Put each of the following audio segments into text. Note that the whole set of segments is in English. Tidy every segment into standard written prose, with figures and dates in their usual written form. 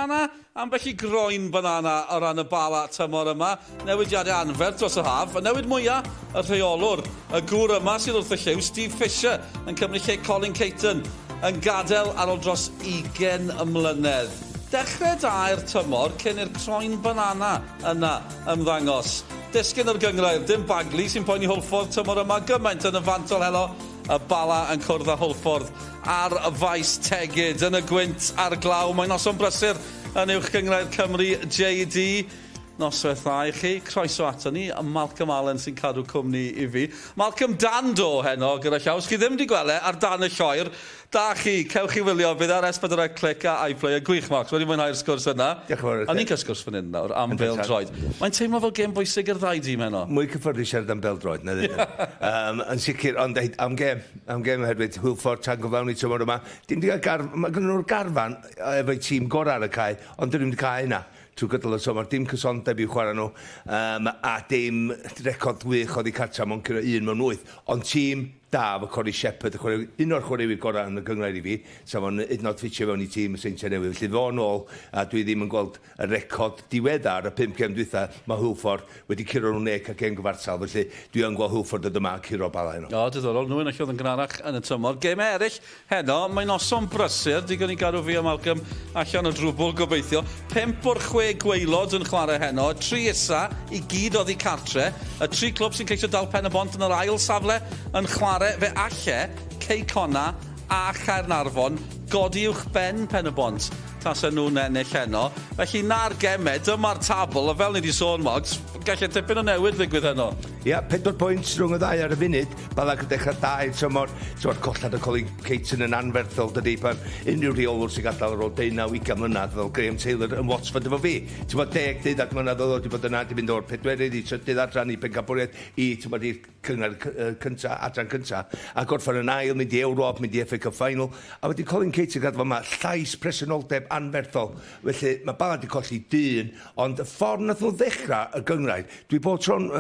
banana? Ambell I groen banana o ran y Bala tymor yma. Newidiadau anferth dros y haf. Y newid mwyaf, y rheolwr. Y gŵr yma sydd wrth y lliw, Steve Fisher, yn cymryd lle Colin Caton, yn gadael ar ôl dros 20 mlynedd. Dechrau da'r tymor cyn i'r croen banana yna ymddangos. Disgyn o'r gyngrair, dim Bagley sy'n poeni Hwlffordd tymor yma, gymaint yn y fantol helo. Y Bala yn cwrdd â Hwlffordd ar Maes Tegid yn y gwynt ar glaw. Mae'n noson brysur yn uwch gyngrair Cymru JD. Noswaith dda I chi. Croeso ato ni. Malcolm Allen sy'n cadw cwmni I fi. Malcolm Dando heno gyda llaws. Chi ddim wedi gweld ar dan y lloer. Da chi, cewch chi wylio, bydd ar S4C Clic a iPlayer. Gwych, Max, wedi mwynhau'r sgwrs yna. Diolch yn fawr. A ni'n cael sgwrs fan hyn nawr, am bêl-droed. Mae'n teimlo fel gêm bwysig i'r ddau dîm heno. Mwy cyffyrddus siarad am bêl-droed, na ddyn. Yn sicr, ond am gêm oherwydd Hwlffordd tan gyflawn I tymor yma. Dim di gael mae gen nhw'r garfan efo'i tîm gorau ar y cae, ond dyn nhw'n cael yna. Trwy gydol y tymor, dim cysondeb i'w chwarae nhw, a dim record gwych oedd I cartra mewn cyda 1 mewn 8, ond tîm da fo Cori Shephard, un o'r chwaraewyr gorau yn y gyngor I fi, sef o'n hydnod ffitio fewn I tîm y Seintiau Newydd. Felly fo nôl, a dwi ddim yn gweld y record diweddar y 5 gem dwytha, mae Hwlffordd wedi curo nhw'n nec a gem gyfartal, felly dwi yn gweld Hwlffordd y dyma curo Bala heno. O, diddorol, nhw'n eich oedd yn granach yn y tymor. Gem eraill heno, mae'n noson brysur, digon I gadw fi a Malcolm allan o drwbl gobeithio. 5 o'r 6 gweilod yn chwarae heno, 3 isa I gyd oedd I cartre, y 3 clwb sy'n ceisio dal pen y bont yn yr ail safle yn chwarae fe alle Ceicona a Caernarfon godi uwch ben pen y bont tasen nhw'n ennill heno. Felly na'r gemau, dyma'r tabl, a fel ni wedi sôn, Mogs, gallai tipyn o newid ddigwydd heno. Ia, 4 pwynt rhwng y ddau ar y funud. Bala yn dechrau da i'r tymor. Tywed collad o Colin Caton yn anferthol, dydy, pan unrhyw reolwr sy'n gadael ar ôl 19 mlynedd fel Graham Taylor yn Watford efo fi. Tywed 10 mlynedd oedd wedi bod yna, di fynd o'r 4 I 3 adran I pencampwriaeth I, tywed i'r cyngor cynta, adran cynta. A gorffan yn ail, mynd I Ewrop, mynd I FA Cup Final. A wedi Colin Caton gadael yma llais presenoldeb anferthol. Felly mae Bala wedi colli dyn, ond y ffordd nath nhw ddechrau y gyngrair, dwi bod tro'n,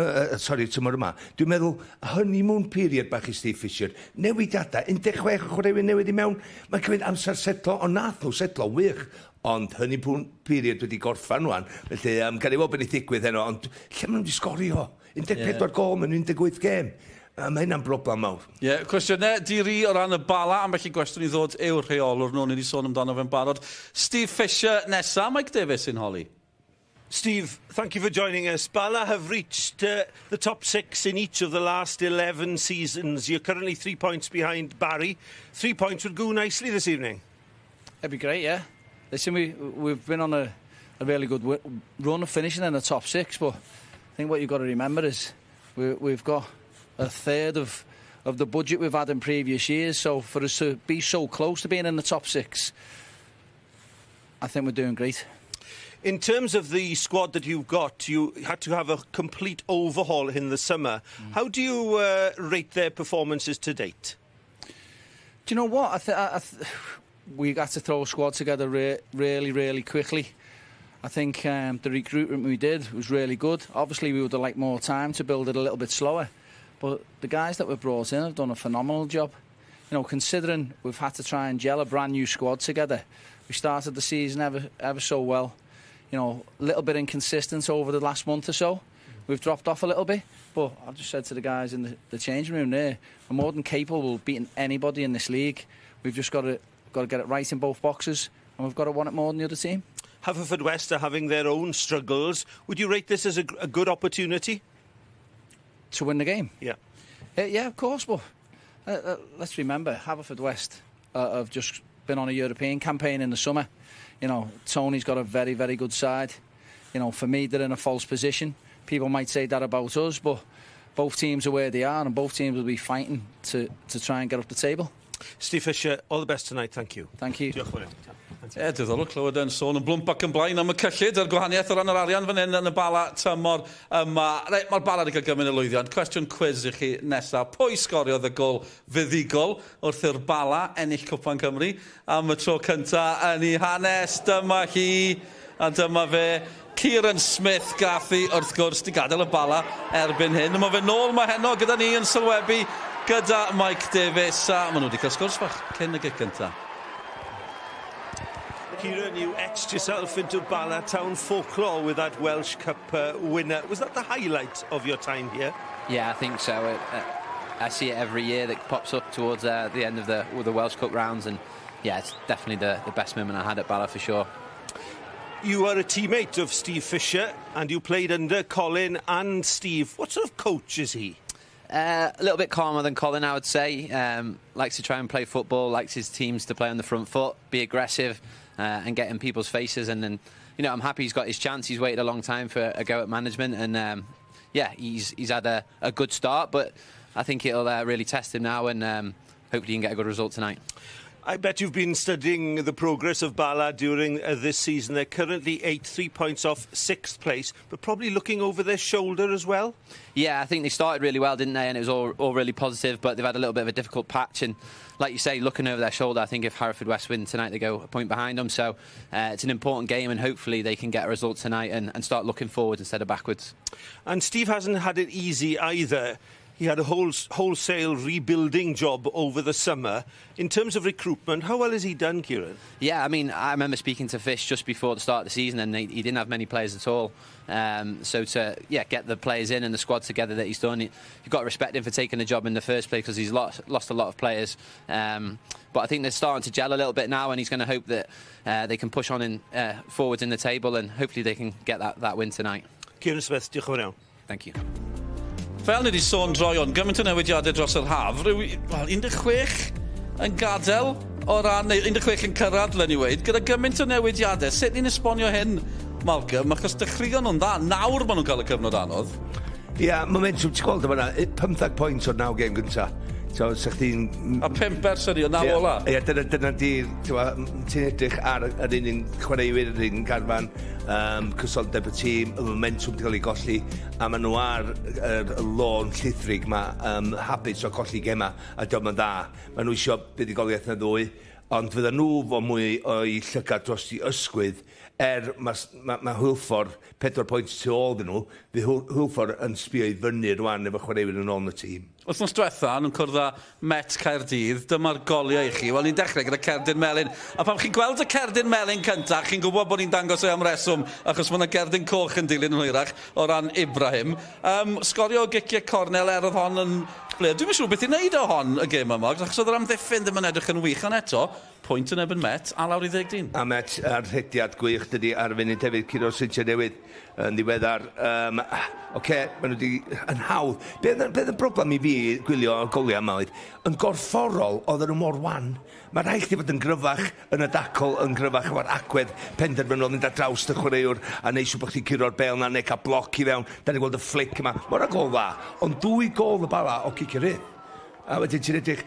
tymor yma, dwi'n meddwl honeymoon period bach I Steve Fisher, newidiadau, 16 chwaraewyr newydd I mewn, mae'n cyfyd amser setlo, ond nath nhw setlo wych, ond honeymoon period wedi gorffan rwan, felly gan I weld beth I ddigwydd heno, ond lle maen nhw wedi sgorio? 14 gol mewn 18 gem. Mae hynna'n broblem mawr. Ie, cwestiynau diri o ran y Bala, ambell I gwestiwn I ddod yw'r rheolwr nhw, ni wedi sôn amdano fe'n barod. Steve Fisher nesa, Mike Davies yn holi. Steve, thank you for joining us. Bala have reached the top 6 in each of the last 11 seasons. You're currently 3 points behind Barry. 3 points would go nicely this evening. It'd be great, yeah. Listen, we've been on a really good run of finishing in the top 6, but I think what you've got to remember is we've got a third of the budget we've had in previous years, so for us to be so close to being in the top 6, I think we're doing great. In terms of the squad that you've got, you had to have a complete overhaul in the summer. How do you rate their performances to date? Do you know what? We got to throw a squad together really quickly. I think the recruitment we did was really good. Obviously, we would have liked more time to build it a little bit slower. But the guys that were brought in have done a phenomenal job. You know, considering we've had to try and gel a brand new squad together. We started the season ever so well. You know, a little bit inconsistent over the last month or so. We've dropped off a little bit. But I've just said to the guys in the changing room there, we're more than capable of beating anybody in this league. We've just got to get it right in both boxes, and we've got to want it more than the other team. Haverfordwest are having their own struggles. Would you rate this as a good opportunity? To win the game? Yeah. Yeah, of course, but let's remember, Haverfordwest have just been on a European campaign in the summer. You know, Tony's got a very good side. You know, for me, they're in a false position. People might say that about us, but both teams are where they are, and both teams will be fighting to try and get up the table. Steve Fisher, all the best tonight. Thank you. Thank you. Diolch yn fawr. Diddorol, clywed yn sôn yn blwmp ac yn blaen am y cyllid a'r gwahaniaeth o ran yr arian fan hyn yn y Bala tymor yma. Mae'r Bala wedi cael gymryd y lwyddiant. Cwestiwn quiz I chi nesaf. Pwy sgoriodd y gol fuddigol wrth i'r Bala ennill Cwpan Cymru am y tro cynta yn ei hanes? Dyma hi a dyma fe. Kieran Smith gath I wrth gwrs di gadael y Bala erbyn hyn. Mae fe nôl mae heno gyda ni yn sylwebu gyda Mike Davies a maen nhw wedi cael sgwrs fach cyn y gig cynta. Kieran, you etched yourself into Bala Town folklore with that Welsh Cup winner. Was that the highlight of your time here? Yeah, I think so. I see it every year that pops up towards the end of the Welsh Cup rounds, and yeah, it's definitely the best moment I had at Bala for sure. You are a teammate of Steve Fisher, and you played under Colin and Steve. What sort of coach is he? A little bit calmer than Colin, I would say. Likes to try and play football, likes his teams to play on the front foot, be aggressive, and get in people's faces. And then, you know, I'm happy he's got his chance. He's waited a long time for a go at management, and yeah, he's had a good start, but I think it'll really test him now, and hopefully he can get a good result tonight. I bet you've been studying the progress of Bala during this season. They're currently 3 points off 6th place, but probably looking over their shoulder as well. Yeah, I think they started really well, didn't they? And it was all really positive, but they've had a little bit of a difficult patch. And like you say, looking over their shoulder, I think if Haverfordwest win tonight, they go a point behind them. So it's an important game, and hopefully they can get a result tonight and start looking forward instead of backwards. And Steve hasn't had it easy either. He had a wholesale rebuilding job over the summer. In terms of recruitment, how well has he done, Kieran? Yeah, I mean, I remember speaking to Fish just before the start of the season, and he didn't have many players at all. So to get the players in and the squad together that he's done, you've got to respect him for taking the job in the first place, because he's lost a lot of players. But I think they're starting to gel a little bit now, and he's going to hope that they can push on forwards in the table, and hopefully they can get that win tonight. Kieran Smith, diolch yn fawr iawn. Thank you. Fel ni wedi sôn droi on, gymaint o newidiadau dros yr haf, rhyw 16 yn gadael o ran, neu 16 yn cyrraedd, len i weid, gyda gymaint o newidiadau. Sut ni'n esbonio hyn, Malcolm? Achos dechreuon nhw'n dda, nawr maen nhw'n cael y cyfnod anodd. Ia, momentum, ti'n gweld yma, 15 pwynt o'r 9 gêm gynta. So, sa'ch ti'n... A 5 berson i o 9 ola. Ia, dyna di'r... Ti'n edrych ar yr un chwaraewyr, yr un garfan, cysoldeb y tîm, y momentum wedi cael ei golli, a maen nhw ar y lôn llithrig ma, habits o colli gema, a diolch yn dda. Maen nhw eisiau buddigoliaeth na ddwy, ond fydda nhw fo mwy o'i llygad dros i ysgwydd, mae Hwlffordd 4 pwynt tu ôl dyn nhw, fydd Hwlffordd yn sbio i fyny rwan efo chwaraewyr yn ôl yn y tîm. Wythnos diwetha, nhw'n cwrdd â Met Caerdydd, dyma'r goliau i chi. Wel, ni'n dechrau gyda Cerdyn Melyn. A pam chi'n gweld y Cerdyn Melyn cyntaf, chi'n gwybod bod ni'n dangos ei am reswm, achos mae yna Gerdyn Coch yn dilyn yn hwyrach o ran Ibrahim. Sgorio giciau cornel erodd hon yn... Dwi'n siŵr beth i'n neud o hon y gêm yma, achos oedd yr amddiffyn ddim yn edrych yn wych, ond eto, pwynt yn ebyn Met, a lawr i 10. A Met ar rhediad gwych dydi ar y funud hefyd, Ciro Sintio Newid yn ddiweddar. Oce, maen nhw wedi yn hawdd. Beth y broblem i fi gwylio o goliau yma oedd, yn gorfforol oedd nhw mor wan. Mae rhaid chi fod yn gryfach yn y dacl, yn gryfach efo'r agwedd penderfynol mynd ar draws y chwaraewr a neisio bod chi'n curo'r bel na neu cael bloc i fewn. Da ni gweld y flic yma. Mae'r gol dda, ond 2 gol y Bala o cicio rydd. A wedyn ti'n edrych,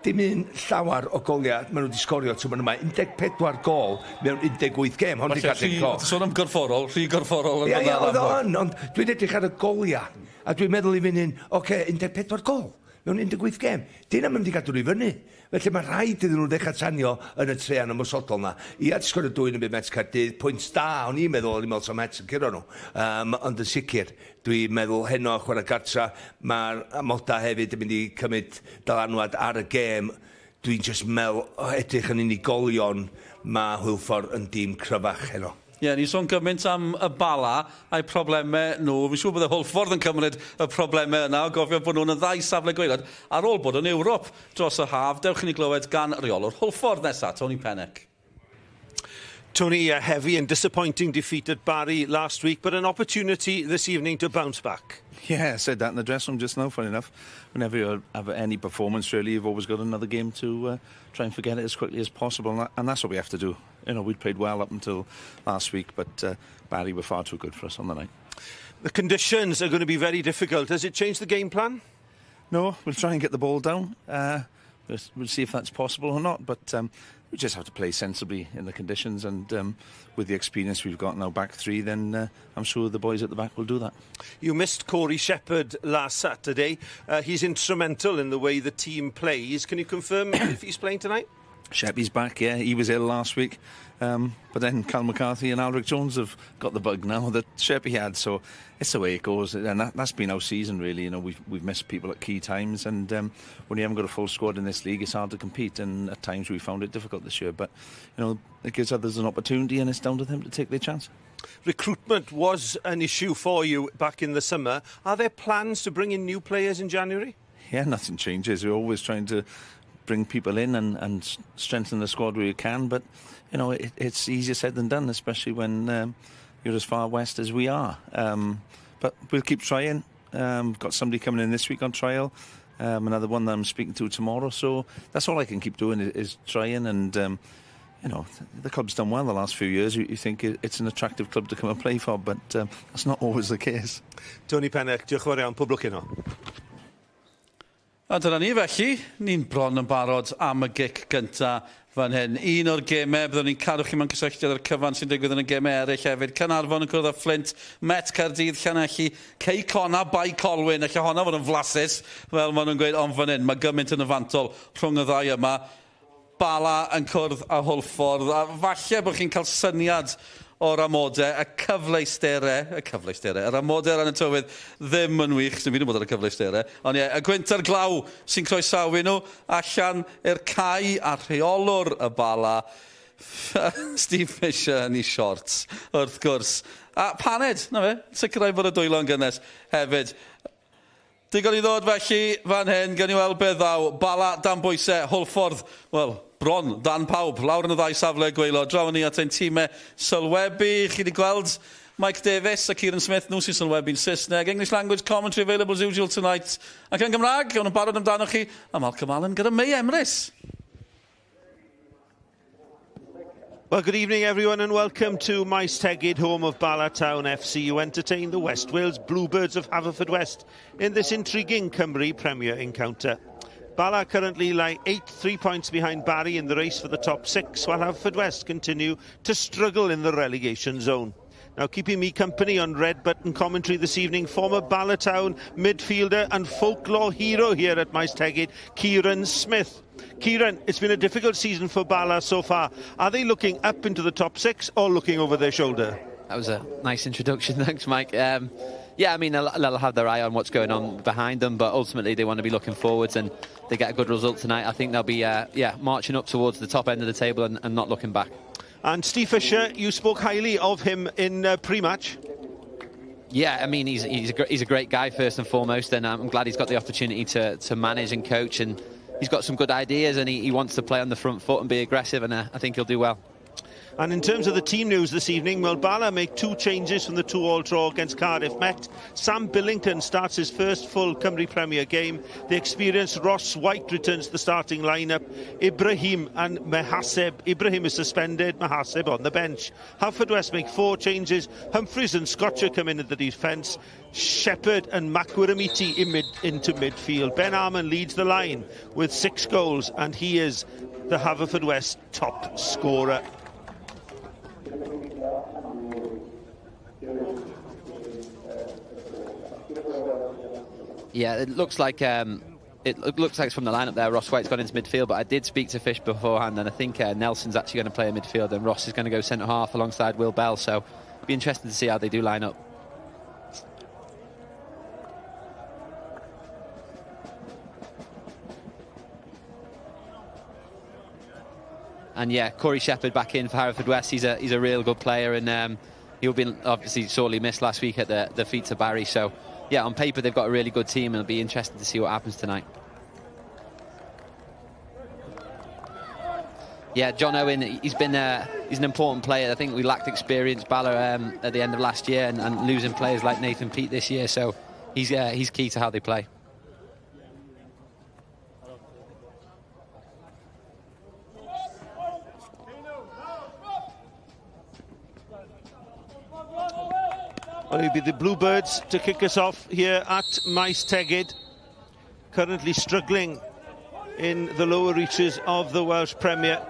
dim un llawar o goliau maen nhw wedi sgorio trwy yma. 14 gol mewn 18 gêm. Hon di cadw'n co. Sôn am gorfforol, rhy gorfforol. Ia, oedd o yn, ond dwi'n edrych ar y goliau. A dwi'n meddwl i fynd 14 gol mewn 18 gêm. Dyna mae'n wedi cadw i fyny. Felly mae rhaid iddyn nhw ddechrau tanio yn y trean ymwysodol yna. Ia, di sgorio 2 yn y byd Met Caerdydd. Pwynt da, o'n i'n meddwl, o'n i'n meddwl sa Met yn curo nhw. Ond yn sicr, dwi'n meddwl heno chwarae gartra. Mae'r amoda hefyd yn mynd i cymryd dylanwad ar y gêm. Dwi'n just meddwl, edrych yn unigolion, mae Hwlffordd yn dîm cryfach heno. Ie, ni sôn gymaint am y Bala a'i problemau nhw. Fi'n siŵr bod y Hwlffordd yn cymryd y problemau yna, o gofio bod nhw'n y ddau safle gwaelod ar ôl bod yn Ewrop dros y haf. Dewch i ni glywed gan reolwr Hwlffordd nesaf, Tony Pennock. Tony, a heavy and disappointing defeat at Barry last week, but an opportunity this evening to bounce back. Yeah, I said that in the dressing room just now, funny enough. Whenever you have any performance, really, you've always got another game to try and forget it as quickly as possible, and that's what we have to do. You know, we'd played well up until last week, but Barry were far too good for us on the night. The conditions are going to be very difficult. Has it changed the game plan? No, we'll try and get the ball down. We'll see if that's possible or not, but we just have to play sensibly in the conditions, and with the experience we've got now back 3, then I'm sure the boys at the back will do that. You missed Shephard last Saturday. He's instrumental in the way the team plays. Can you confirm if he's playing tonight? Sheppy's back, yeah. He was ill last week. But then Cal McCarthy and Alric Jones have got the bug now that Sheppy had. So it's the way it goes. And that's been our season, really. You know, we've missed people at key times. And when you haven't got a full squad in this league, it's hard to compete. And at times we found it difficult this year. But, you know, it gives others an opportunity and it's down to them to take their chance. Recruitment was an issue for you back in the summer. Are there plans to bring in new players in January? Yeah, nothing changes. We're always trying to bring people in and strengthen the squad where you can, but you know it's easier said than done, especially when you're as far west as we are. But we'll keep trying. Got somebody coming in this week on trial, another one that I'm speaking to tomorrow. So that's all I can keep doing is trying. And you know, the club's done well the last few years. You think it's an attractive club to come and play for, but that's not always the case. Tony Pennell, diolch yn fawr iawn, pob lwc heno. A dyna ni felly, ni'n bron yn barod am y gic gynta fan hyn. Un o'r gemau, byddwn ni'n cadw chi mewn cysylltiad ar cyfan sy'n digwydd yn y gemau eraill hefyd. Cynarfon yn cwrdd â Flint, Met Caerdydd, Llanelli, Cei Conna, Bai Colwyn. Alla honna fod yn flasus, fel maen nhw'n gweud, ond fan hyn. Mae gymaint yn y fantol rhwng y ddau yma. Bala yn cwrdd â Hwlffordd. A falle bod chi'n cael syniad o'r amodau, y cyfleusterau, yr amodau ar y tywydd ddim yn wych, sy'n fi'n bod ar y cyfleusterau, ond ie, y gwynter glaw sy'n croesawu nhw allan i'r cae a rheolwr y Bala, Steve Fisher yn ei shorts, wrth gwrs. A paned, na fe, sicrhau bod y dwylo'n gynnes hefyd. Digon i ddod felly fan hyn, gan i weld beth ddaw. Bala dan bwysau, Hwlffordd, wel, bron, dan pawb, lawr yn y ddau safle gweilo. Draw ni at ein tîmau sylwebu. Chi wedi gweld Mike Davies a Kieran Smith, nhw sy'n sylwebu'n Saesneg. English language commentary available as usual tonight. Ac yn Gymraeg, o'n yn barod amdano chi, a Malcolm Allen gyda May Emrys. Well, good evening, everyone, and welcome to Maes Tegid, home of Bala Town FC. You entertain the West Wales Bluebirds of Haverfordwest in this intriguing Cymru Premier encounter. Bala currently lie 3 points behind Barry in the race for the top 6, while Haverfordwest continue to struggle in the relegation zone. Now, keeping me company on Red Button commentary this evening, former Bala Town midfielder and folklore hero here at Maes Tegid, Kieran Smith. Kieran, it's been a difficult season for Bala so far. Are they looking up into the top 6 or looking over their shoulder? That was a nice introduction, thanks, Mike. Yeah, I mean, they'll have their eye on what's going on behind them, but ultimately they want to be looking forwards, and they get a good result tonight. I think they'll be marching up towards the top end of the table and not looking back. And Steve Fisher, you spoke highly of him in pre-match. Yeah, I mean, he's a great guy first and foremost, and I'm glad he's got the opportunity to manage and coach, and he's got some good ideas, and he wants to play on the front foot and be aggressive, and I think he'll do well. And in terms of the team news this evening, well, Bala make 2 changes from the 2-2 draw against Cardiff Met. Sam Billington starts his first full Cymru Premier game. The experienced Ross White returns to the starting lineup. Ibrahim and Mahaseb. Ibrahim is suspended, Mahaseb on the bench. Haverfordwest make 4 changes. Humphreys and Scotcher come in at the defence. Shephard and Makwiramiti into midfield. Ben Arman leads the line with 6 goals, and he is the Haverfordwest top scorer. Yeah, it looks like it's from the lineup there. Ross White's gone into midfield, but I did speak to Fish beforehand, and I think Nelson's actually going to play in midfield, and Ross is going to go centre half alongside Will Bell. So it'll be interesting to see how they do line up. And yeah, Corey Shephard back in for Haverfordwest. He's a real good player, and he'll be obviously sorely missed last week at the defeat to Barry. So yeah, on paper they've got a really good team, and it'll be interesting to see what happens tonight. Yeah, John Owen, he's an important player. I think we lacked experience, Bala, at the end of last year, and losing players like Nathan Peat this year. So he's key to how they play. Well, it'll be the Bluebirds to kick us off here at Maes Tegid, currently struggling in the lower reaches of the Welsh Premier.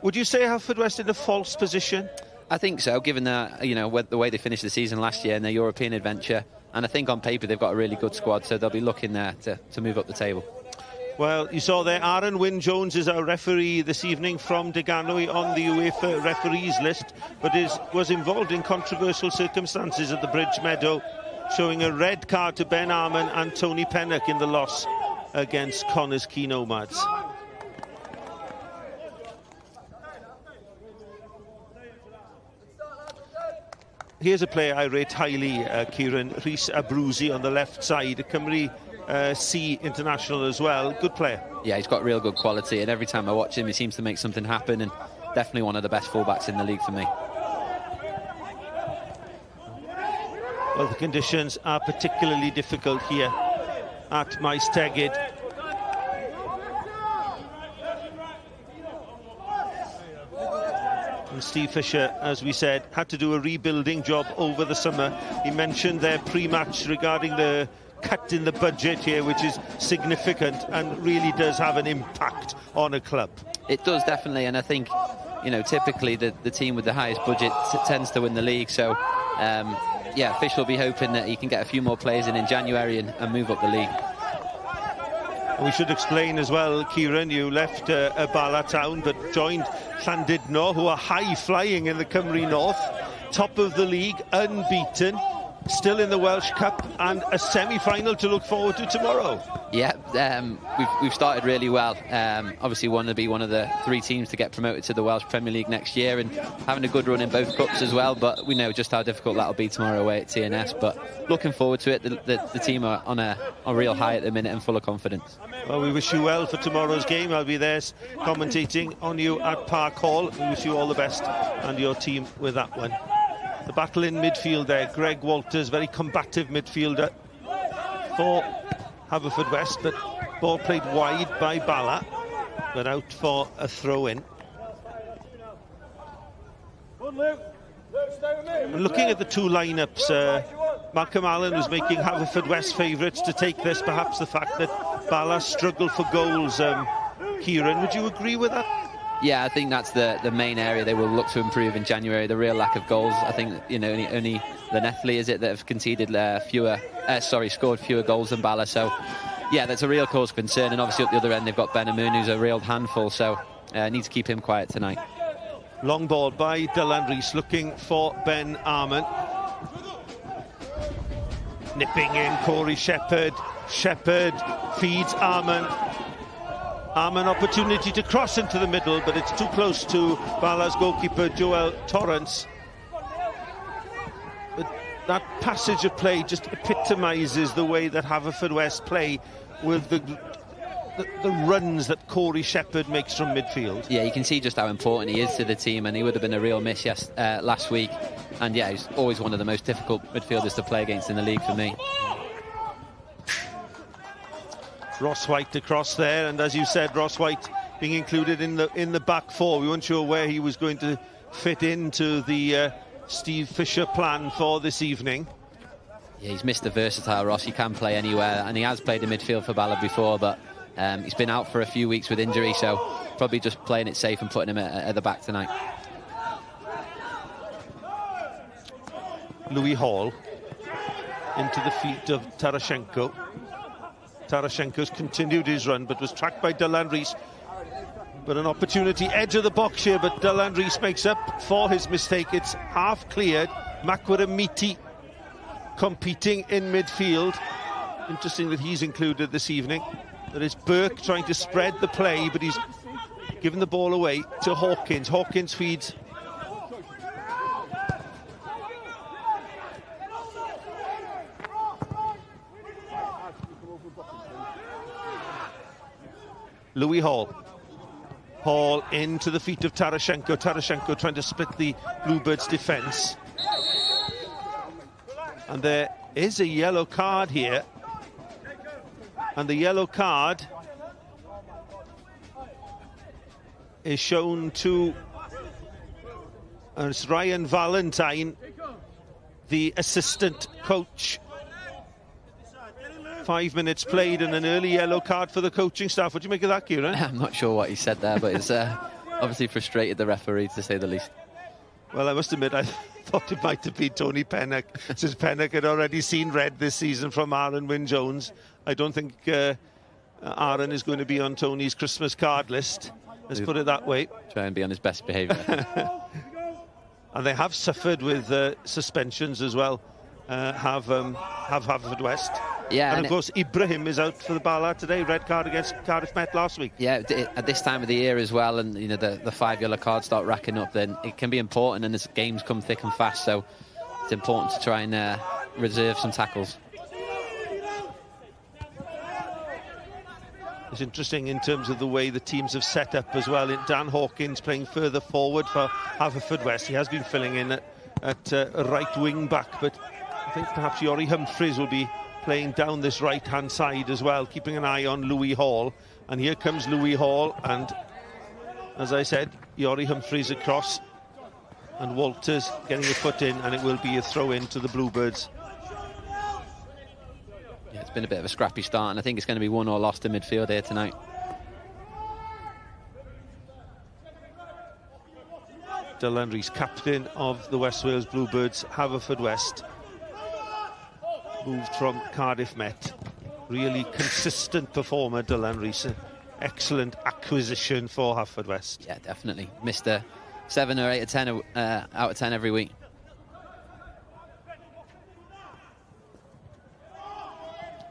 Would you say Haverfordwest in a false position? I think so, given the way they finished the season last year in their European adventure, and I think on paper they've got a really good squad, so they'll be looking there to move up the table. Well, you saw there, Aaron Wynne-Jones is our referee this evening from Deganwy on the UEFA referees list, but was involved in controversial circumstances at the Bridge Meadow, showing a red card to Ben Arman and Tony Pennock in the loss against Connors Key Nomads. Here's a player I rate highly, Kieran, Rhys Abruzzi on the left side, a Cymru C international as well. Good player. Yeah, he's got real good quality, and every time I watch him, he seems to make something happen, and definitely one of the best fullbacks in the league for me. Well, the conditions are particularly difficult here at Maes Tegid. And Steve Fisher, as we said, had to do a rebuilding job over the summer. He mentioned their pre-match regarding the cut in the budget here, which is significant and really does have an impact on a club. It does, definitely, and I think, you know, typically the team with the highest budget tends to win the league, so yeah, Fish will be hoping that he can get a few more players in January and move up the league. We should explain as well, Kieran, you left Bala Town but joined Llandudno, who are high-flying in the Cymru North, top of the league, unbeaten, still in the Welsh Cup, and a semi-final to look forward to tomorrow. Yeah, we've started really well. Obviously want to be one of the 3 teams to get promoted to the Welsh Premier League next year, and having a good run in both cups as well, but we know just how difficult that'll be tomorrow away at TNS, but looking forward to it. The team are on a real high at the minute and full of confidence. Well, we wish you well for tomorrow's game. I'll be there commentating on you at Park Hall. We wish you all the best and your team with that one. The battle in midfield there, Greg Walters, very combative midfielder for Haverfordwest, but ball played wide by Bala, but out for a throw-in. Looking at the two lineups, Malcolm Allen was making Haverfordwest favourites to take this, perhaps the fact that Bala struggled for goals. Kieran, would you agree with that? Yeah, I think that's the main area they will look to improve in January, the real lack of goals. I think, you know, only Llanelli is it that have conceded scored fewer goals than Bala, so yeah, that's a real cause of concern. And obviously at the other end they've got Ben Amoon, who's a real handful, so need to keep him quiet tonight. Long ball by Dylan Rees, looking for Ben Arman. Nipping in Corey Shephard. Shephard feeds Arman. Arman opportunity to cross into the middle, but it's too close to Bala's goalkeeper Joel Torrance. But that passage of play just epitomises the way that Haverfordwest play, with the runs that Corey Shephard makes from midfield. Yeah, you can see just how important he is to the team, and he would have been a real miss last week. And yeah, he's always one of the most difficult midfielders to play against in the league for me. Ross White across there, and as you said, Ross White being included in the back four. We weren't sure where he was going to fit into the Steve Fisher plan for this evening. Yeah, he's Mr. Versatile, Ross. He can play anywhere, and he has played in midfield for Bala before, but he's been out for a few weeks with injury, so probably just playing it safe and putting him at the back tonight. Louis Hall into the feet of Tarashenko. Tarashenko's continued his run, but was tracked by Dylan Rees. But an opportunity, edge of the box here, but Dylan Rees makes up for his mistake. It's half cleared. Makwara Miti competing in midfield. Interesting that he's included this evening. There is Burke trying to spread the play, but he's given the ball away to Hawkins. Hawkins feeds. Louis Hall. Hall into the feet of Tarashenko. Tarashenko trying to split the Bluebirds' defence. And there is a yellow card here. And the yellow card is shown to it's Ryan Valentine, the assistant coach. 5 minutes played and an early yellow card for the coaching staff. What do you make of that, Kieran? I'm not sure what he said there, but it's obviously frustrated the referee, to say the least. Well, I must admit, I thought it might have been Tony Pennock, since Pennock had already seen red this season from Aaron Wynne-Jones. I don't think Aaron is going to be on Tony's Christmas card list. Let's put it that way. Try and be on his best behaviour. And they have suffered with suspensions as well. Have Haverfordwest. Yeah, and of course Ibrahim is out for the Bala today. Red card against Cardiff Met last week. Yeah, at this time of the year as well, and you know the 5 yellow cards start racking up. Then it can be important, and as games come thick and fast, so it's important to try and reserve some tackles. It's interesting in terms of the way the teams have set up as well. Dan Hawkins playing further forward for Haverfordwest. He has been filling in at right wing back, but I think perhaps Yori Humphreys will be playing down this right-hand side as well, keeping an eye on Louis Hall. And here comes Louis Hall, and as I said, Yori Humphreys across, and Walters getting a foot in, and it will be a throw-in to the Bluebirds. Yeah, it's been a bit of a scrappy start, and I think it's going to be won or lost in midfield here tonight. Dylan Rees, captain of the West Wales Bluebirds, Haverfordwest, moved from Cardiff Met. Really consistent performer, Dylan Rees. Excellent acquisition for Haverfordwest. Yeah, definitely. Missed a 7 or 8 or 10 out of 10 every week.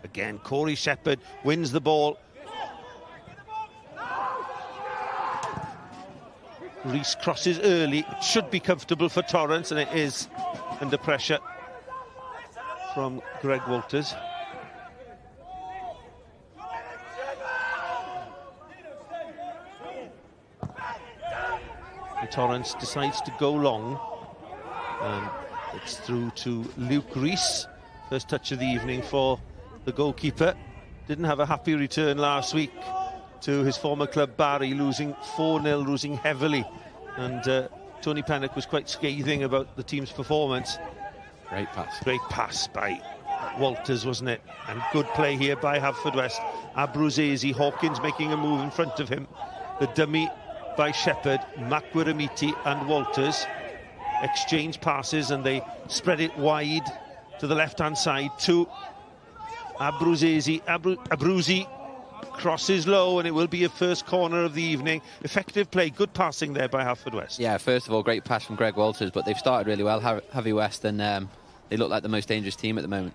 Again, Corey Shephard wins the ball. Rees crosses early. It should be comfortable for Torrance, and it is under pressure from Greg Walters. And Torrance decides to go long, and it's through to Luke Rees. First touch of the evening for the goalkeeper. Didn't have a happy return last week to his former club Barry, losing 4-0, losing heavily. And Tony Pennock was quite scathing about the team's performance. Great pass. Great pass by Walters, wasn't it? And good play here by Haverfordwest. Abruzzese, Hawkins making a move in front of him. The dummy by Shephard, Makwiramiti and Walters exchange passes, and they spread it wide to the left-hand side to Abruzzese. Abruzzi crosses low, and it will be a first corner of the evening. Effective play, good passing there by Haverfordwest. Yeah, first of all, great pass from Greg Walters, but they've started really well, Haverfordwest, and they look like the most dangerous team at the moment.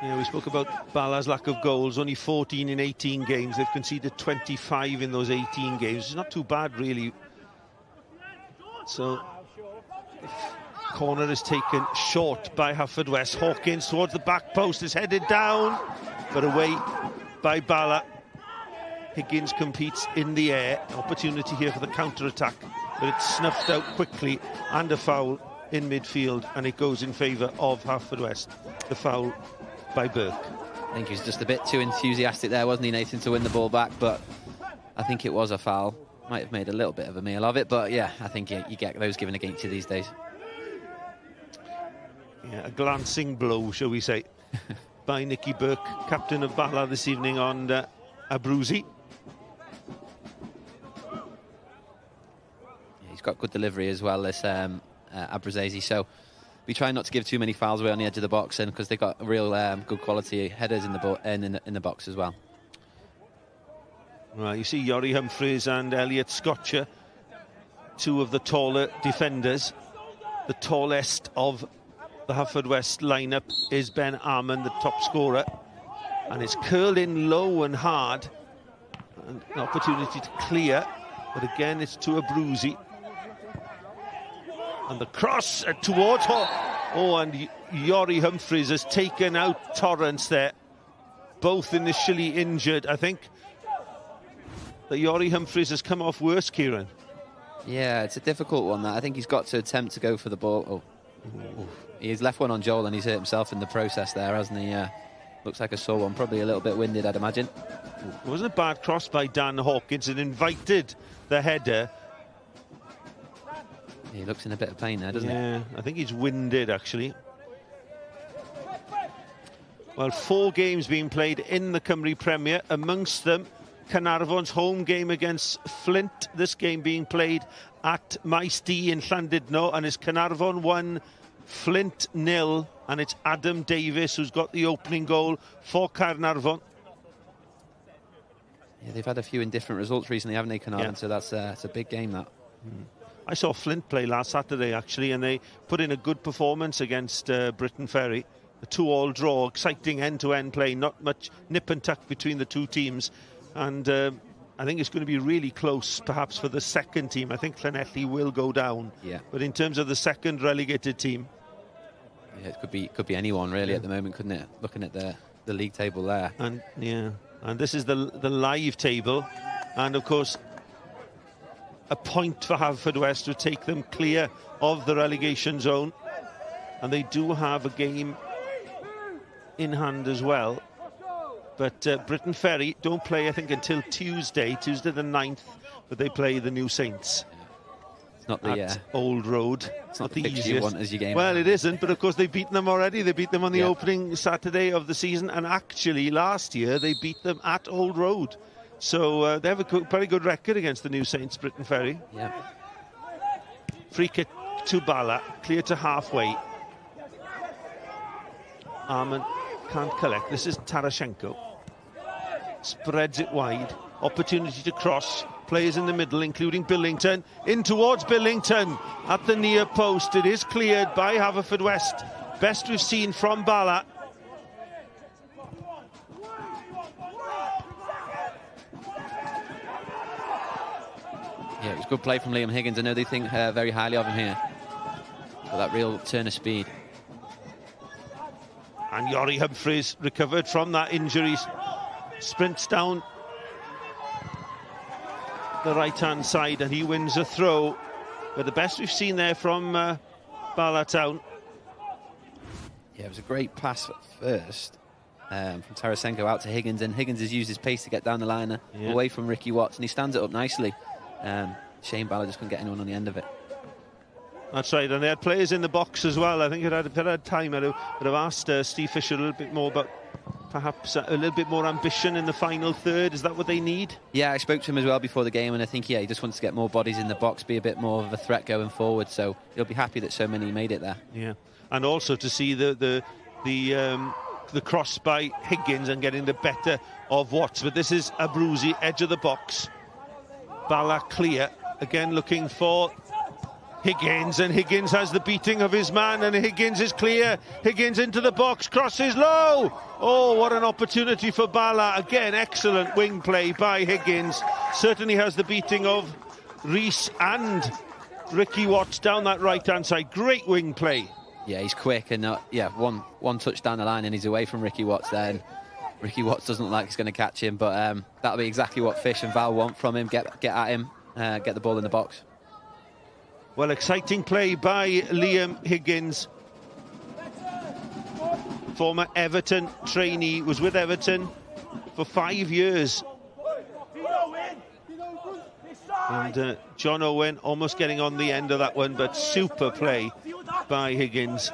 Yeah, we spoke about Bala's lack of goals, only 14 in 18 games. They've conceded 25 in those 18 games. It's not too bad, really. So, corner is taken short by Haverfordwest. Hawkins towards the back post is headed down, but away by Bala. Higgins competes in the air. Opportunity here for the counter-attack, but it's snuffed out quickly, and a foul in midfield, and it goes in favour of Haverfordwest. The foul by Burke. I think he was just a bit too enthusiastic there, wasn't he, Nathan, to win the ball back, but I think it was a foul. Might have made a little bit of a meal of it, but yeah, I think you get those given against you these days. Yeah, a glancing blow, shall we say, by Nicky Burke, captain of Bala this evening, on Abruzzi. Yeah, he's got good delivery as well, this Abruzzese, so we try not to give too many fouls away on the edge of the box, and because they've got real good quality headers in the box as well. Right, you see Yori Humphreys and Elliot Scotcher, two of the taller defenders. The tallest of the Haverfordwest lineup is Ben Armand, the top scorer, and it's curled in low and hard, and an opportunity to clear, but again it's to Abruzzi. And the cross towards and Yori Humphreys has taken out Torrance there, both initially injured. I think that Yori Humphreys has come off worse, Kieran. Yeah, it's a difficult one, that. I think he's got to attempt to go for the ball. He's left one on Joel, and he's hurt himself in the process there, hasn't he? Looks like a sore one, probably a little bit winded, I'd imagine. It wasn't a bad cross by Dan Hawkins, and invited the header. He looks in a bit of pain there, doesn't he? Yeah, I think he's winded, actually. Well, 4 games being played in the Cymru Premier, amongst them Caernarfon's home game against Flint, this game being played at Maes Tegid in Llandudno, and it's Caernarfon 1, Flint 0, and it's Adam Davies who's got the opening goal for Caernarfon. Yeah, they've had a few indifferent results recently, haven't they, Caernarfon? Yeah. So that's it's a big game, that. I saw Flint play last Saturday, actually, and they put in a good performance against Britton Ferry. A 2-2 draw, exciting end-to-end play, not much nip and tuck between the two teams. And I think it's going to be really close, perhaps, for the second team. I think Llanelli will go down. Yeah. But in terms of the second relegated team... Yeah, it could be anyone, really, at the moment, couldn't it? Looking at the league table there. And this is the live table. And, of course, a point for Haverfordwest would take them clear of the relegation zone. And they do have a game in hand as well. But Britton Ferry don't play, I think, until Tuesday the 9th, but they play the New Saints. It's not the Old Road. It's not the easiest. you want as your game. Well, it isn't, but of course they've beaten them already. They beat them on the opening Saturday of the season, and actually last year they beat them at Old Road. So they have a very good record against the New Saints, Britton Ferry. Yeah. Free kick to Bala, clear to halfway. Arman can't collect. This is Tarashenko. Spreads it wide. Opportunity to cross. Players in the middle, including Billington. In towards Billington at the near post. It is cleared by Haverfordwest. Best we've seen from Bala. Yeah, it was good play from Liam Higgins. I know they think very highly of him here. Got that real turn of speed. And Yori Humphreys recovered from that injury. Sprints down the right-hand side and he wins a throw. But the best we've seen there from Bala Town. Yeah, it was a great pass at first from Tarasenko out to Higgins, and Higgins has used his pace to get down the line away from Ricky Watts, and he stands it up nicely. Shane Bala just couldn't get anyone on the end of it. That's right, and they had players in the box as well. I think if they had time, I'd have asked Steve Fisher a little bit more about perhaps a little bit more ambition in the final third. Is that what they need? Yeah, I spoke to him as well before the game, and I think, he just wants to get more bodies in the box, be a bit more of a threat going forward, so he'll be happy that so many made it there. Yeah, and also to see the cross by Higgins and getting the better of Watts. But this is Abruzzi, edge of the box. Bala clear, again looking for Higgins, and Higgins has the beating of his man, and Higgins is clear. Higgins into the box, crosses low. Oh, what an opportunity for Bala. Again, excellent wing play by Higgins. Certainly has the beating of Rees and Ricky Watts down that right-hand side. Great wing play. Yeah, he's quick, and one touch down the line and he's away from Ricky Watts there. And Ricky Watts doesn't look like he's going to catch him, but that'll be exactly what Fish and Val want from him. Get at him, get the ball in the box. Well, exciting play by Liam Higgins. Former Everton trainee, was with Everton for 5 years. And John Owen almost getting on the end of that one, but super play by Higgins.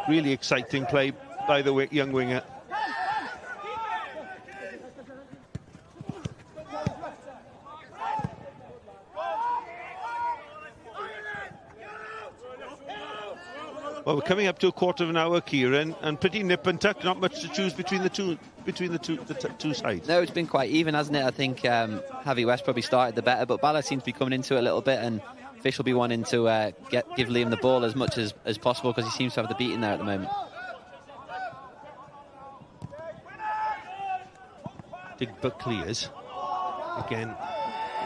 Really exciting play by the young winger. Well, we're coming up to a quarter of an hour, Kieran, and pretty nip and tuck. Not much to choose between the two sides. No, it's been quite even, hasn't it? I think Haverfordwest probably started the better, but Bala seems to be coming into it a little bit, and Fish will be wanting to give Liam the ball as much as possible, because he seems to have the beating there at the moment. Digba clears. Again,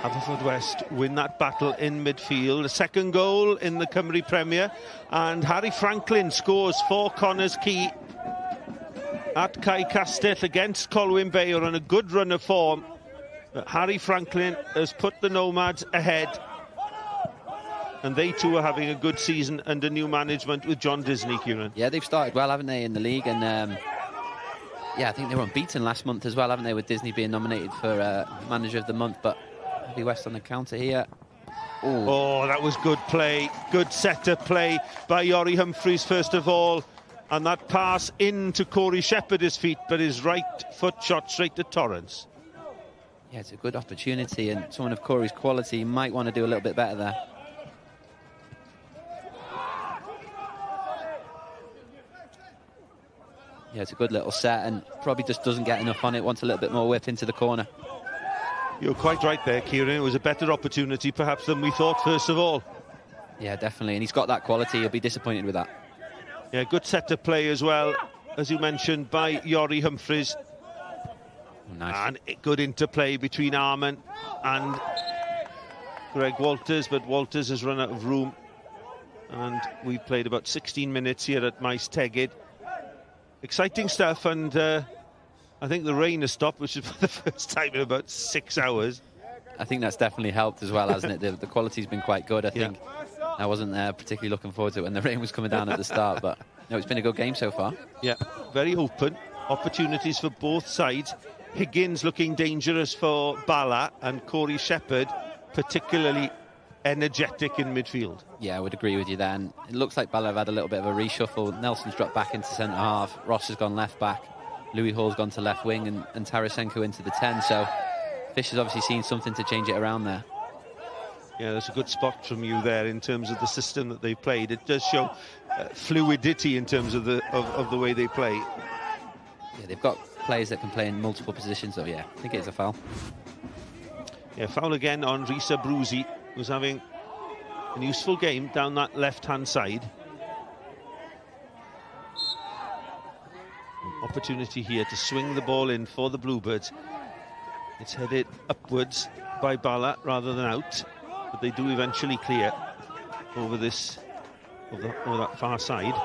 Haverfordwest win that battle in midfield. A second goal in the Cymru Premier, and Harry Franklin scores for Connors Key at Kai Castell against Colwyn Bay, on a good run of form. But Harry Franklin has put the Nomads ahead, and they too are having a good season under new management with John Disney, Kieran. Yeah, they've started well, haven't they, in the league, and I think they were unbeaten last month as well, haven't they, with Disney being nominated for Manager of the Month. But West on the counter here. Ooh. Oh, that was good play. Good set-up play by Yori Humphreys, first of all. And that pass into Corey Shephard's feet, but his right foot shot straight to Torrance. Yeah, it's a good opportunity, and someone of Corey's quality might want to do a little bit better there. Yeah, it's a good little set and probably just doesn't get enough on it. Wants a little bit more whip into the corner. You're quite right there, Kieran. It was a better opportunity perhaps than we thought first of all. Yeah, definitely. And he's got that quality. He'll be disappointed with that. Yeah, good set of play as well, as you mentioned, by Iori Humphries. Oh, nice. And good interplay between Arman and Greg Walters, but Walters has run out of room. And we've played about 16 minutes here at Maes Tegid. Exciting stuff, and I think the rain has stopped, which is for the first time in about 6 hours. I think that's definitely helped as well, hasn't it? The quality's been quite good, I think. I wasn't particularly looking forward to it when the rain was coming down at the start, but no, it's been a good game so far. Yeah, very open. Opportunities for both sides. Higgins looking dangerous for Bala, and Corey Shephard particularly energetic in midfield. Yeah, I would agree with you there. And it looks like Bala have had a little bit of a reshuffle. Nelson's dropped back into centre half. Ross has gone left back. Louis Hall's gone to left wing, and Tarasenko into the 10. So Fish has obviously seen something to change it around there. Yeah, that's a good spot from you there in terms of the system that they've played. It does show fluidity in terms of the way they play. Yeah, they've got players that can play in multiple positions, so yeah, I think it's a foul. Yeah, foul again on Risa Bruzi, who's having a useful game down that left-hand side. An opportunity here to swing the ball in for the Bluebirds. It's headed upwards by Bala rather than out, but they do eventually clear over over that far side.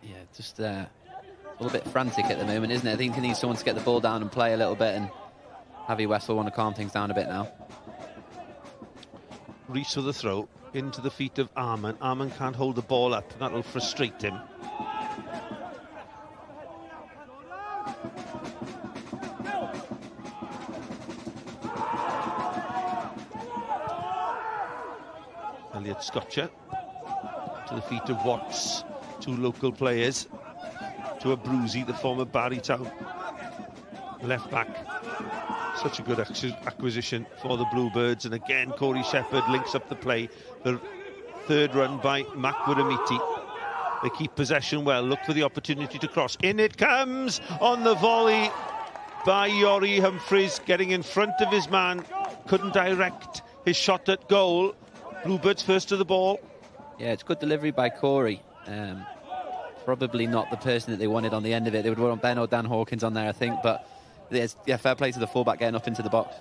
Yeah, just a little bit frantic at the moment, isn't it? I think he needs someone to get the ball down and play a little bit, and Haverfordwest will want to calm things down a bit now. Reese for the throw into the feet of Arman. Arman can't hold the ball up. That'll frustrate him. Elliot Scotcher to the feet of Watts. Two local players. To a Bruzi, the former Bala Town left back. Such a good acquisition for the Bluebirds. And again, Corey Shephard links up the play. The third run by Makwuramiti. They keep possession well. Look for the opportunity to cross. In it comes on the volley by Iori Humphries, getting in front of his man. Couldn't direct his shot at goal. Bluebirds first to the ball. Yeah, it's good delivery by Corey. Probably not the person that they wanted on the end of it. They would want Ben or Dan Hawkins on there, I think, but yeah, fair play to the fullback getting up into the box.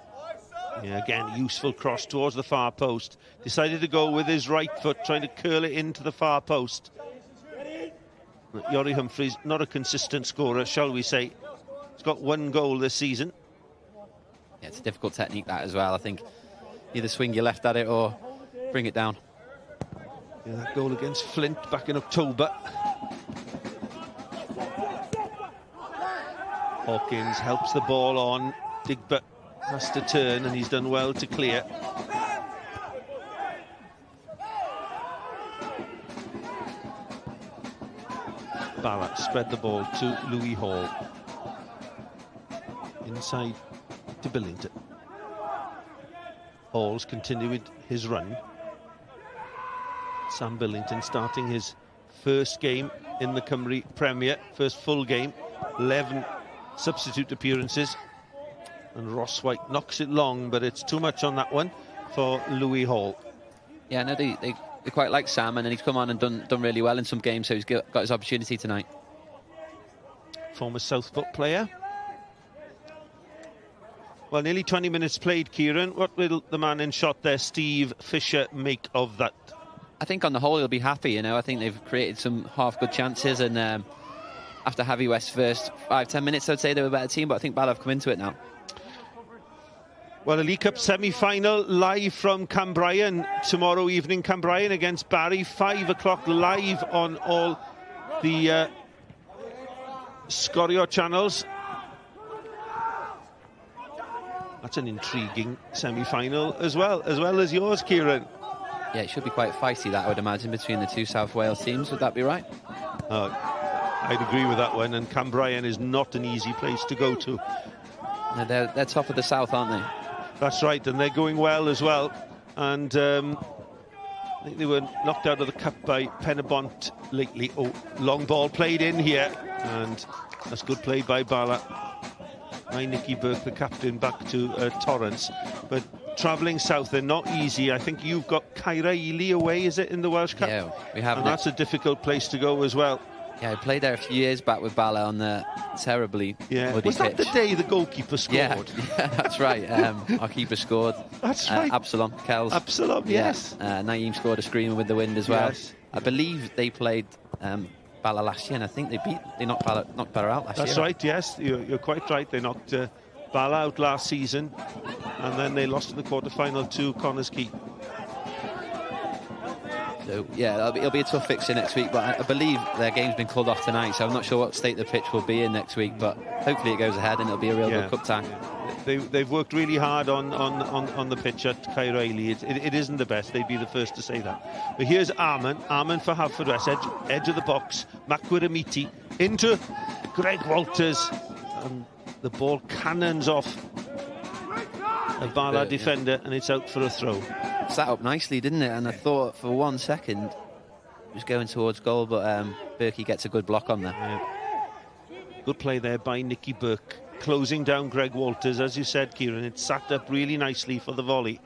Yeah, again, useful cross towards the far post. Decided to go with his right foot, trying to curl it into the far post. Iori Humphries, not a consistent scorer, shall we say. He's got one goal this season. Yeah, it's a difficult technique, that, as well. I think either swing your left at it or bring it down. Yeah, that goal against Flint back in October. Hawkins helps the ball on. Digbert has to turn, and he's done well to clear. Bala spread the ball to Louis Hall. Inside to Billington. Hall's continued his run. Sam Billington starting his first game in the Cymru Premier, first full game, 11 substitute appearances, and Ross White knocks it long, but it's too much on that one for Louis Hall. Yeah, no, they quite like Sam, and he's come on and done really well in some games, so he's got his opportunity tonight. Former Southport player. Well, nearly 20 minutes played, Kieran. What will the man in shot there, Steve Fisher, make of that? I think on the whole he'll be happy, you know. I think they've created some half-good chances, and after Haverfordwest's first 5-10 minutes, I'd say they were a better team, but I think Bala have come into it now. Well, a League Cup semi-final live from Cambrian tomorrow evening. Cambrian against Barry, 5 o'clock live on all the Sgorio channels. That's an intriguing semi-final as well as yours, Kieran. Yeah, it should be quite feisty, that, I would imagine, between the two South Wales teams. Would that be right? I'd agree with that one, and Cambrian is not an easy place to go to. No, they're top of the South, aren't they? That's right, and they're going well as well. And I think they were knocked out of the cup by Penabont lately. Oh, long ball played in here, and that's good play by Bala. By Nicky Burke, the captain, back to Torrance. But travelling south, they're not easy. I think you've got Caerhili away, is it, in the Welsh Cup? Yeah, we have. And that's a difficult place to go as well. Yeah, I played there a few years back with Bala on the terribly muddy Was that pitch. the day the goalkeeper scored? Yeah, that's right. Our keeper scored. That's right. Absalom, Kells. Absalom, yes. Naeem scored a screamer with the wind as well. Yes. I believe they played Bala last year, and I think they knocked Bala out last year. That's right, yes. You're quite right. They knocked Bala out last season, and then they lost in the quarter-final to Connors Key. So, yeah, it'll be a tough fixture next week, but I believe their game's been called off tonight, so I'm not sure what state the pitch will be in next week, but hopefully it goes ahead and it'll be a real good cup tie. They've worked really hard on the pitch at Caerhili. It isn't the best, they'd be the first to say that. But here's Arman for Haverfordwest, edge of the box, Macquaramiti, into Greg Walters, and the ball cannons off a Bala defender, and it's out for a throw. Sat up nicely, didn't it? And I thought for 1 second it was going towards goal, but Berkey gets a good block on there. Yeah. Good play there by Nicky Burke, closing down Greg Walters. As you said, Kieran, it sat up really nicely for the volley.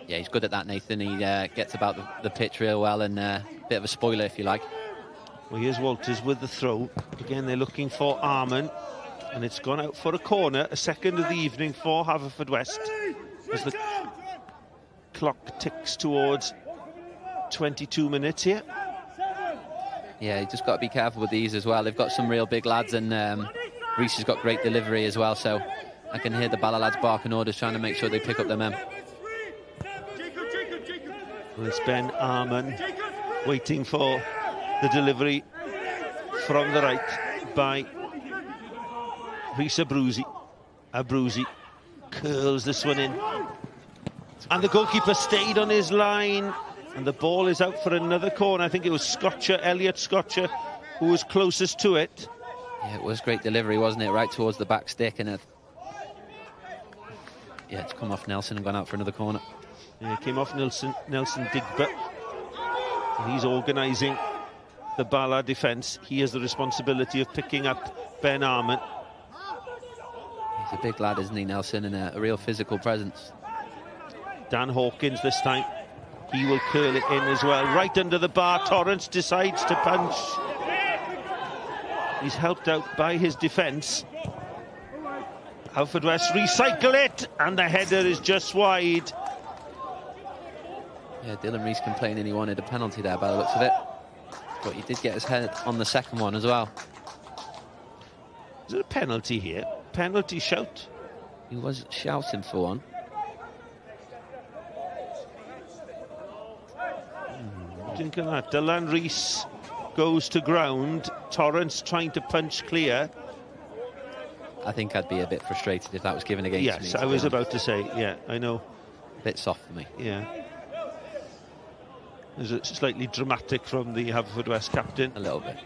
Yeah, he's good at that, Nathan. He gets about the pitch real well, and a bit of a spoiler, if you like. Well, here's Walters with the throw. Again, they're looking for Arman, and it's gone out for a corner, a second of the evening for Haverfordwest, as the clock ticks towards 22 minutes here. Yeah, you just got to be careful with these as well. They've got some real big lads, and Reece has got great delivery as well, so I can hear the Bala lads barking orders, trying to make sure they pick up their men. Well, it's Ben Arman waiting for the delivery from the right by Reece Abruzzi. Abruzzi curls this one in, and the goalkeeper stayed on his line, and the ball is out for another corner. I think it was Elliot Scotcher, who was closest to it. Yeah, it was great delivery, wasn't it? Right towards the back stick, and it's come off Nelson and gone out for another corner. Yeah, it came off Nelson Digba, and he's organising the Bala defence. He has the responsibility of picking up Ben Arman. He's a big lad, isn't he, Nelson, and a real physical presence. Dan Hawkins this time. He will curl it in as well. Right under the bar, Torrance decides to punch. He's helped out by his defence. Haverfordwest recycle it, and the header is just wide. Yeah, Dylan Reece complaining he wanted a penalty there by the looks of it. But he did get his head on the second one as well. Is it a penalty here? Penalty shout? He was shouting for one. Think of that. Dylan Reece goes to ground. Torrance trying to punch clear. I think I'd be a bit frustrated if that was given against me. Yes, I was about to say, yeah, I know. A bit soft for me. Yeah. There's a slightly dramatic from the Haverfordwest captain. A little bit.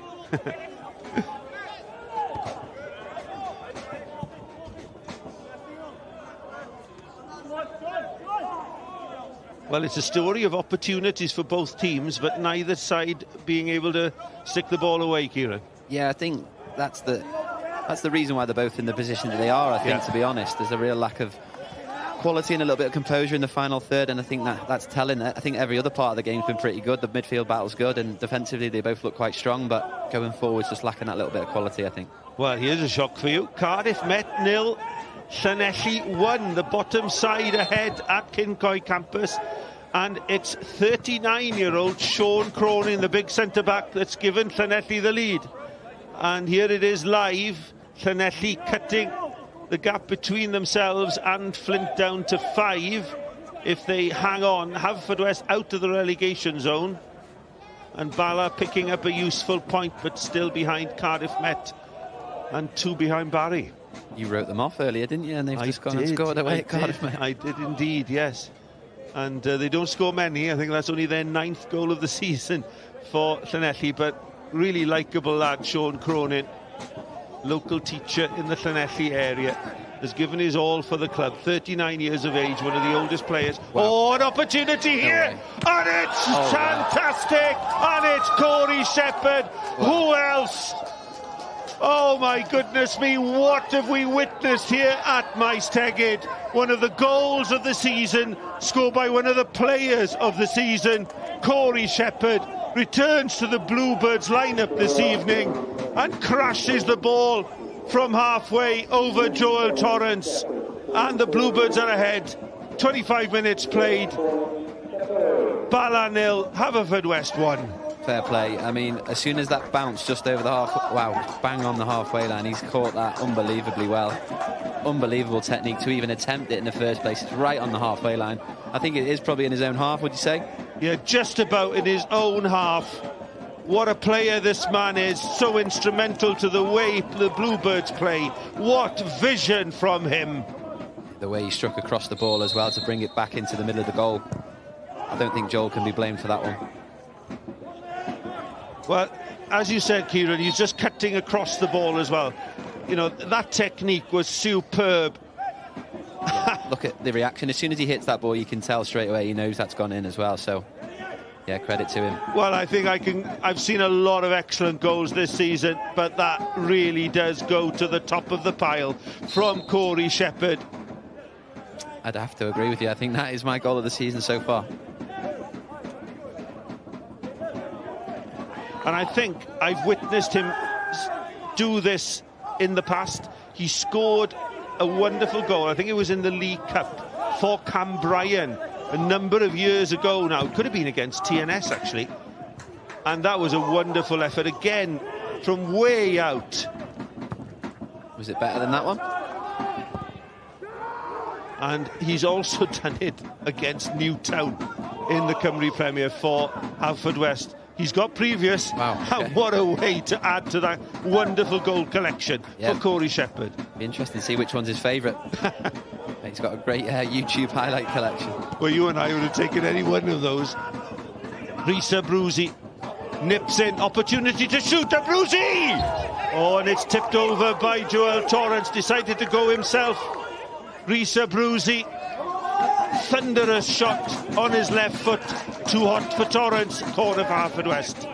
Well, it's a story of opportunities for both teams, but neither side being able to stick the ball away, Kieran. Yeah, I think that's the reason why they're both in the position that they are, I think, to be honest. There's a real lack of quality and a little bit of composure in the final third, and I think that's telling. I think every other part of the game's been pretty good. The midfield battle's good, and defensively they both look quite strong, but going forwards just lacking that little bit of quality, I think. Well, here's a shock for you. Cardiff Met 0, Llanelli 1, the bottom side ahead at Kincoy campus. And it's 39-year-old Sean Cronin, the big centre-back, that's given Llanelli the lead. And here it is live. Llanelli cutting the gap between themselves and Flint down to 5. If they hang on, Haverfordwest out of the relegation zone. And Bala picking up a useful point, but still behind Cardiff Met and 2 behind Barry. You wrote them off earlier, didn't you? And they've just gone and scored away at Cardiff Met. I did indeed, yes. And they don't score many. I think that's only their 9th goal of the season for Llanelli, but really likeable lad, Sean Cronin, local teacher in the Llanelli area. has given his all for the club. 39 years of age, one of the oldest players. Wow. Oh, an opportunity here! And it's fantastic! And it's Corey Shephard. Who else? Oh my goodness me, what have we witnessed here at Maes Tegid? One of the goals of the season, scored by one of the players of the season. Corey Shephard returns to the Bluebirds lineup this evening and crashes the ball from halfway over Joel Torrance. And the Bluebirds are ahead. 25 minutes played. Bala 0, Haverfordwest 1. Fair play. I mean, as soon as that bounced just over the bang on the halfway line, he's caught that unbelievably well. Unbelievable technique to even attempt it in the first place. It's right on the halfway line. I think it is probably in his own half, would you say? Yeah, just about in his own half. What a player this man is. So instrumental to the way the Bluebirds play. What vision from him. The way he struck across the ball as well to bring it back into the middle of the goal. I don't think Joel can be blamed for that one. Well, as you said, Kieran, he's just cutting across the ball as well. You know, that technique was superb. Yeah, look at the reaction. As soon as he hits that ball, you can tell straight away he knows that's gone in as well. So, yeah, credit to him. Well, I think I've seen a lot of excellent goals this season, but that really does go to the top of the pile from Corey Shephard. I'd have to agree with you. I think that is my goal of the season so far. And I think I've witnessed him do this in the past. He scored a wonderful goal. I think it was in the League Cup for Cambrian a number of years ago now. It could have been against TNS, actually. And that was a wonderful effort, again, from way out. Was it better than that one? And he's also done it against Newtown in the Cymru Premier for Haverfordwest. He's got previous. Wow, okay. And what a way to add to that wonderful goal collection for Corey Shephard. Be interesting to see which one's his favourite. He's got a great YouTube highlight collection. Well, you and I would have taken any one of those. Risa Bruzy nips in, opportunity to shoot, a Bruzy! Oh, and it's tipped over by Joel Torrance, decided to go himself. Risa Bruzy, thunderous shot on his left foot, too hot for Torrance, corner for Haverfordwest.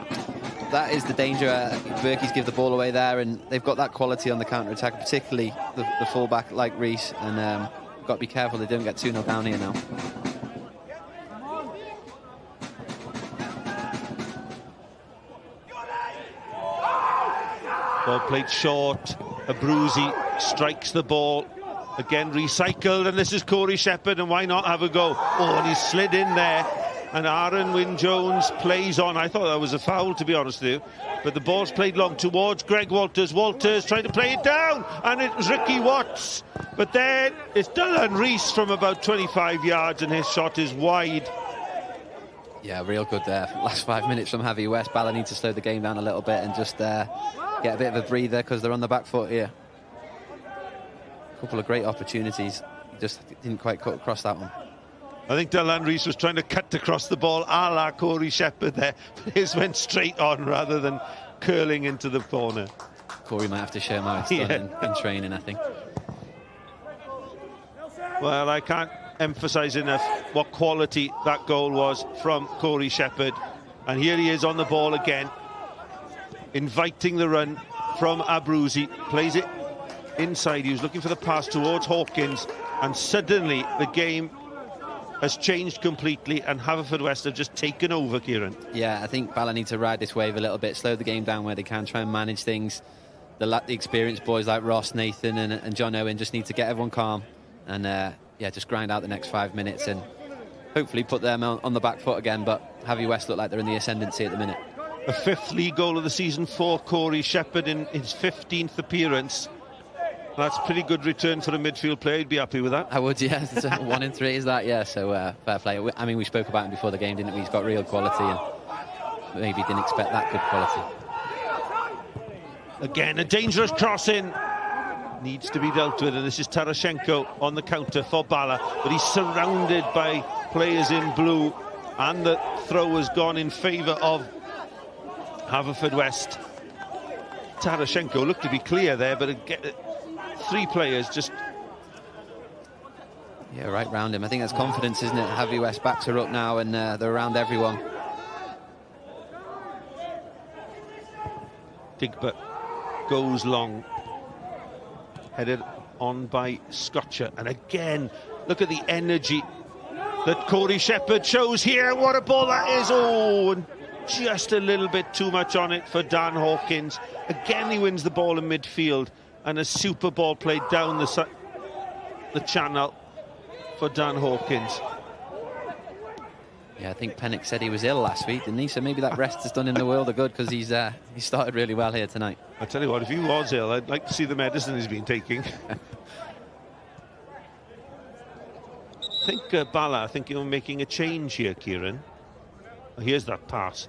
That is the danger. Berkey's give the ball away there, and they've got that quality on the counter-attack, particularly the full-back like Reese, and got to be careful they don't get 2-0 down here now. Ball played short, a Bruzy strikes the ball. Again recycled, and this is Corey Shephard, and why not have a go? Oh, and he's slid in there, and Aaron Wynne-Jones plays on. I thought that was a foul, to be honest with you, but the ball's played long towards Greg Walters. Walters trying to play it down, and it was Ricky Watts. But then it's Dylan Rees from about 25 yards, and his shot is wide. Yeah, real good there. Last 5 minutes from Haverfordwest. Bala need to slow the game down a little bit and just get a bit of a breather because they're on the back foot here. Couple of great opportunities. He just didn't quite cut across that one. I think Dylan Rees was trying to cut across the ball a la Corey Shephard there, but his went straight on rather than curling into the corner. Corey might have to show him how it's done in training, I think. Well, I can't emphasise enough what quality that goal was from Corey Shephard. And here he is on the ball again, inviting the run from Abruzzi. Plays it inside. He was looking for the pass towards Hawkins, and suddenly the game has changed completely, and Haverfordwest have just taken over, Kieran. Yeah, I think Bala need to ride this wave a little bit, slow the game down where they can, try and manage things. The experienced boys like Ross, Nathan and John Owen just need to get everyone calm and yeah, just grind out the next 5 minutes and hopefully put them on the back foot again. But Haverfordwest look like they're in the ascendancy at the minute. A 5th league goal of the season for Corey Shephard in his 15th appearance. That's a pretty good return for a midfield player. You'd be happy with that? I would, yeah. 1 in 3 is that, yeah. So fair play. I mean, we spoke about him before the game, didn't we? He's got real quality, and maybe didn't expect that good quality. Again, a dangerous crossing. Needs to be dealt with, and this is Tarashenko on the counter for Bala, but he's surrounded by players in blue, and the throw has gone in favour of Haverfordwest. Tarashenko looked to be clear there, but 3 players just Yeah, right round him. I think that's confidence, isn't it? Haverfordwest backs are up now and they're around everyone. Digba goes long. Headed on by Scotcher. And again, look at the energy that Corey Shephard shows here. What a ball that is. Oh, and just a little bit too much on it for Dan Hawkins. Again, he wins the ball in midfield. And a super ball played down the channel for Dan Hawkins. Yeah, I think Pennick said he was ill last week, didn't he? So maybe that rest has done him the world of good, because he started really well here tonight. I tell you what, if he was ill, I'd like to see the medicine he's been taking. I think you're making a change here, Kieran. Here's that pass.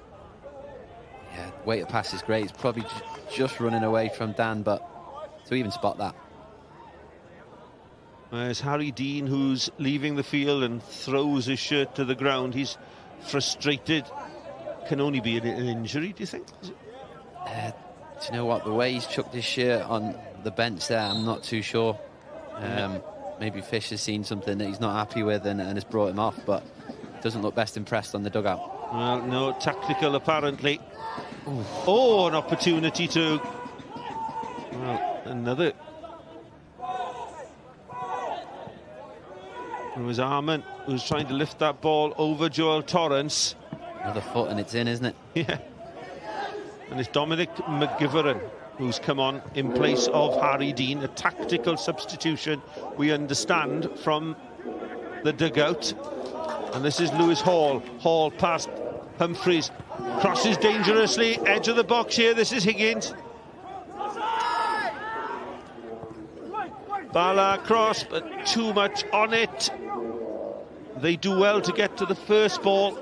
Yeah, weight of pass is great. He's probably just running away from Dan, but to even spot that. There's Harry Dean, who's leaving the field and throws his shirt to the ground. He's frustrated. Can only be an injury, do you think? Do you know what? The way he's chucked his shirt on the bench there, I'm not too sure. Maybe Fish has seen something that he's not happy with and has brought him off, but doesn't look best impressed on the dugout. Well, no, tactical apparently. Ooh. Oh, an opportunity to... Well, another... It was Armand who's trying to lift that ball over Joel Torrance. Another foot and it's in, isn't it? Yeah. And it's Dominic McGivern who's come on in place of Harry Dean. A tactical substitution, we understand, from the dugout. And this is Lewis Hall. Hall past Humphreys. Crosses dangerously. Edge of the box here. This is Higgins. Bala cross, but too much on it. They do well to get to the first ball.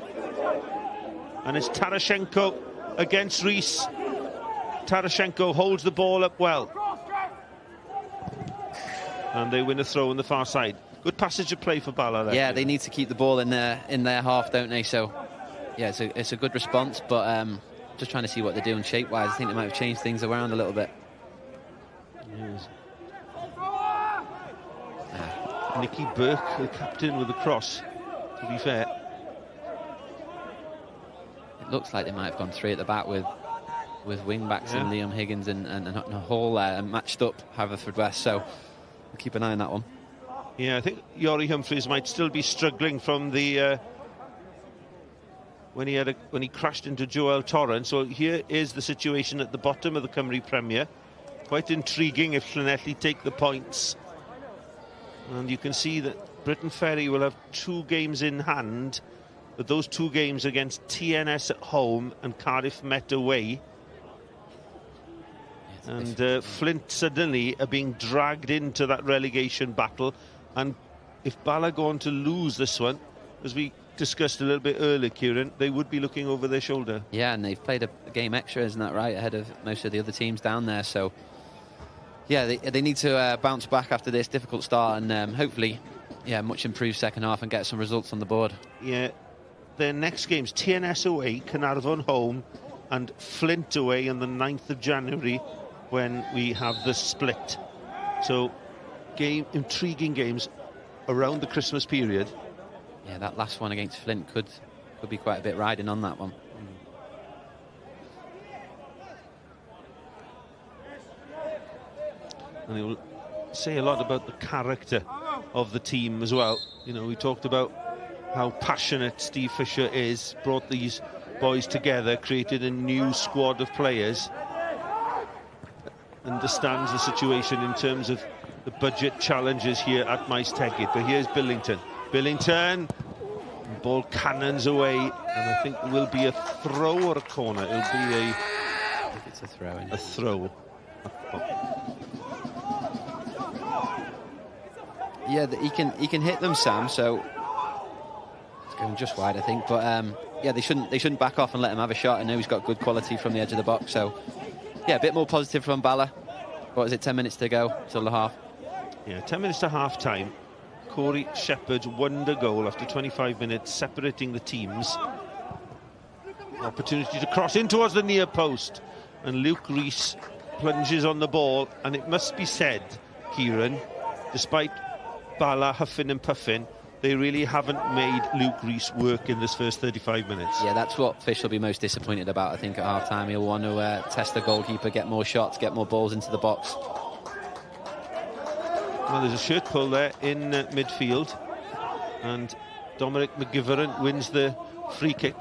And it's Tarashenko against Rees. Tarashenko holds the ball up well. And they win a throw on the far side. Good passage of play for Bala there. Yeah, they need to keep the ball in their half, don't they? So, yeah, it's a good response, but just trying to see what they're doing shape-wise. I think they might have changed things around a little bit. Yes. Nicky Burke, the captain, with the cross, to be fair. It looks like they might have gone three at the back with wing-backs and Liam Higgins and Hall matched up Haverfordwest, so we'll keep an eye on that one. Yeah, I think Yori Humphreys might still be struggling from the when he crashed into Joel Torrance. So here is the situation at the bottom of the Cymru Premier. Quite intriguing if Llanelli take the points. And you can see that Britain Ferry will have 2 games in hand, but those 2 games against TNS at home and Cardiff Met away. And Flint suddenly are being dragged into that relegation battle. And if Bala go on to lose this one, as we discussed a little bit earlier, Kieran, they would be looking over their shoulder. Yeah, and they've played a game extra, isn't that right, ahead of most of the other teams down there. So, yeah, they need to bounce back after this difficult start and hopefully, yeah, much improved second half and get some results on the board. Yeah, their next games, TNS away, Carnarvon home, and Flint away on the 9th of January when we have the split. So, intriguing games around the Christmas period. Yeah, that last one against Flint could be quite a bit riding on that one. And it will say a lot about the character of the team as well. You know, we talked about how passionate Steve Fisher is, brought these boys together, created a new squad of players, understands the situation in terms of the budget challenges here at Maes Tegid. But here's Billington. Billington, ball cannons away, and I think it will be a throw or a corner. It'll be I think it's a throw. a throw. Yeah, he can hit them, Sam. So it's going just wide, I think. But yeah, they shouldn't back off and let him have a shot. I know he's got good quality from the edge of the box. So yeah, a bit more positive from Bala. What is it? 10 minutes to go till the half. Yeah, 10 minutes to half time. Corey Shephard's wonder goal after 25 minutes, separating the teams. Opportunity to cross in towards the near post, and Luke Rees plunges on the ball. And it must be said, Kieran, despite Bala huffing and puffing, they really haven't made Luke Rees work in this first 35 minutes. Yeah, that's what Fish will be most disappointed about, I think, at half-time. He'll want to test the goalkeeper, get more shots, get more balls into the box. Well, there's a shirt pull there in midfield, and Dominic McGivern wins the free kick.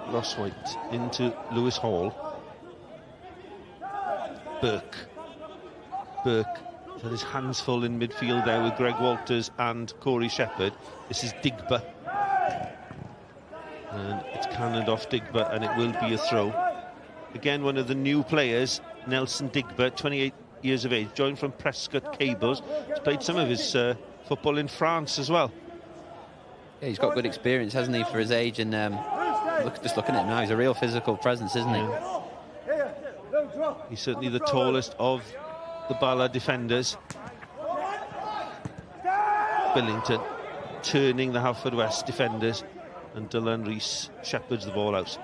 Ross White into Lewis Hall. Burke had his hands full in midfield there with Greg Walters and Corey Shepherd. This is Digba, and it's cannoned off Digba, and it will be a throw. Again, one of the new players, Nelson Digba, 28 years of age, joined from Prescott Cables. He's played some of his football in France as well. Yeah, he's got good experience, hasn't he, for his age? And just looking at him now, he's a real physical presence, isn't he? He's certainly the tallest of the Bala defenders. Billington turning the Haverfordwest defenders, and Dylan Rees shepherds the ball out.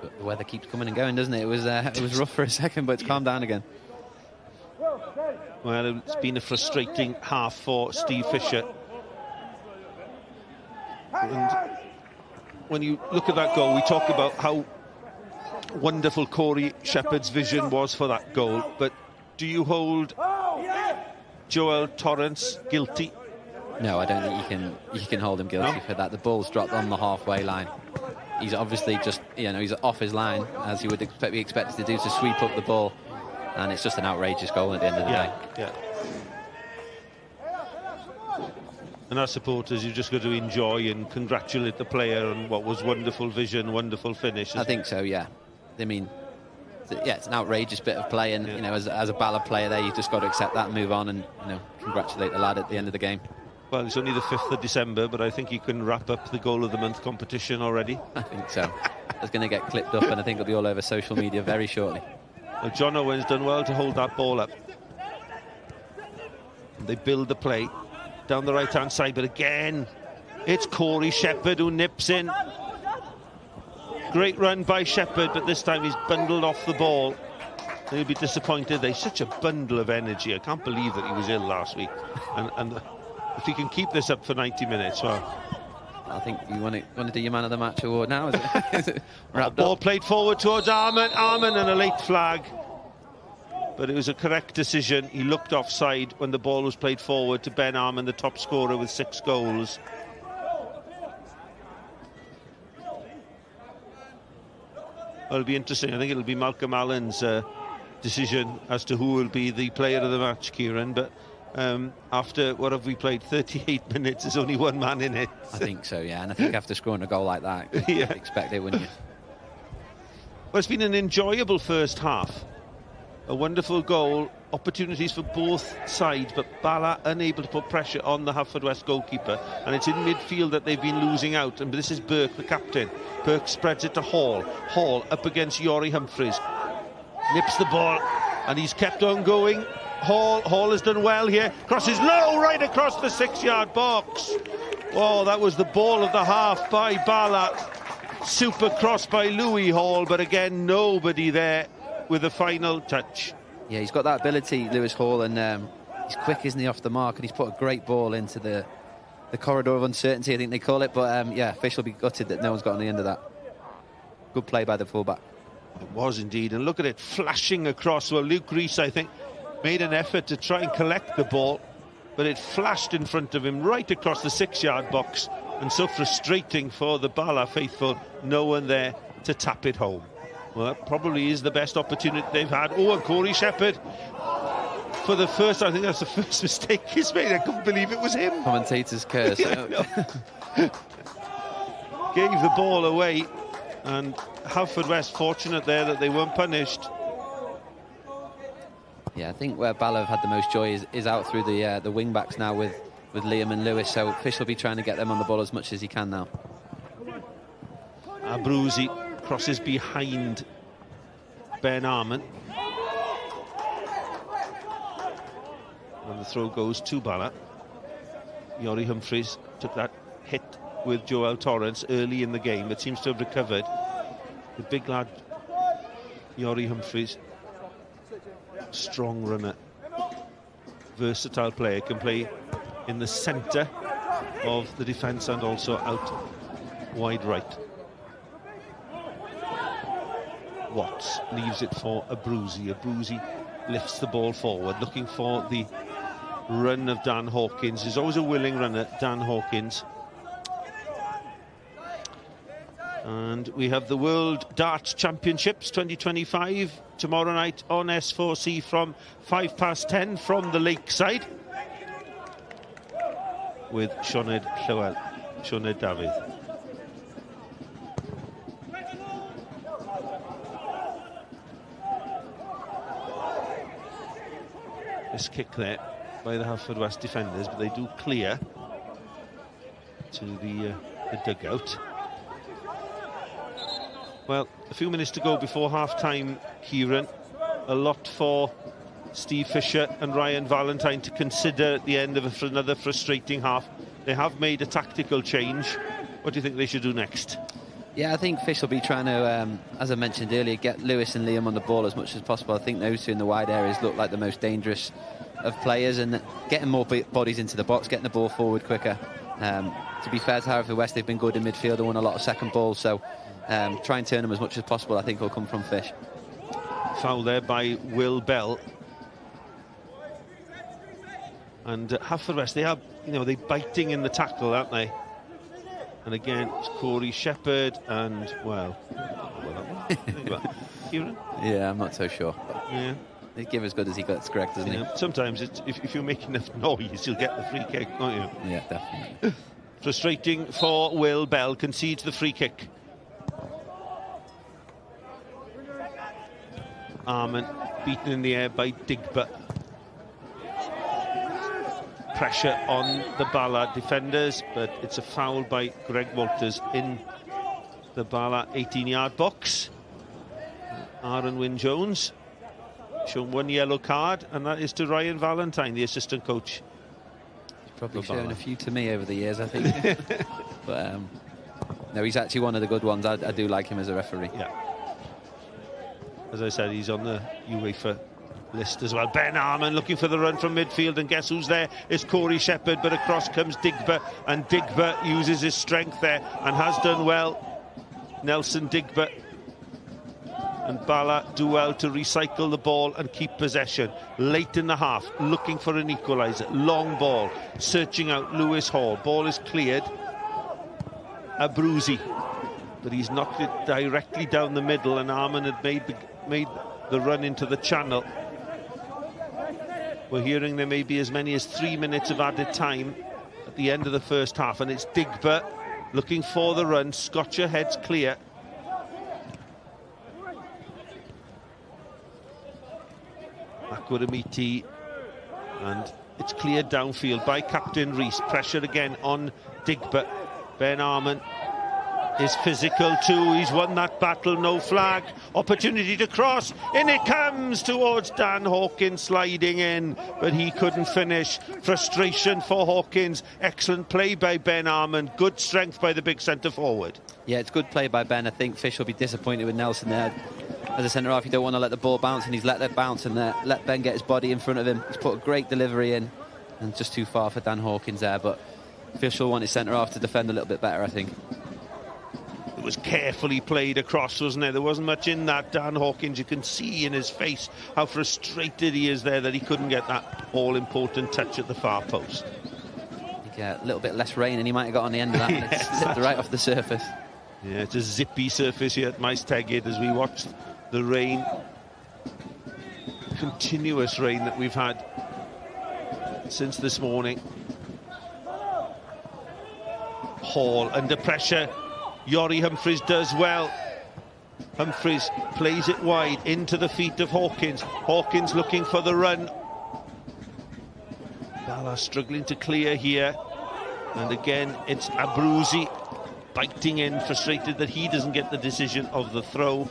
But the weather keeps coming and going, doesn't it? It was rough for a second, but it's calmed down again. Well, it's been a frustrating half for Steve Fisher. And when you look at that goal, we talk about how wonderful Corey Shepherd's vision was for that goal, but do you hold Joel Torrance guilty? No, I don't think you can hold him guilty for that. The ball's dropped on the halfway line. He's obviously just, he's off his line, as you would be expected to do, to sweep up the ball, and it's just an outrageous goal at the end of the day. Yeah. And as supporters, you've just got to enjoy and congratulate the player on what was wonderful vision, wonderful finish. I think so, yeah. I mean, it's an outrageous bit of play, and as a Bala player there, you've just got to accept that and move on, and congratulate the lad at the end of the game. Well, it's only the 5th of December, but I think you can wrap up the goal of the month competition already. I think so. It's going to get clipped up, and I think it'll be all over social media very shortly. Well, John Owen's done well to hold that ball up. They build the play down the right-hand side, but again, it's Corey Shepherd who nips in. Great run by Shepherd, but this time he's bundled off the ball. He'll be disappointed. They're such a bundle of energy. I can't believe that he was ill last week. And if he can keep this up for 90 minutes, well... I think you want to do your man of the match award now, is it? Ball played forward towards Arman, and a late flag. But it was a correct decision. He looked offside when the ball was played forward to Ben Arman, the top scorer with 6 goals. Well, it'll be interesting. I think it'll be Malcolm Allen's decision as to who will be the player of the match, Kieran. But after, what have we played, 38 minutes, there's only one man in it. I think so, yeah. And I think after scoring a goal like that, you'd expect it, wouldn't you? Well, it's been an enjoyable first half. A wonderful goal, opportunities for both sides, but Bala unable to put pressure on the Haverfordwest goalkeeper, and it's in midfield that they've been losing out. And this is Burke, the captain. Burke spreads it to Hall. Hall up against Yori Humphreys, nips the ball, and he's kept on going. Hall has done well here, crosses low right across the 6-yard box. Oh, that was the ball of the half by Bala. Super cross by Louis Hall, but again nobody there with the final touch. Yeah, he's got that ability, Lewis Hall, and he's quick, isn't he, off the mark, and he's put a great ball into the corridor of uncertainty, I think they call it. But yeah, Fish will be gutted that no one's got on the end of that. Good play by the fullback. It was indeed, and look at it flashing across. Well, Luke Rees, I think, made an effort to try and collect the ball, but it flashed in front of him right across the 6-yard box, and so frustrating for the Bala faithful. No one there to tap it home. Well, that probably is the best opportunity they've had. Oh, and Corey Shepherd, for the first, I think that's the first mistake he's made. I couldn't believe it was him. Commentator's curse. Yeah, gave the ball away, and Haverfordwest fortunate there that they weren't punished. Yeah, I think where Bala have had the most joy is out through the wing backs now with Liam and Lewis. So Fish will be trying to get them on the ball as much as he can now. Abruzzi crosses behind Ben Arman, and the throw goes to Bala. Yori Humphreys took that hit with Joel Torrance early in the game, but seems to have recovered. The big lad Yori Humphreys strong runner, versatile player, can play in the centre of the defence and also out wide right. Watts leaves it for Abruzzi. Abruzzi lifts the ball forward, looking for the run of Dan Hawkins. He's always a willing runner, Dan Hawkins. And we have the World Darts Championships 2025 tomorrow night on S4C from 10:05 from the lakeside with Sioned David. This kick there by the Haverfordwest defenders, but they do clear to the dugout. Well, a few minutes to go before half-time, Kieran. A lot for Steve Fisher and Ryan Valentine to consider at the end of another frustrating half. They have made a tactical change. What do you think they should do next? Yeah, I think Fish will be trying to, as I mentioned earlier, get Lewis and Liam on the ball as much as possible. I think those two in the wide areas look like the most dangerous of players, and getting more bodies into the box, getting the ball forward quicker. To be fair to Haverfordwest, they've been good in midfield and won a lot of second balls, so try and turn them as much as possible. I think will come from Fish. Foul there by Will Bell. And Haverfordwest, they are, they're biting in the tackle, aren't they? And again, it's Corey Shephard and, well, Kieran? Yeah, I'm not so sure. Yeah. They give as good as he gets correct, doesn't he? Sometimes if you make enough noise, you'll get the free kick, won't you? Yeah, definitely. Frustrating for Will Bell, concedes the free kick. Arman beaten in the air by Digba. Pressure on the Bala defenders, but it's a foul by Greg Walters in the Bala 18-yard box. Aaron Wynne-Jones shown one yellow card, and that is to Ryan Valentine, the assistant coach. He's probably shown a few to me over the years, I think. But no, he's actually one of the good ones. I do like him as a referee. Yeah. As I said, he's on the UEFA list as well. Ben Arman looking for the run from midfield, and guess who's there? It's Corey Shephard, but across comes Digba, and Digba uses his strength there and has done well. Nelson Digba and Bala do well to recycle the ball and keep possession. Late in the half, looking for an equaliser. Long ball, searching out Lewis Hall. Ball is cleared. Abruzzi, but he's knocked it directly down the middle, and Arman had made the run into the channel. We're hearing there may be as many as 3 minutes of added time at the end of the first half, and it's Digba looking for the run. Scotcher heads clear. Akwaramiti, and it's cleared downfield by Captain Rees. Pressure again on Digba. Ben Arman is physical too. He's won that battle. No flag. Opportunity to cross. In it comes towards Dan Hawkins, sliding in, but he couldn't finish. Frustration for Hawkins. Excellent play by Ben Arman. Good strength by the big centre forward. Yeah, it's good play by Ben. I think Fish will be disappointed with Nelson there. As a centre half, you don't want to let the ball bounce, and he's let it bounce and let Ben get his body in front of him. He's put a great delivery in, and just too far for Dan Hawkins there, but Fish will want his centre half to defend a little bit better, I think. It was carefully played across, wasn't it? There wasn't much in that. Dan Hawkins, you can see in his face how frustrated he is there that he couldn't get that all-important touch at the far post. Yeah, a little bit less rain and he might have got on the end of that. And it's slipped right off the surface. Yeah, it's a zippy surface here at Maes Tegid as we watch the rain, continuous rain that we've had since this morning. Hall under pressure. Yori Humphreys does well. Humphreys plays it wide into the feet of Hawkins. Hawkins looking for the run. Bala struggling to clear here. And again, it's Abruzzi biting in, frustrated that he doesn't get the decision of the throw.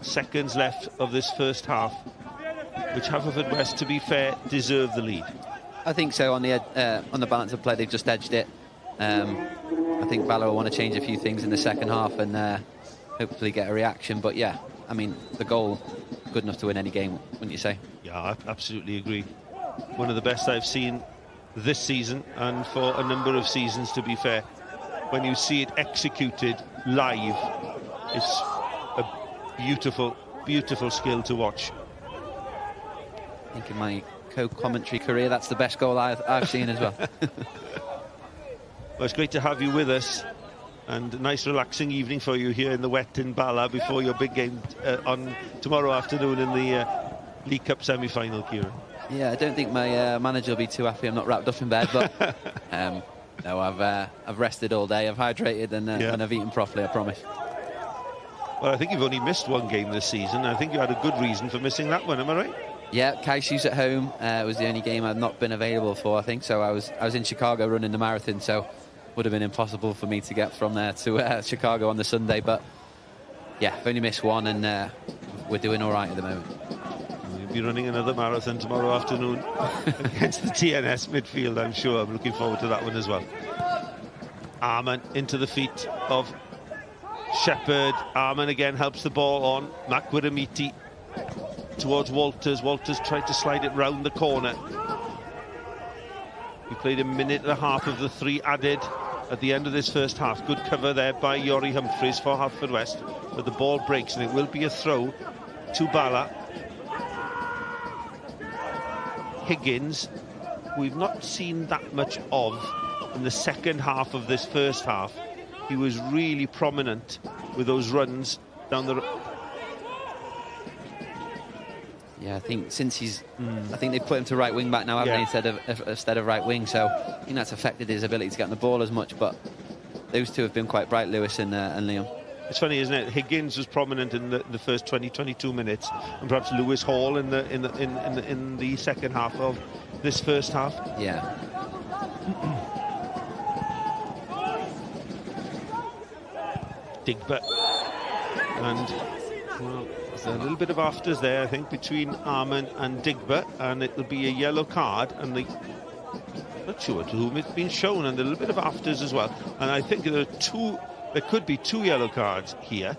Seconds left of this first half, which Haverfordwest, to be fair, deserve the lead. I think so. On the balance of play, they've just edged it. I think Bala will want to change a few things in the second half and hopefully get a reaction. But yeah, I mean, the goal good enough to win any game, wouldn't you say? Yeah, I absolutely agree. One of the best I've seen this season, and for a number of seasons, to be fair. When you see it executed live, it's a beautiful, beautiful skill to watch. I think in my co-commentary career, that's the best goal I've seen as well. Well, it's great to have you with us, and a nice relaxing evening for you here in the wet in Bala before your big game on tomorrow afternoon in the League Cup semi-final, Kieran. Yeah, I don't think my manager will be too happy I'm not wrapped up in bed, but no, I've rested all day, I've hydrated, and I've eaten properly, I promise. Well, I think you've only missed one game this season. I think you had a good reason for missing that one, am I right? Yeah, Kaishu's at home. It was the only game I'd not been available for, I think. So I was in Chicago running the marathon, so would have been impossible for me to get from there to Chicago on the Sunday. But yeah, I've only missed one, and we're doing all right at the moment. You'll be running another marathon tomorrow afternoon against the TNS midfield, I'm sure. I'm looking forward to that one as well. Arman into the feet of Shephard. Arman again helps the ball on. Makwiramiti towards Walters. Walters tried to slide it round the corner. We played a minute and a half of the 3 added at the end of this first half. Good cover there by Yori Humphreys for Haverfordwest, but the ball breaks and it will be a throw to Bala. Higgins, we've not seen that much of in the second half of this first half. He was really prominent with those runs down the... Yeah, I think since he's... I think they've put him to right wing back now, haven't they, instead of right wing. So I think that's affected his ability to get on the ball as much. But those two have been quite bright, Lewis and Liam. It's funny, isn't it? Higgins was prominent in the first 20-22 minutes, and perhaps Lewis Hall in the second half of this first half. Yeah. Digbert, and well, there's a little bit of afters there, I think, between Arman and Digbert, and it'll be a yellow card, and I'm not sure to whom it's been shown, and a little bit of afters as well. And I think there could be 2 yellow cards here.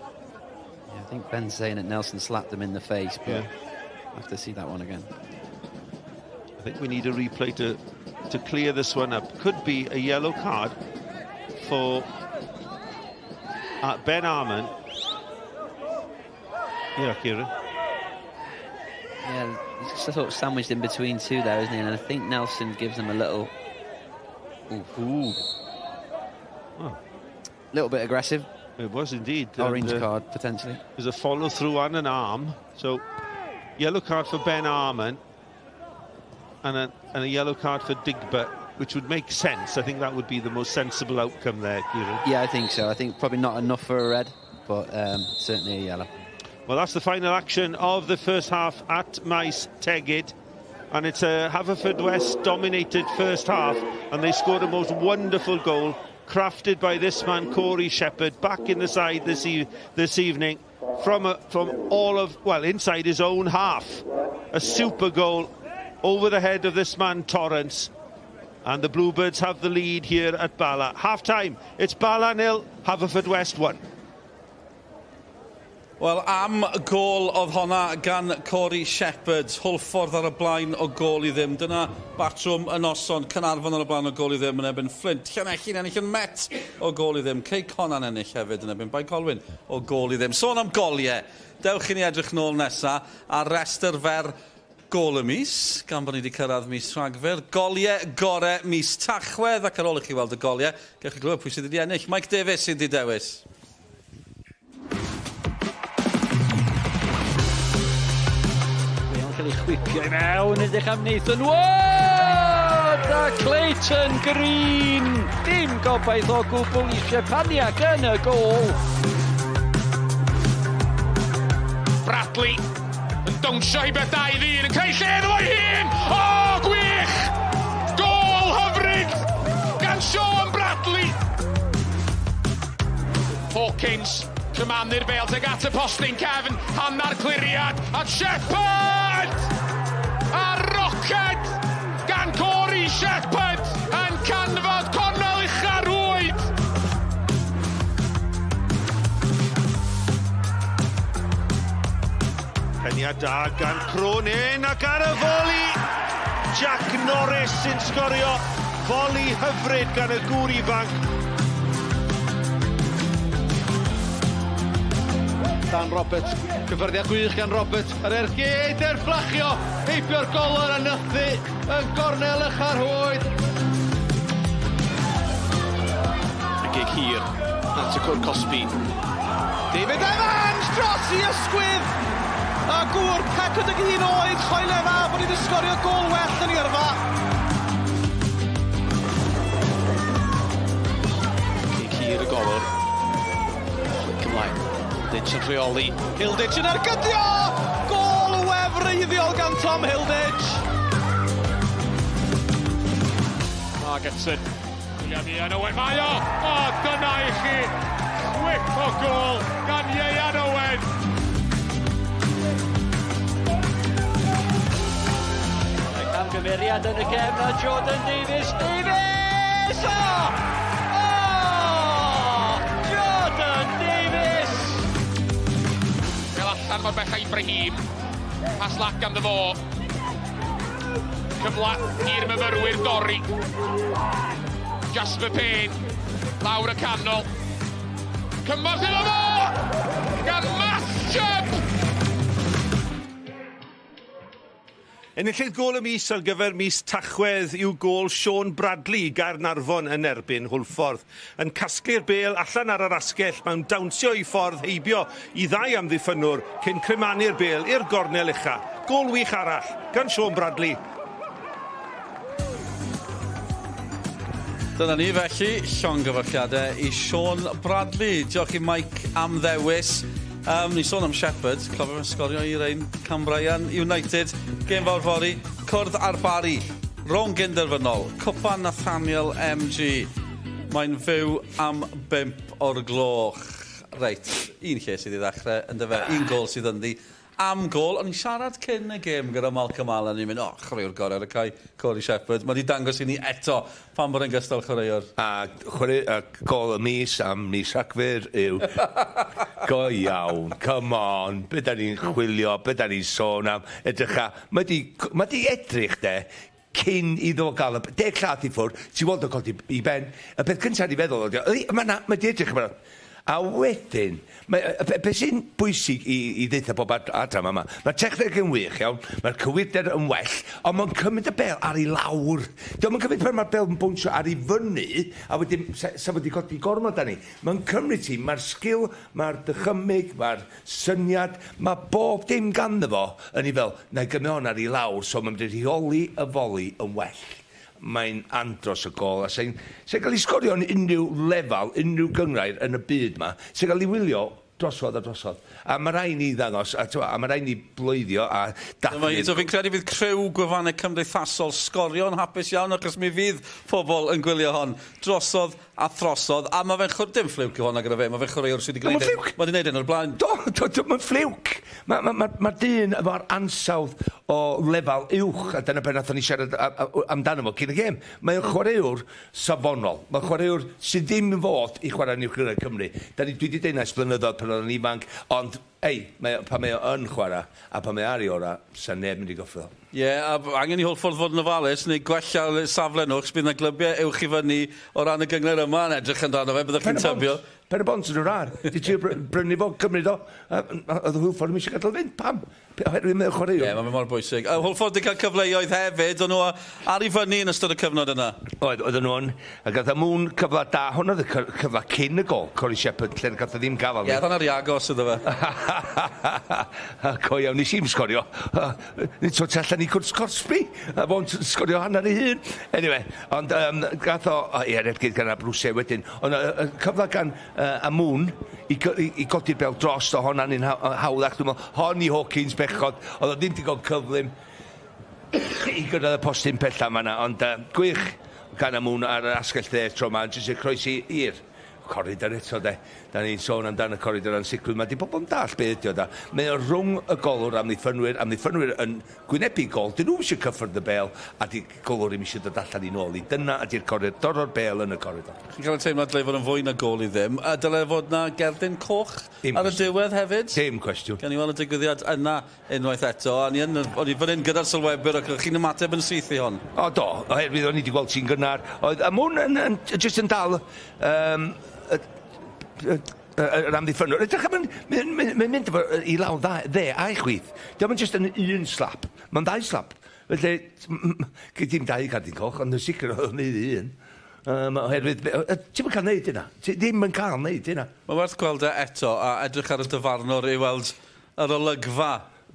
Yeah, I think Ben's saying that Nelson slapped him in the face, but I'll have to see that one again. I think we need a replay to clear this one up. Could be a yellow card for Ben Arman. Yeah, Kieran. Yeah, he's just sort of sandwiched in between 2 there, isn't he? And I think Nelson gives him a little... Ooh. Oh. Little bit aggressive. It was indeed. Orange card, potentially. There's a follow-through on an arm. So, yellow card for Ben Arman and a yellow card for Digbert, which would make sense. I think that would be the most sensible outcome there, Kieran. Yeah, I think so. I think probably not enough for a red, but certainly a yellow. Well, that's the final action of the first half at Maes Tegid. And it's a Haverfordwest dominated first half, and they scored a most wonderful goal, crafted by this man, Corey Shephard, back in the side this evening from all of, well, inside his own half. A super goal over the head of this man, Torrance. And the Bluebirds have the lead here at Bala. Half-time, it's Bala 0, Haverfordwest 1. Wel, am gol oedd honna gan Corey Shephard, Hwlffordd ar y blaen o gol I ddim. Dyna batrwm y noson, Cynarfon ar y blaen o gol I ddim yn ebyn Flint. Llanelli'n ennill yn Met o gol I ddim. Cei Conan ennill hefyd yn ebyn Bai Colwyn o gol I ddim. Sôn am goliau, dewch I ni edrych nôl nesa a restr fer gol y mis, gan bod ni wedi cyrraedd mis Rhagfyr. Goliau gore mis Tachwedd, ac ar ôl I chi weld y goliau, gewch chi glywed pwy sydd wedi ennill. Mike Davies sydd wedi dewis. Cael ei chwipio I mewn, edrych am Nathan Wood a Clayton Green. Dim gobaith o gwbl I Shepaniac yn y gol. Bradley yn dawnsio I bet 2-1 yn creu lle iddo fo'i hun. O, gwych! Gol hyfryd gan Sean Bradley. Hawkins cymannu'r bêl tuag at y postyn cefn, hannar cliriad a Shephard! A roced gan Corey Shephard yn canfod cornel ucharwyd. Arbenniad da gan Cronin ac ar y foli. Jack Norris sy'n sgorio. Foli hyfryd gan y gŵr ifanc. Dan Robert, cyffyrddiad gwych gan Robert. Yr ergyd fflachio, heibio'r golwr a nythu yn gornel ychar hwyd. Y gig hir at y cwr Cosby. David Evans dros i ysgwydd. A gŵr 41 oed, Choelefa, bod wedi sgorio gol well yn ei yrfa. Gig hir y golwr. Flic ymlaen. Hilditch yn rheoli. Hilditch yn ergydio! Gol wefreiddiol gan Tom Hilditch. Margetson. William Ian Owen. Mae o! O, dyna i chi. Whip o gol gan Ian Owen. Camgymeriad yn y gefn a Jordan Davies. Davies! Jordan Davies! Fel allan mor bech a Ibrahim. Pas lac ganddo fo. Cyfla i'r myfyrwyr dorri. Jasper Payne. Lawr y canol. Cymorth iddo fo! Gan Maschup! Enillydd gol y mis ar gyfer mis Tachwedd yw gol Sean Bradley Gair Narfon yn erbyn Hwlffordd. Yn casglu'r bêl allan ar yr asgell mewn dawnsio i ffordd heibio i ddau amddiffynwr cyn crymanu'r bêl i'r gornel ucha. Gol wych arall gan Sean Bradley. Dyna ni felly, llongyfarchiadau i Sean Bradley. Diolch i Mike am ddewis. Ni sôn am Shephard, cofio fe'n sgorio i rein Cambrian United. Gêm fawr fori, cwrdd ar Bari, rhwng gynderfynol, cwpan Nathaniel MG. Mae'n fyw am 5 o'r gloch. Reit, un lle sydd i ddechrau, yn dyfa, un gol sydd ynddi. Am gol, o'n i'n siarad cyn y gêm gyda Malcolm Allen, ni'n mynd, chwaraewr gorau ar y cae, Corey Shephard. Mae wedi dangos i ni eto pan bod e'n gystal chwaraewr. A gol y mis am mis Rhagfyr yw... Go iawn, come on, be da ni'n chwilio, be da ni'n sôn am, edrych a... Mae di edrych, de, cyn iddo gael y... Deg llath i ffwrdd, ti'n weld o codi i ben, y peth cyntaf i feddwl o, mae di edrych yma. A wedyn, beth sy'n bwysig i ddeitha bob adram yma, mae'r techneg yn wych, iawn, mae'r cywirder yn well, ond mae'n cymryd y bel ar ei lawr. Diolch yn cymryd pan mae'r bel yn bwnsio ar ei fyny, a wedyn, sa wedi codi gormod â ni. Mae'n cymryd ti, mae'r sgil, mae'r dychymig, mae'r syniad, mae bob dim ganddo fo yn ei fel, na i gymryd hon ar ei lawr, so mae'n mynd i rheoli y foli yn well. Mae'n andros y gol, a sy'n cael ei sgorio yn unrhyw lefel, unrhyw gyngrair yn y byd yma, sy'n cael ei wylio drosodd a drosodd. A mae rai ni ddangos, a mae rai ni blwyddio a dathlu. Fi'n credu fydd crew gwefannau cymdeithasol sgorio'n hapus iawn, achos mi fydd pobl yn gwylio hon drosodd a throsodd, a mae fe'n dim ffliwc i hwnna gyda fe, mae fe'n chwaraewr sydd wedi gwneud Mae wedi gwneud yn o'r blaen. Mae'n ffliwc. Mae dyn efo'r ansawdd o lefel uwch, a dyna beth nathon ni siarad amdano fo cyn y gêm. Mae'n chwaraewr safonol. Mae'n chwaraewr sydd ddim yn fod i chwarae yn Uwchraina Cymru. Dwi wedi deud nes blynyddoedd pan oedd yn ifanc, ond pan mae o yn chwarae, a pan mae ar ei ora, sa'n neb mynd i goffo. Ie, a angen i Hwlffordd fod yn ofalus, neu gwella safle nhw, bydd yna glybiau uwch i fyny o ran y gyngor yma yn edrych yn dan o fe, byddwch chi'n tybio. Pen y bont yn yr ar. Di ti brynu fo, cymryd o. Oedd Hwlffordd yn eisiau gadael fynd. Pam? Oherwydd mae'n chwaraewr. Ie, mae'n mor bwysig. Hwlffordd wedi cael cyfleoedd hefyd, o'n nhw ar ei fyny yn ystod y cyfnod yna. Oedd nhw'n, a gath amwn cyfle da, hwn oedd y cyfle cyn y gol, Corey Shephard, lle gath o ddim gafel. Ie, oedd ar Iagos iddo fe. Co iawn, nes i'n sgorio. Nid so allan i cwrs Cosby, a fo'n sgorio hanner ei hun. Anyway, ond gath o, ergyd gan a brwsau wedyn, ond cyfle gan amwn i godi'r bel dros o honna'n un hawlach, dwi'n meddwl, hon i Hawkins bechod, oedd o ddim digon cyflym i gyrraedd y postyn pella yma, ond gwych gan amwn ar yr asgell dde tro yma, jyst y croesi i'r Corridor eto, de. Da ni'n sôn amdano y corridor ansicrwydd. Mae di pobl yn dall beth ydi o da. Mae o rhwng y golwr am ddiffynwyr yn gwynebu gol. Dyn nhw eisiau cyffwrdd y bel a di golwr im eisiau dod allan i nôl i. Dyna ydi'r corridor o'r bel yn y corridor. Chi'n cael y teimlad le fod yn fwy na gol i ddim. A dyle fod na gerdyn coch ar y diwedd hefyd? Dim cwestiwn. Gan i weld y digwyddiad yna unwaith eto. O'n i fan hyn gyda'r sylwebr ac chi'n ymateb yn syth i hon. O do, oherwydd o'n i wedi gweld ti'n gynnar. A mwn jyst yn dal yr amddiffynwyr. Ydych mae'n mynd i law dde a'i chwith. Diolch yn jyst yn un slap. Mae'n ddau slap. Felly, gyd i'n dau gardyn coch, ond yn sicr o'n neud un. Oherwydd, ti'n mynd cael neud hynna? Ti ddim yn cael neud hynna. Mae werth gweld e eto a edrych ar y dyfarnwr i weld yr olygfa.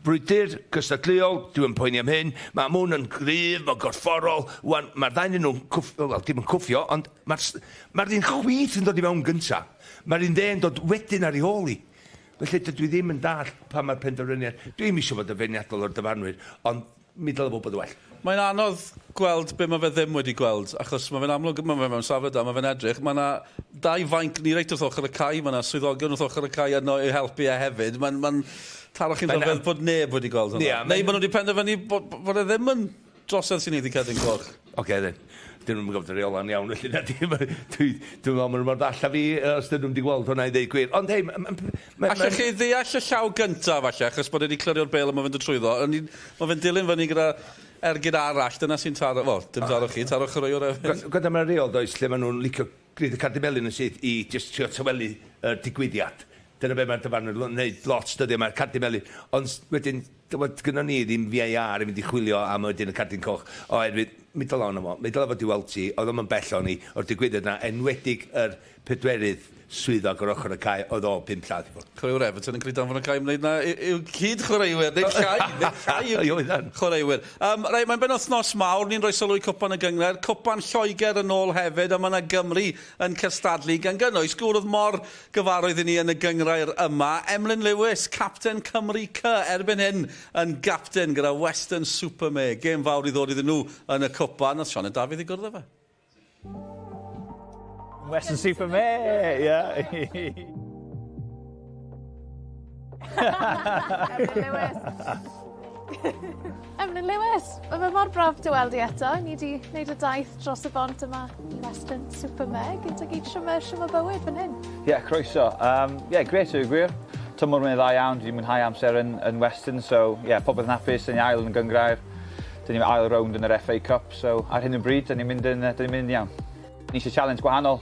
Brwydyr, cystadleuol, dwi'n poeni am hyn. Mae mwn yn gryf, mae'n gorfforol. Mae'r ddau nhw'n dim yn cwffio, ond mae'r un chwith yn dod i mewn gyntaf. Mae'r un dde'n dod wedyn ar ei hôl i. Felly dwi ddim yn dall pa mae'r penderfyniad. Dwi'n eisiau bod y feirniadol o'r dyfarnwyr, ond mi dylai fod bod y well. Mae'n anodd gweld be mae fe ddim wedi gweld, achos mae fe'n amlwg, mae fe mewn safle da, mae fe'n edrych. Mae yna dau fainc ni reit wrth ochr y cae, mae yna swyddogion wrth ochr y cae yno i helpu e hefyd. Mae'n taro chi'n rhyfedd bod neb wedi gweld hwnna. Neu maen nhw wedi penderfynu bod e ddim yn drosedd sy'n neud i cerdyn coch. Oce, then. Dyn nhw'n gwybod yr reola'n iawn, felly na dwi'n meddwl maen nhw'n alla fi os dyn nhw'n wedi gweld hwnna i ddeud gwir. Ond hei... Allech chi ddeall y llaw gyntaf, falle, achos bod wedi clirio'r bel a mae fynd y trwyddo. Mae fe'n dilyn fyny gyda ergyd arall, dyna sy'n taro... Wel, dim taro chi, taro chwaraewr hefyd. Gwyd am y reol, does, lle maen nhw'n licio gryd y Cardimelin yn sydd i just trio tywelu y digwyddiad. Dyna be mae'r dyfarnwr yn gwneud lot dyddi mae'r Cardimelin. Ond wedyn, gyda ni ddim VAR i mynd i chwilio am wedyn y Cardyn Coch. Oherwydd, mi dyla o'n yma, mi dyla fod i weld ti, oedd o'n bell o'n i o'r digwyddiad yna, enwedig yr pedwerydd swyddog o'r ochr y cae, oedd o 5 lladd i fod. Chwaraewr Everton yn cryd anfon y cae ymwneud na yw cyd chwaraewyr, neu llai yw chwaraewyr. Mae'n benwthnos mawr, ni'n rhoi sylw i cwpan y gyngred, cwpan Lloegr yn ôl hefyd, a mae yna Gymru yn cystadlu gan gynnwys gwrdd mor gyfarwydd i ni yn y gyngrair yma. Emlyn Lewis, capten Cymru C, erbyn hyn yn gapten gyda Western Supermare. Gêm fawr i ddod iddyn nhw yn y cwpan, a Sion y Dafydd i gwrdd â fe. Western Supermare, yeah. Emlyn Lewis, mae fe mor braf dy weld i eto. Ni wedi gwneud y daith dros y bont yma i Western Supermare. Gyda gyd siwm o bywyd fan hyn. Yeah, croeso. Gret yw gwir. Tymor mynd dda iawn, wedi mwynhau amser yn Western, so popeth yn hapus, dyn ni ail yn gyngrair. Dyn ni'n ail rownd yn yr FA Cup, so ar hyn o bryd, dyn ni'n mynd yn iawn. Ni eisiau challenge gwahanol,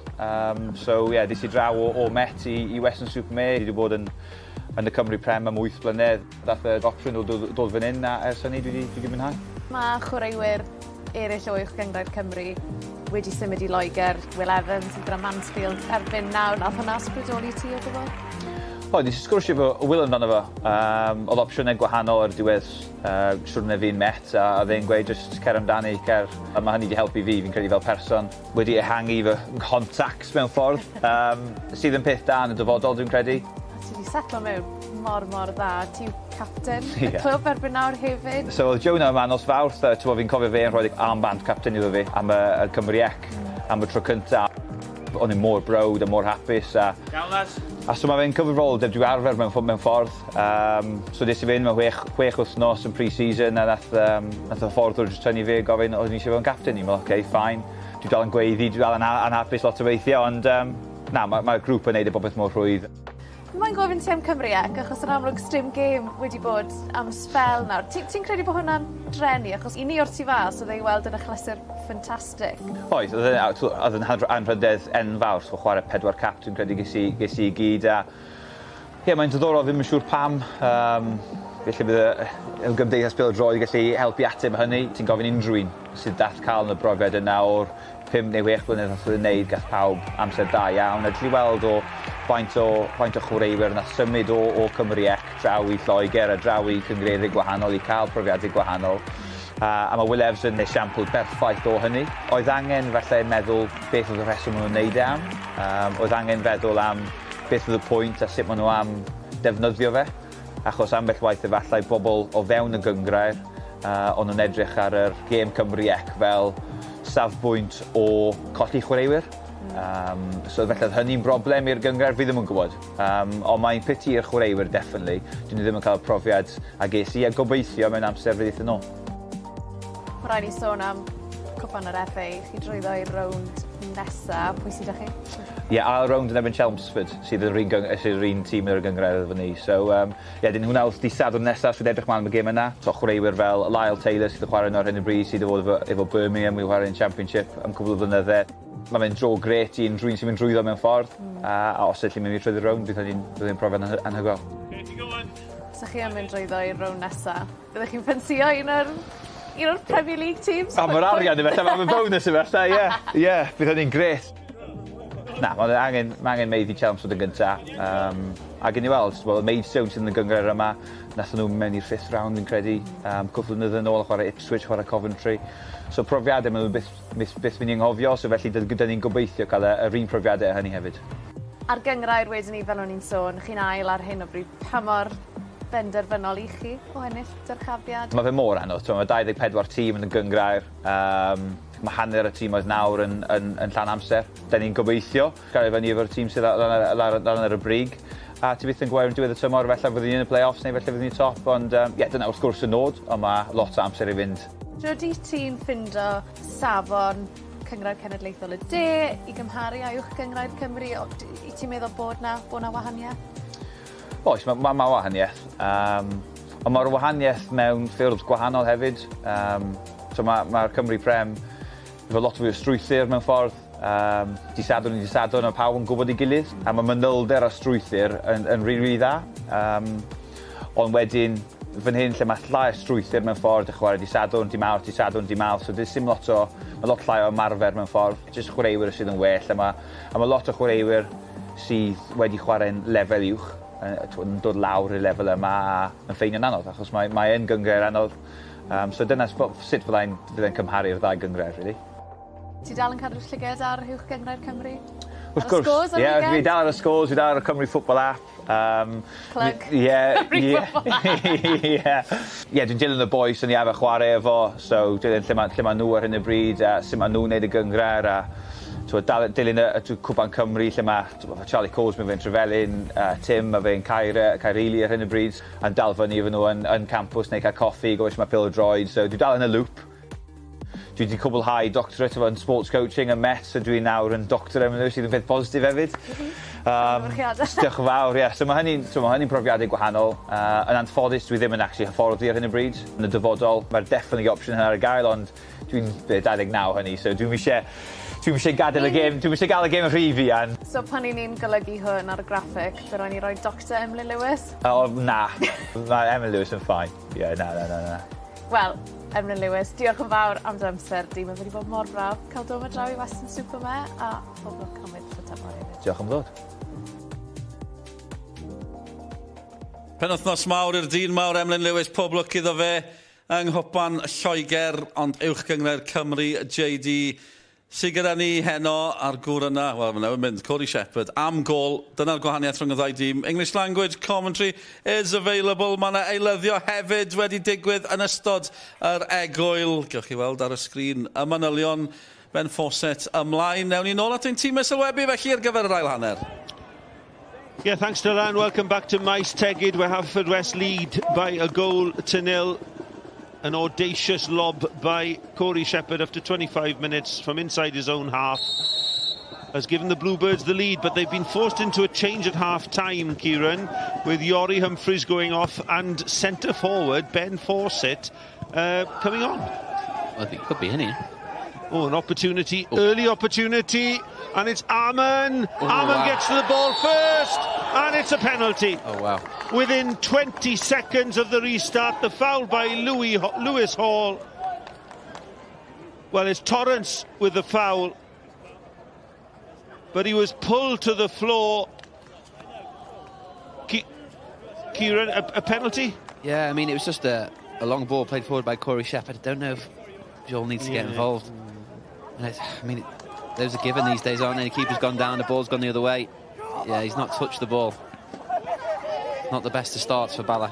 dis i draw o Met i Western Supermare. Ni wedi bod yn y Cymru Prem am 8 blynedd. Dath y opsiwn o dod fan hyn, a ers hynny dwi wedi mwynhau. Mae chwaraewyr eraill o uwch gyngrair Cymru wedi symud i Loegr, Will Evans gyda Mansfield erbyn nawr. Nath hwnna ysbrydoli ti o gwbl? Nes i sgwrsio efo Will amdano fo. Oedd opsiynau gwahanol ar diwedd siwrne fi'n Met, a dde'n gweud jyst cer amdani, cer. A mae hynny wedi helpu fi'n credu fel person. Wedi ehangu fy contacts mewn ffordd. Sydd yn peth da yn y dyfodol, dwi'n credu. Ti wedi setlo mewn mor dda. Ti yw capten y clwb erbyn nawr hefyd. So oedd Jonah yma nos Fawrth, fi'n cofio fe yn rhoi armband capten iddo fi am y Cymru Ec, am y tro cyntaf. O'n i'n mor browd a mor hapus. A so mae fe'n cyfrifoldeb dwi'n arfer mewn ffordd. So des i fynd mewn 6 wythnos yn pre-season, a nath y fforddwr jyst tynnu fi gofyn oedd ni eisiau fod yn capten i. Oce, fine. Dwi dal yn gweiddi, dwi dal yn anhapus lot o weithio, ond mae'r grŵp yn neud e bobeth mor rhwydd. Mae'n gofyn ti am Cymru Ec, achos yn amlwg stream game wedi bod am spel nawr. Ti'n credu bod hwnna'n drenu, achos i ni o'r tu fas oedd ei weld yn achlysur ffantastig? Oedd yn anrhydedd enfawr, so chwarae 4 cap, dwi'n credu ges i gyd. Mae'n diddorol, ddim yn siŵr pam. Felly bydd y gymdeithas bêl-droed yn gallu helpu ateb hynny. Ti'n gofyn unrhyw un sydd dath cael yn y brofiad yna o'r 5 neu 6 blynedd nath oedd yn neud gath pawb amser da iawn. A dwi weld o faint o chwaraewyr nath symud o Cymru Ec draw i Lloegr a draw i cyngreirydd gwahanol i cael profiadau gwahanol. A mae Will Evans yn esiampl berffaith o hynny. Oedd angen falle meddwl beth oedd y rheswm nhw'n neud am. Oedd angen feddwl am beth oedd y pwynt a sut maen nhw am defnyddio fe. Achos ambell waith efallai bobl o fewn y gyngrair ond yn edrych ar yr gêm Cymru Ec fel safbwynt o colli chwaraewyr. So felly hynny'n broblem i'r gyngor, fi ddim yn gwybod. Ond mae'n piti i'r chwaraewyr, definitely. Dyn ni ddim yn cael profiad a ges i a gobeithio mewn amser fydd eithaf nhw. Rhaid ni sôn am cwpan yr FA, chi drwyddo i'r rownd nesaf, pwy sydd â chi? Ie, ail rownd yn erbyn Chelmsford, sydd yr un tîm yr gyngor efo ni. So, dyn hwnna wrth disadwr nesaf sydd edrych ma'n y gêm yna. So, chwaraewyr fel Lyle Taylor sydd yn chwarae yn o'r hyn y bryd, sydd efo Birmingham, wy'n chwarae yn Championship am cwbl o flynydde. Mae'n dro gret i unrhyw un sy'n mynd drwyddo mewn ffordd. A os ydych chi'n mynd i trwy'r rownd, bydd hynny'n profiad anhygoel. So chi yn mynd drwyddo i'r rownd nesaf, byddech chi'n pensio un o'r Premier League teams? Mae'r arian i felly, mae'n bonus i felly, ie, bydd hynny'n gret. Na, mae angen meiddi Chelmsford yn gyntaf. Ac yn i weld, Maidstone sydd yn y gyngor yma, nathon nhw mewn i'r 5th round yn credu, cwpl o nydden ôl chwarae Ipswich, chwarae Coventry. So profiadau maen nhw byth mynd i'n nghofio, so felly gyda ni'n gobeithio cael yr un profiadau hynny hefyd. Ar gyngrair wedyn ni, fel o'n i'n sôn, chi'n ail ar hyn o bryd, pa mor benderfynol i chi o ennill dyrchafiad? Mae fe mor anodd, mae 24 tîm yn y gyngrair. Mae hanner y tîm oedd nawr yn llan amser. Da ni'n gobeithio gael efo ni efo'r tîm sydd lan ar y brig. A ti byth yn gwair yn diwedd y tymor, felly fyddwn ni'n y play-offs neu felly fyddwn ni'n top. Ond dyna wrth gwrs y nod, ond mae lot o amser i fynd. Rydw ti'n ffindo safon Cyngrair Cenedlaethol y De i gymharu â uwch Gyngrair Cymru? I ti'n meddwl bod na wahaniaeth? Oes, mae wahaniaeth. Ond mae'r wahaniaeth mewn ffyrdd gwahanol hefyd. So mae'r Cymru Prem efo lot fwy o strwythyr mewn ffordd. Disadwn, mae pawb yn gwybod ei gilydd. A mae manylder a strwythyr yn rili dda. Ond wedyn, fan hyn lle mae llai o strwythyr mewn ffordd, chwarae disadwn, di mawrth. So dim lot o, mae lot llai o marfer mewn ffordd. Jyst chwaraewyr sydd yn well. A mae lot o chwaraewyr sydd wedi chwarae'n lefel uwch. Yn dod lawr y lefel yma a yn ffeinio'n anodd, achos mae yn gyngor anodd. So dyna sut fyddai'n cymharu'r ddau gyngor, really. Ti dal yn cadw'r llyged ar uwch Gyngrair Cymru? Wrth gwrs, fi dal ar y scores, fi dal ar y Cymru Football App. Plug. Ie, dwi'n dilyn y boys yn i arfer chwarae efo, so dilyn lle ma nhw ar hyn y bryd, a sut ma nhw'n neud y gyngor, a dilyn y Cwpan Cymru, lle mae Charlie Coles mae fe'n Trefelyn, Tim mae fe'n Caerili ar hyn y bryd, a'n dal fyny efo nhw yn campws neu cael coffi, gwrs mae pêl-droed, so dwi'n dal yn y loop. Dwi wedi cwblhau doctorate efo yn sports coaching yn Met, so dwi'n nawr yn doctor yn nhw sydd yn peth positif hefyd. Diolch yn fawr, ie. So mae hynny'n profiadau gwahanol. Yn anffodus, dwi ddim yn actually hyfforddi ar hyn y bryd. Yn y dyfodol, mae'r definitely option hynny ar y gael, ond dwi'n 29 hynny, so dwi'n eisiau gadael y gêm, dwi'n eisiau gael y gêm y rhifi an. So pan ni'n golygu hwn ar y graffic, fe rhaid ni roi Dr Emily Lewis? Na, mae Emily Lewis yn ffain. Ie, na. Wel, Emily Lewis, diolch yn fawr am dy amser di. Mae wedi bod mor braf cael dod o draw i Western Superme a pob lwc am wneud y tymor hefyd. Diolch am ddod. Penwythnos mawr i'r dyn mawr Emlyn Lewis, pob lwc iddo fe yng Nghwpan Lloegr, ond uwch Gyngrair Cymru, JD. Sy gyda ni heno ar gŵr yna, wel mae newydd mynd, Corey Shephard, am gol. Dyna'r gwahaniaeth rhwng y ddau dîm. English language commentary is available. Mae yna eilyddio hefyd wedi digwydd yn ystod yr egwyl. Gewch chi weld ar y sgrin y manylion Ben Fawcett ymlaen. Newn ni nôl at ein tîm sylwebu felly ar gyfer yr ail hanner. Yeah, thanks Dylan. Welcome back to Maes Tegid, where Haverfordwest lead by a goal to nil. An audacious lob by Corey Shephard after 25 minutes from inside his own half has given the Bluebirds the lead, but they've been forced into a change at half-time, Kieran, with Yori Humphreys going off and centre-forward Ben Fawcett coming on. Well, I think it could be, isn't it? Oh, an opportunity, early opportunity, and it's Arman. Arman gets to the ball first, and it's a penalty. Oh, wow. Within 20 seconds of the restart, the foul by Lewis Hall. Well, it's Torrance with the foul, but he was pulled to the floor. Kieran, a penalty? Yeah, I mean, it was just a long ball played forward by Corey Shephard. I don't know if Joel needs to get involved. And I mean, those are given these days, aren't they? The keeper's gone down, the ball's gone the other way. Yeah, he's not touched the ball. Not the best of starts for Bala.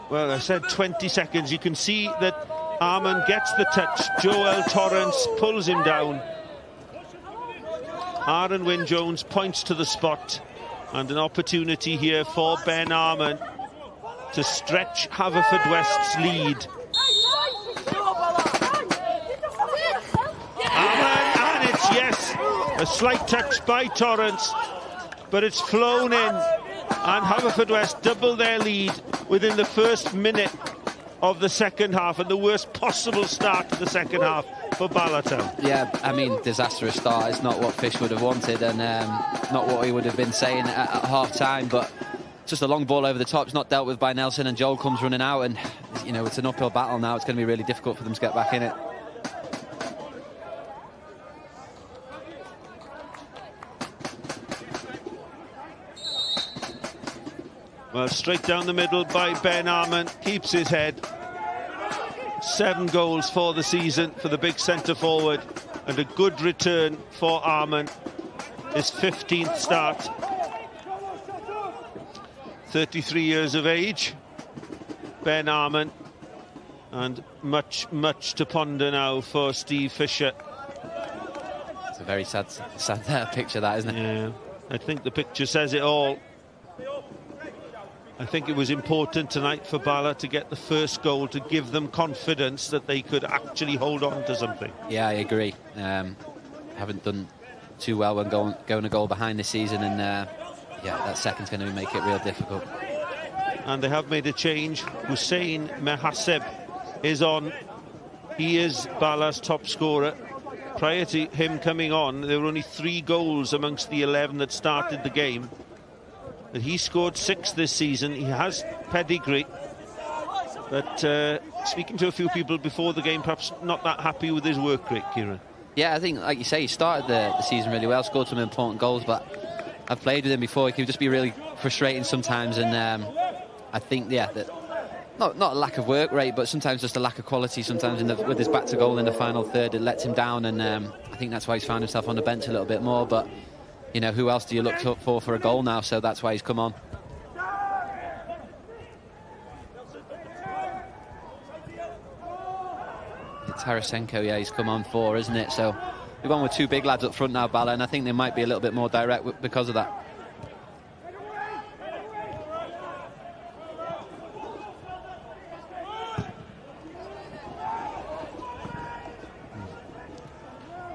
Well, I said 20 seconds. You can see that Arman gets the touch. Joel Torrance pulls him down. Aaron Wyn-Jones points to the spot, and an opportunity here for Ben Arman to stretch Haverfordwest's lead. Arman, and it's, yes, a slight touch by Torrance, but it's flown in, and Haverfordwest double their lead within the first minute of the second half, and the worst possible start to the second half for Bala Town. Yeah, I mean, disastrous start. It's not what Fish would have wanted, and not what he would have been saying at half-time, but just a long ball over the top. It's not dealt with by Nelson, and Joel comes running out, and, you know, it's an uphill battle now. It's going to be really difficult for them to get back in it. Well, straight down the middle by Ben Arman, keeps his head. 7 goals for the season for the big centre forward, and a good return for Arman. His 15th start. 33 years of age, Ben Arman, and much to ponder now for Steve Fisher. It's a very sad picture, that, isn't it? Yeah, I think the picture says it all. I think it was important tonight for Bala to get the first goal to give them confidence that they could actually hold on to something. Yeah, I agree. Haven't done too well when going a goal behind this season, and yeah, that second's going to make it real difficult. And they have made a change. Hussein Mehaseb is on. He is Bala's top scorer. Prior to him coming on, there were only 3 goals amongst the 11 that started the game. But he scored 6 this season. He has pedigree. But speaking to a few people before the game, perhaps not that happy with his work rate, Kieran. Yeah, I think, like you say, he started the season really well, scored some important goals, but I've played with him before. He can just be really frustrating sometimes, and I think, yeah, that not a lack of work rate, but sometimes just a lack of quality. Sometimes with his back to goal in the final third, it lets him down, and I think that's why he's found himself on the bench a little bit more. But you know, who else do you look for a goal now? So that's why he's come on. It's Tarasenko, yeah, he's come on for, isn't it? So we've gone with 2 big lads up front now, Bala, and I think they might be a little bit more direct because of that.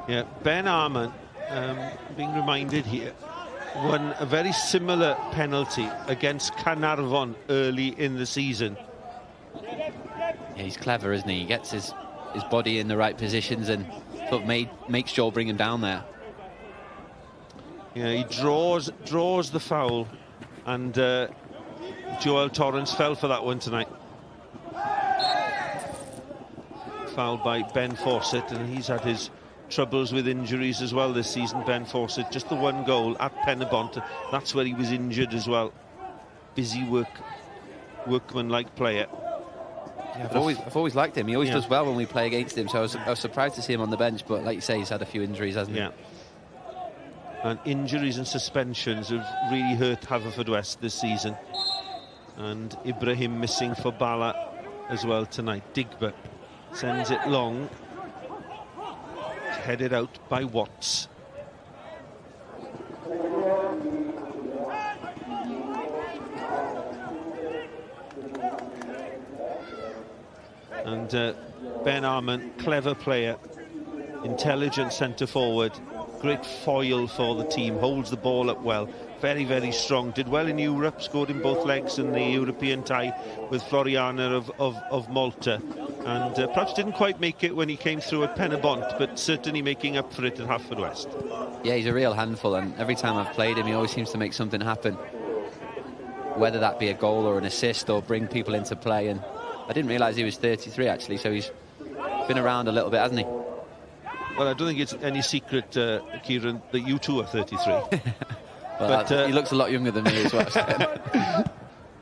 Yeah, Ben Arman, being reminded here, won a very similar penalty against Carnarvon early in the season. Yeah, he's clever, isn't he? He gets his body in the right positions and sort of makes Joel bring him down there. Yeah, he draws the foul, and Joel Torrance fell for that one tonight. Fouled by Ben Fawcett, and he's had his troubles with injuries as well this season, Ben Fawcett. Just the 1 goal at Penybont, that's where he was injured as well. Busy workman-like player. Yeah, I've always liked him. He always does well when we play against him, so I was surprised to see him on the bench, but like you say, he's had a few injuries, hasn't he? Yeah. And injuries and suspensions have really hurt Haverfordwest this season. And Ibrahim missing for Bala as well tonight. Digba sends it long. Headed out by Watts. And Ben Arman, clever player, intelligent centre forward, great foil for the team, holds the ball up well, very, very strong, did well in Europe, scored in both legs in the European tie with Floriana of Malta, and perhaps didn't quite make it when he came through at Penybont, but certainly making up for it at Haverfordwest. Yeah, he's a real handful, and every time I've played him, he always seems to make something happen, whether that be a goal or an assist or bring people into play. And I didn't realise he was 33 actually, so he's been around a little bit, hasn't he? Well, I don't think it's any secret, Kieran, that you too are 33. But he looks a lot younger than me as well.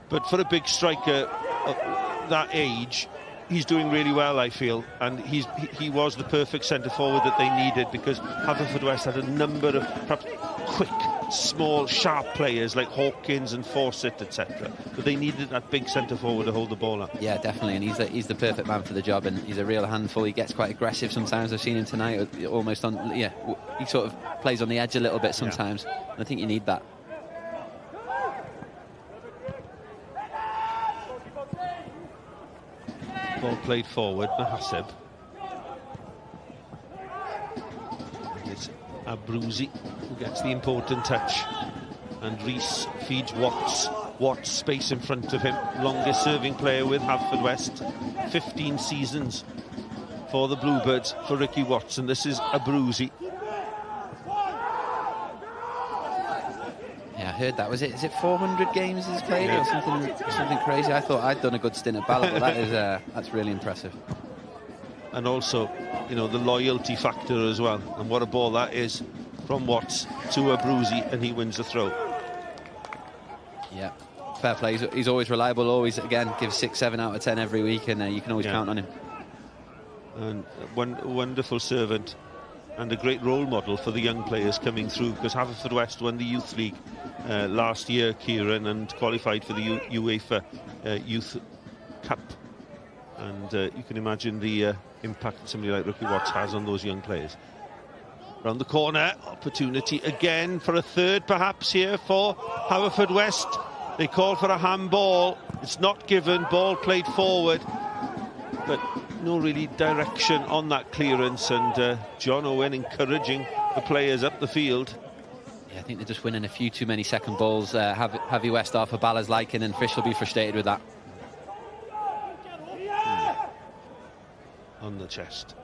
But for a big striker of that age, he's doing really well, I feel, and he was the perfect centre forward that they needed, because Haverfordwest had a number of perhaps quick small, sharp players like Hawkins and Fawcett, etc. But they needed that big centre forward to hold the ball up. Yeah, definitely, and he's the perfect man for the job, and he's a real handful. He gets quite aggressive sometimes. I've seen him tonight, almost on. Yeah, he sort of plays on the edge a little bit sometimes. Yeah. And I think you need that. Ball played forward, Mahaseb. It's Abruzzi who gets the important touch. And Rees feeds Watts. Watts space in front of him. Longest serving player with Haverfordwest. 15 seasons for the Bluebirds for Ricky Watts. And this is Abruzzi. Yeah, I heard that. Is it 400 games he's played or something crazy? I thought I'd done a good stint at Bala, but that's really impressive. And also, you know, the loyalty factor as well. And what a ball that is from Watts to Abruzzi, and he wins the throw. Yeah, fair play. He's always reliable, always, again, gives 6, 7 out of 10 every week, and you can always count on him. And one wonderful servant and a great role model for the young players coming through, because Haverfordwest won the Youth League last year, Kieran, and qualified for the UEFA Youth Cup. And you can imagine the impact somebody like Ricky Watts has on those young players. Round the corner, opportunity again for a third perhaps here for Haverfordwest. They call for a handball. It's not given, ball played forward, but no really direction on that clearance, and John Owen encouraging the players up the field. Yeah, I think they're just winning a few too many second balls. Haverfordwest are for Bala's liking, and Fish will be frustrated with that. On the chest.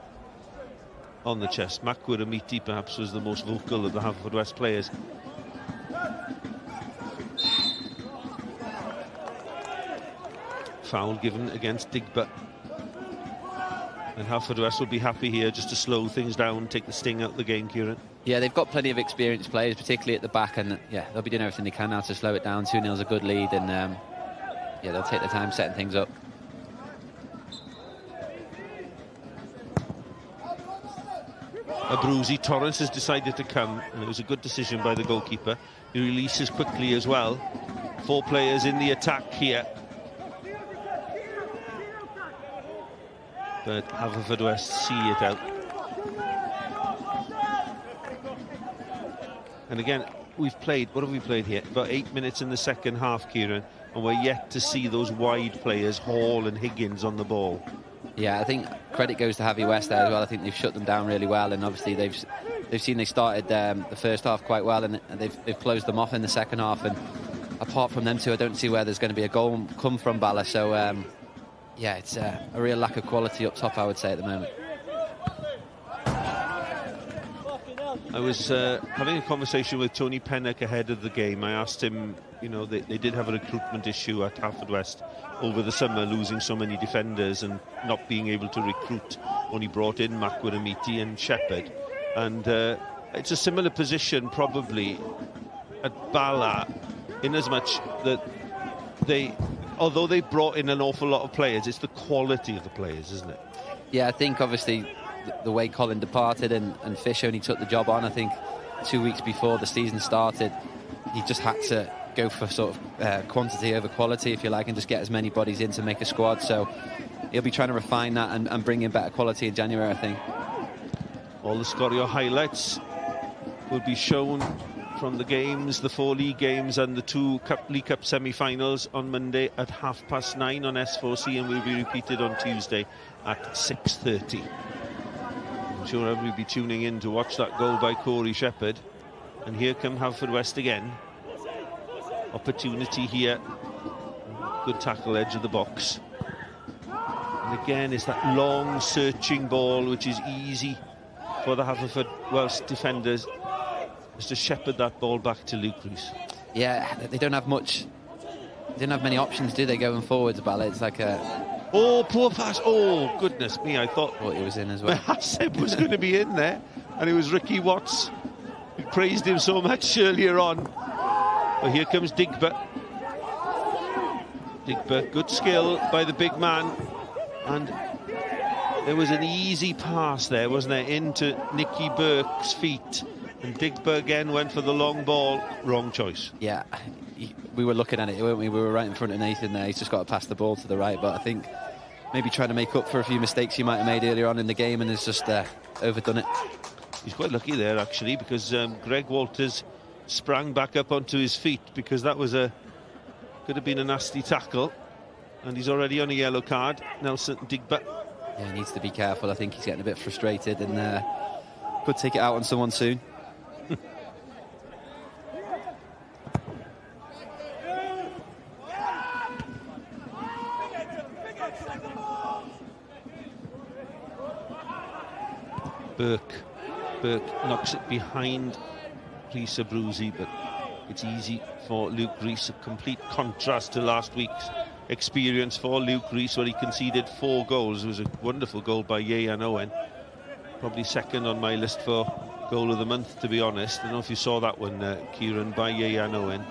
On the chest. Makwira perhaps was the most vocal of the Haverfordwest players. Foul given against Digba. And Haverfordwest will be happy here just to slow things down, take the sting out of the game, Kieran. Yeah, they've got plenty of experienced players, particularly at the back, and yeah, they'll be doing everything they can now to slow it down. 2-0's a good lead, and yeah, they'll take their time setting things up. Abruzzi, Torrance has decided to come, and it was a good decision by the goalkeeper. He releases quickly as well. 4 players in the attack here. But Haverfordwest see it out. And again, we've played, what have we played here? About 8 minutes in the second half, Kieran, and we're yet to see those wide players, Hall and Higgins, on the ball. Yeah, I think credit goes to Haverfordwest there as well. I think they've shut them down really well, and obviously they've seen they started the first half quite well, and they've closed them off in the second half. And apart from them two, I don't see where there's going to be a goal come from Bala. So yeah, it's a real lack of quality up top, I would say, at the moment. I was having a conversation with Tony Pennock ahead of the game. I asked him, you know, they did have a recruitment issue at Haverfordwest over the summer, losing so many defenders and not being able to recruit. Only brought in Makwira and Shephard. And it's a similar position probably at Bala, in as much that although they brought in an awful lot of players, it's the quality of the players, isn't it? Yeah, I think obviously the way Colin departed and Fish only took the job on, I think 2 weeks before the season started, he just had to go for sort of quantity over quality, if you like, and just get as many bodies in to make a squad. So he'll be trying to refine that and bring in better quality in January, I think. All the Sgorio highlights will be shown from the games, the 4 league games and the 2 League Cup semi-finals on Monday at 9:30 on S4C, and will be repeated on Tuesday at 6:30. I'm sure everybody will be tuning in to watch that goal by Corey Shephard. And here come Haverfordwest again. Opportunity here. Good tackle, edge of the box. And again, it's that long searching ball which is easy for the Haverfordwest defenders, is to shepherd that ball back to Luke Rees. Yeah, they don't have much. They don't have many options, do they, going forwards, Bala? It's like a... Oh, poor pass. Oh, goodness me, I thought it was in as well. Haseb was going to be in there, and it was Ricky Watts. We praised him so much earlier on. But here comes Digba. Digba, good skill by the big man. And there was an easy pass there, wasn't there, into Nicky Burke's feet. And Digba again went for the long ball. Wrong choice. Yeah, we were looking at it, weren't we? We were right in front of Nathan there. He's just got to pass the ball to the right. But I think maybe trying to make up for a few mistakes he might have made earlier on in the game and has just overdone it. He's quite lucky there, actually, because Greg Walters sprang back up onto his feet, because that was could have been a nasty tackle. And he's already on a yellow card, Nelson Digba. Yeah, he needs to be careful. I think he's getting a bit frustrated and could take it out on someone soon. Burke knocks it behind Rhys Abruzzi, but it's easy for Luke Rhys. A complete contrast to last week's experience for Luke Rhys, where he conceded 4 goals. It was a wonderful goal by Ieuan Owen. Probably second on my list for goal of the month, to be honest. I don't know if you saw that one, Kieran, by Ieuan Owen,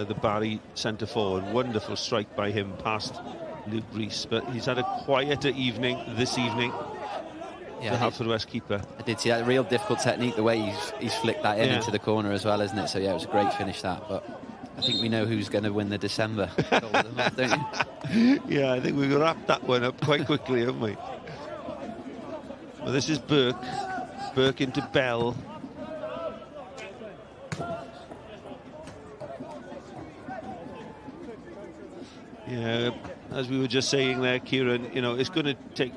the Barry centre forward. Wonderful strike by him past Luke Rhys, but he's had a quieter evening this evening. Yeah, the Haverfordwest keeper. I did see that. Real difficult technique, the way he's flicked that in into the corner as well, isn't it? So yeah, it was a great finish, that. But I think we know who's going to win the December goal of the month, don't you? Yeah, I think we've wrapped that one up quite quickly, haven't we? Well, this is Burke. Burke into Bell. Yeah, as we were just saying there, Kieran, you know, it's going to take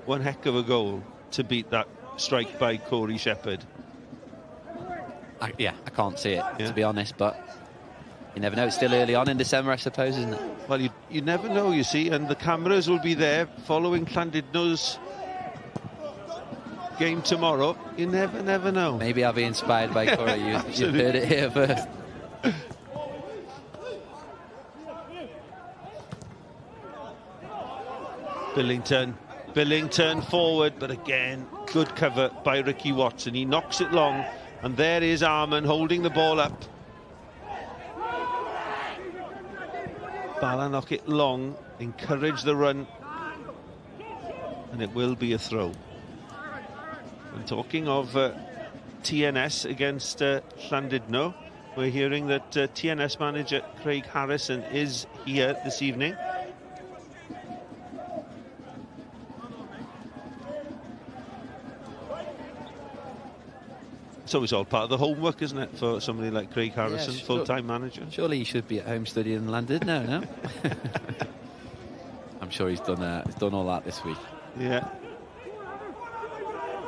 one heck of a goal to beat that strike by Corey Shephard. I can't see it, to be honest, but you never know. It's still early on in December, I suppose, isn't it? Well, you never know, you see, and the cameras will be there following Llandudno's game tomorrow. You never know. Maybe I'll be inspired by Corey. You've heard it here first. Billington forward, but again, good cover by Ricky Watson. He knocks it long, and there is Arman holding the ball up. Bala knock it long, encourage the run, and it will be a throw. And talking of TNS against Llandudno, we're hearing that TNS manager Craig Harrison is here this evening. So it's all part of the homework, isn't it, for somebody like Craig Harrison, full-time manager? Surely he should be at home studying Llandudno, no? I'm sure he's done all that this week. Yeah.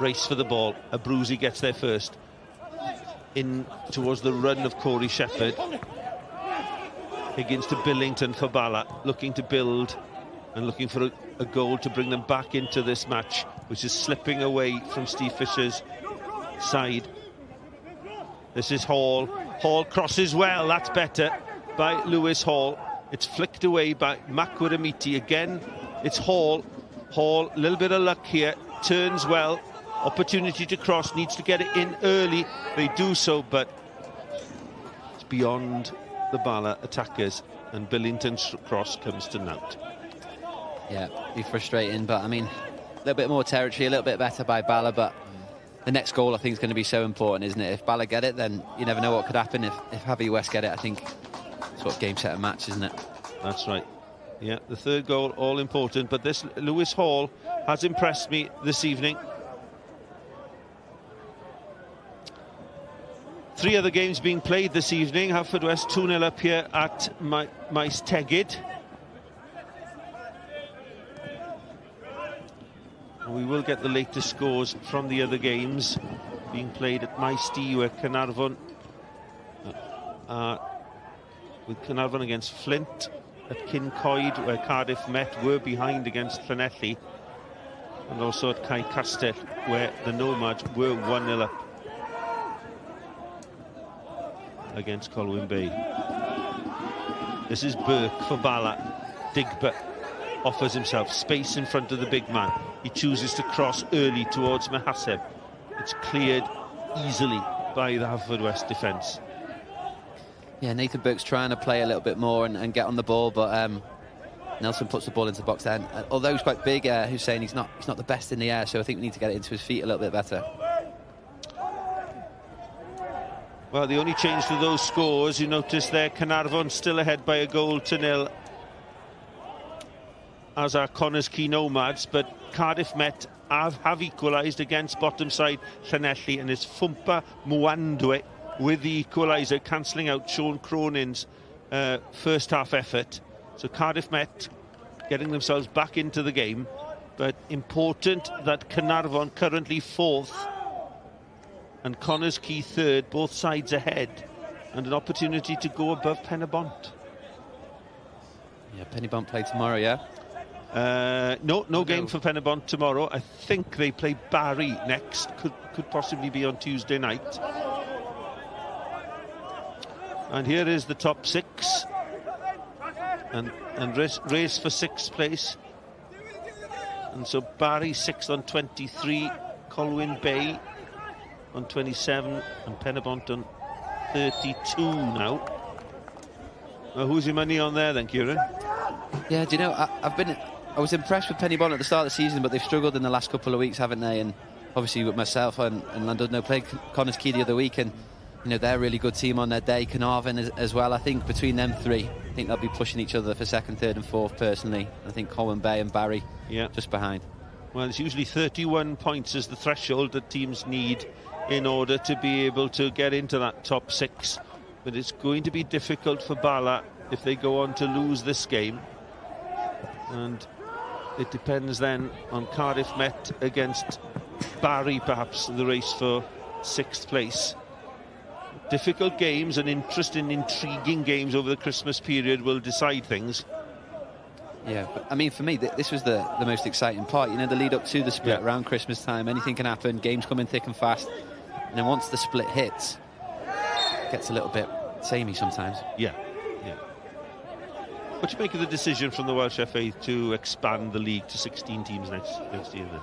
Race for the ball. Abruzzi gets there first. In towards the run of Corey Shephard. Higgins to Billington for Bala, looking to build and looking for a goal to bring them back into this match, which is slipping away from Steve Fisher's side. This is Hall. Hall crosses well. That's better by Lewis Hall. It's flicked away by Makwaramiti. Again, it's Hall. Hall, a little bit of luck here. Turns well. Opportunity to cross. Needs to get it in early. They do so, but it's beyond the Bala attackers. And Billington's cross comes to naught. Yeah, be frustrating, but I mean, a little bit more territory, a little bit better by Bala, but the next goal I think is going to be so important, isn't it? If Bala get it, then you never know what could happen. If Haverfordwest get it, I think it's sort of game, set and match, isn't it? That's right. Yeah, the third goal, all important. But this Lewis Hall has impressed me this evening. 3 other games being played this evening. Haverfordwest 2-0 up here at Maes Tegid. We will get the latest scores from the other games being played at Maes Tegid, where Carnarvon with Carnarvon against Flint, at Kincoed, where Cardiff met, were behind against Llanelli, and also at Cae Castell, where the Nomads were 1-0 up against Colwyn Bay. This is Burke for Bala. Digba offers himself space in front of the big man. He chooses to cross early towards Mahaseb. It's cleared easily by the Haverfordwest defence. Yeah, Nathan Burke's trying to play a little bit more and get on the ball, but Nelson puts the ball into the box there. And, although he's quite big, Hussein, he's not the best in the air, so I think we need to get it into his feet a little bit better. Well, the only change to those scores, you notice there, Caernarfon still ahead by a goal to nil, as are Connors Key Nomads, but Cardiff Met have equalised against bottom side Llanelli, and it's Fumpa Mwandwe with the equaliser, cancelling out Sean Cronin's first half effort. So Cardiff Met getting themselves back into the game, but important that Caernarfon currently 4th and Connors Key 3rd, both sides ahead, and an opportunity to go above Penybont. Yeah, Penybont play tomorrow, yeah? No game for Penybont tomorrow. I think they play Barry next. Could possibly be on Tuesday night. And here is the top 6. And race for 6th place. And so Barry 6th on 23, Colwyn Bay on 27, and Penybont on 32 now. Who's your money on there then, Kieran? Yeah, do you know, I was impressed with Penybont at the start of the season, but they've struggled in the last couple of weeks, haven't they? And obviously with myself and Llandudno played Connors Key the other week, and you know, they're a really good team on their day. Caernarfon as well. I think between them three, I think they'll be pushing each other for 2nd, 3rd and 4th personally. I think Colwyn Bay and Barry just behind. Well, it's usually 31 points is the threshold that teams need in order to be able to get into that top 6. But it's going to be difficult for Bala if they go on to lose this game. And it depends then on Cardiff Met against Barry, perhaps, the race for 6th place. Difficult games and interesting, intriguing games over the Christmas period will decide things. Yeah, but I mean, for me, this was the most exciting part. You know, the lead up to the split around Christmas time, anything can happen, games come in thick and fast. And then once the split hits, it gets a little bit samey sometimes. Yeah. What do you make of the decision from the Welsh FA to expand the league to 16 teams next year? Then?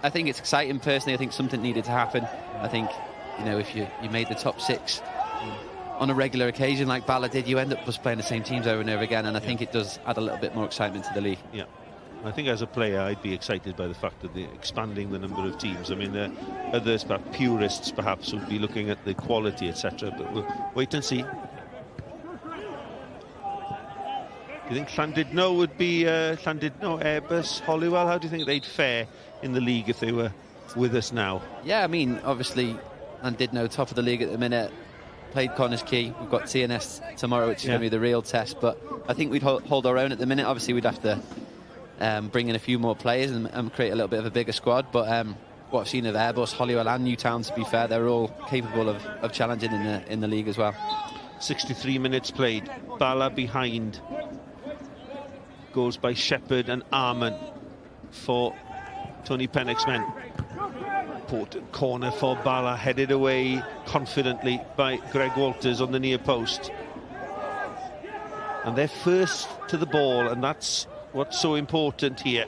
I think it's exciting personally. I think something needed to happen. I think, you know, if you made the top 6 on a regular occasion like Bala did, you end up just playing the same teams over and over again, and I think it does add a little bit more excitement to the league. Yeah, I think as a player I'd be excited by the fact that they're expanding the number of teams. I mean, others, purists perhaps, would be looking at the quality, etc., but we'll wait and see. Do you think Llandudno would be Llandudno, Airbus, Holywell? How do you think they'd fare in the league if they were with us now? Yeah, I mean, obviously Llandudno top of the league at the minute, played Connors Key. We've got TNS tomorrow, which is going to be the real test, but I think we'd hold our own at the minute. Obviously we'd have to bring in a few more players and create a little bit of a bigger squad, but what I've seen of Airbus, Holywell and Newtown, to be fair, they're all capable of challenging in the league as well. 63 minutes played, Bala behind. Goals by Shephard and Arman for Tony Pennock's men. Important corner for Bala, headed away confidently by Greg Walters on the near post. And they're first to the ball, and that's what's so important here.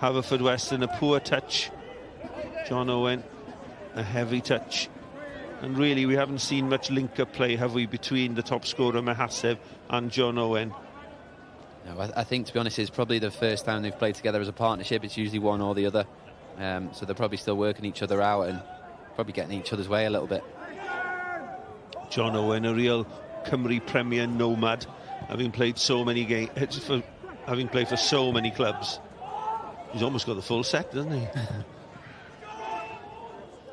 Haverfordwest in a poor touch. John Owen, a heavy touch. And really, we haven't seen much link-up play, have we, between the top scorer, Mahasev, and John Owen. No, I think, to be honest, it's probably the first time they've played together as a partnership. It's usually one or the other. So they're probably still working each other out and probably getting each other's way a little bit. John Owen, a real Cymru Premier nomad, having played so many games, having played for so many clubs. He's almost got the full set, doesn't he?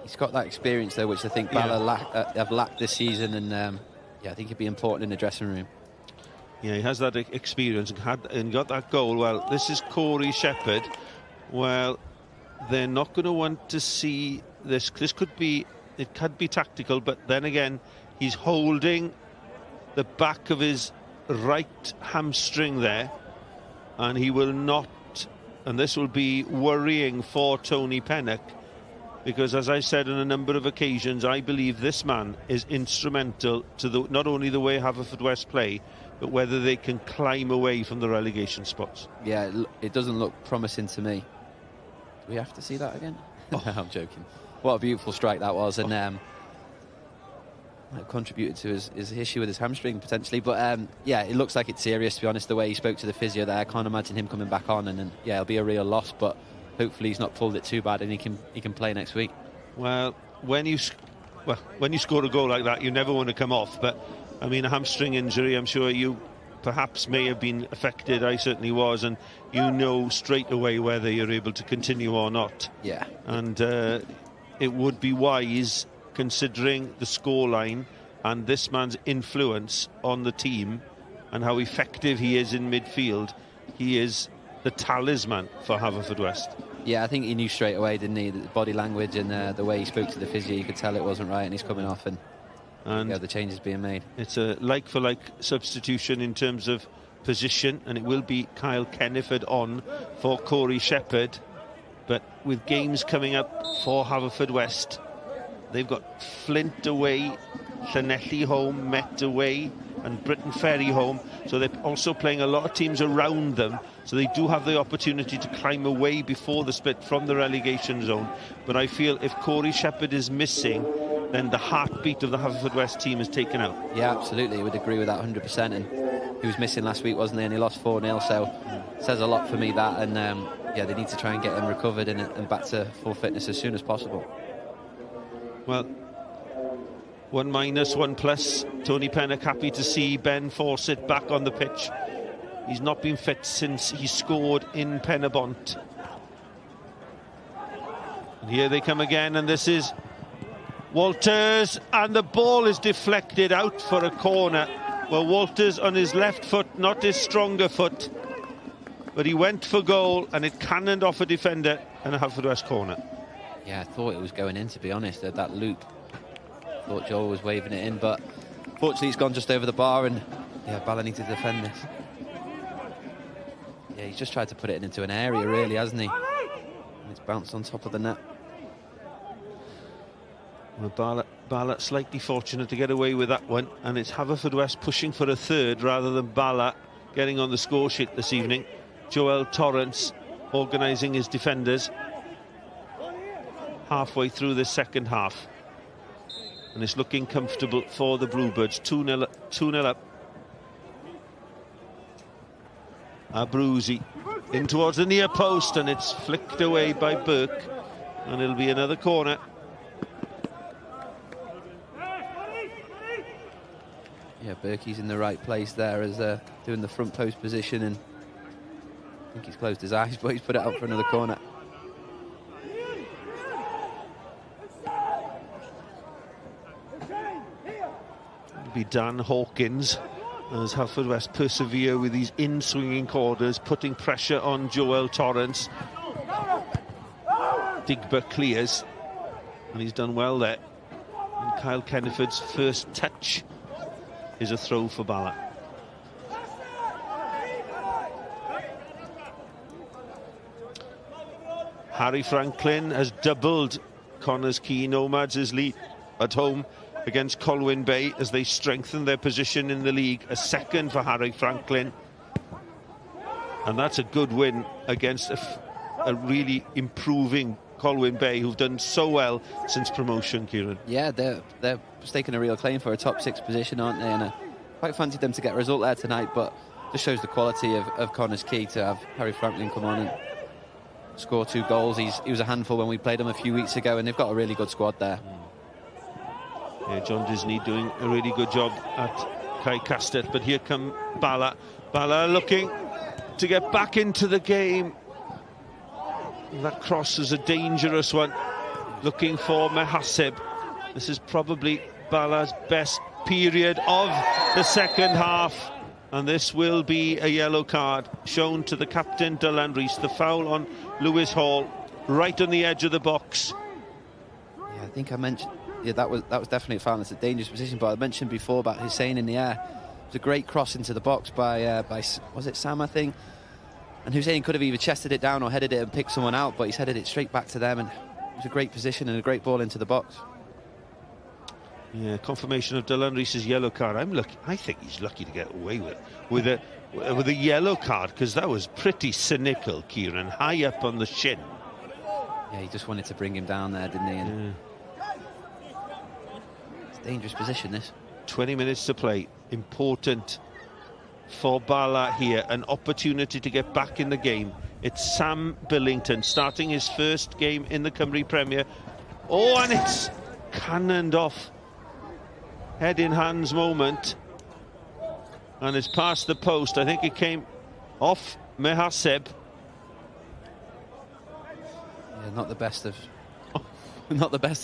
He's got that experience, though, which I think Bala have lacked this season, and I think it'd be important in the dressing room. Yeah, he has that experience and got that goal. Well, this is Corey Shephard. Well, they're not going to want to see this. This could be tactical, but then again, he's holding the back of his right hamstring there, and he will not, and this will be worrying for Tony Pennock, because as I've said on a number of occasions, I believe this man is instrumental to not only the way Haverfordwest play, but whether they can climb away from the relegation spots. Yeah, it doesn't look promising to me. Do we have to see that again? No, I'm joking. What a beautiful strike that was, and that contributed to his issue with his hamstring potentially. But it looks like it's serious, to be honest. The way he spoke to the physio there, I can't imagine him coming back on, and then it'll be a real loss. But hopefully he's not pulled it too bad, and he can play next week. Well, when well, when you score a goal like that, you never want to come off. But, I mean, a hamstring injury, I'm sure you perhaps may have been affected. I certainly was. And you know straight away whether you're able to continue or not. Yeah. And it would be wise, considering the scoreline and this man's influence on the team and how effective he is in midfield. He is the talisman for Haverfordwest. Yeah, I think he knew straight away, didn't he? The body language and the way he spoke to the physio, you could tell it wasn't right, and he's coming off, and the changes being made. It's a like-for-like substitution in terms of position, and it will be Kyle Kenniford on for Corey Shephard. But with games coming up for Haverfordwest, they've got Flint away, Llanelli home, Met away, and Britain Ferry home. So they're also playing a lot of teams around them. So they do have the opportunity to climb away before the split from the relegation zone. But I feel if Corey Shephard is missing, then the heartbeat of the Haverfordwest team is taken out. Yeah, absolutely. I would agree with that 100%. And he was missing last week, wasn't he? And he lost 4-0. So it says a lot for me, that. And yeah, they need to try and get him recovered and back to full fitness as soon as possible. Well, 1 minus, 1 plus. Tony Pennock happy to see Ben Fawcett back on the pitch. He's not been fit since he scored in Penabont. And here they come again, and this is Walters, and the ball is deflected out for a corner. Well, Walters on his left foot, not his stronger foot, but he went for goal, and it cannoned off a defender and a Haverfordwest corner. Yeah, I thought it was going in, to be honest, at that loop. Thought Joel was waving it in, but fortunately it's gone just over the bar, and yeah, Bala needs to defend this. Yeah, he's just tried to put it into an area, really, hasn't he? And it's bounced on top of the net. Well, Bala slightly fortunate to get away with that one, and it's Haverfordwest pushing for a third rather than Bala getting on the score sheet this evening. Joel Torrance organising his defenders halfway through the second half. And it's looking comfortable for the Bluebirds. 2-0 up. Abruzzi in towards the near post, and it's flicked away by Burke, and it'll be another corner. Yeah, Berkey's in the right place there as doing the front post position, and I think he's closed his eyes, but he's put it out for another corner. It'll be Dan Hawkins as Haverfordwest persevere with these in-swinging corners, putting pressure on Joel Torrance. Digber clears, and he's done well there. And Kyle Kenniford's first touch is a throw for Bala. Harry Franklin has doubled Connors Quay Nomads' lead at home against Colwyn Bay as they strengthen their position in the league. A second for Harry Franklin, and that's a good win against a really improving Colwyn Bay, who've done so well since promotion, Kieran. Yeah, they're staking a real claim for a top 6 position, aren't they? And I quite fancied them to get a result there tonight, but just shows the quality of Connors Quay to have Harry Franklin come on and score 2 goals. He was a handful when we played him a few weeks ago, and they've got a really good squad there. Yeah, John Disney doing a really good job at Kai Castet, but here come Bala. Bala looking to get back into the game. That cross is a dangerous one. Looking for Mehaseb. This is probably Bala's best period of the second half, and this will be a yellow card shown to the captain, Dylan Rees. The foul on Lewis Hall, right on the edge of the box. Yeah, I think I mentioned. Yeah, that was definitely a foul. It's a dangerous position, but I mentioned before about Hussein in the air. It was a great cross into the box by was it Sam, I think? And Hussein could have either chested it down or headed it and picked someone out, but he's headed it straight back to them, and it was a great position and a great ball into the box. Yeah, confirmation of Dylan Rees's yellow card. I think he's lucky to get away with a yellow card, because that was pretty cynical, Kieran, high up on the shin. Yeah, he just wanted to bring him down there, didn't he? And it's a dangerous position, this. 20 minutes to play. Important for Bala here. An opportunity to get back in the game. It's Sam Billington starting his first game in the Cymru Premier. Oh, and it's cannoned off. Head in hands moment. And it's past the post. I think it came off Mehaseb. Yeah, not the best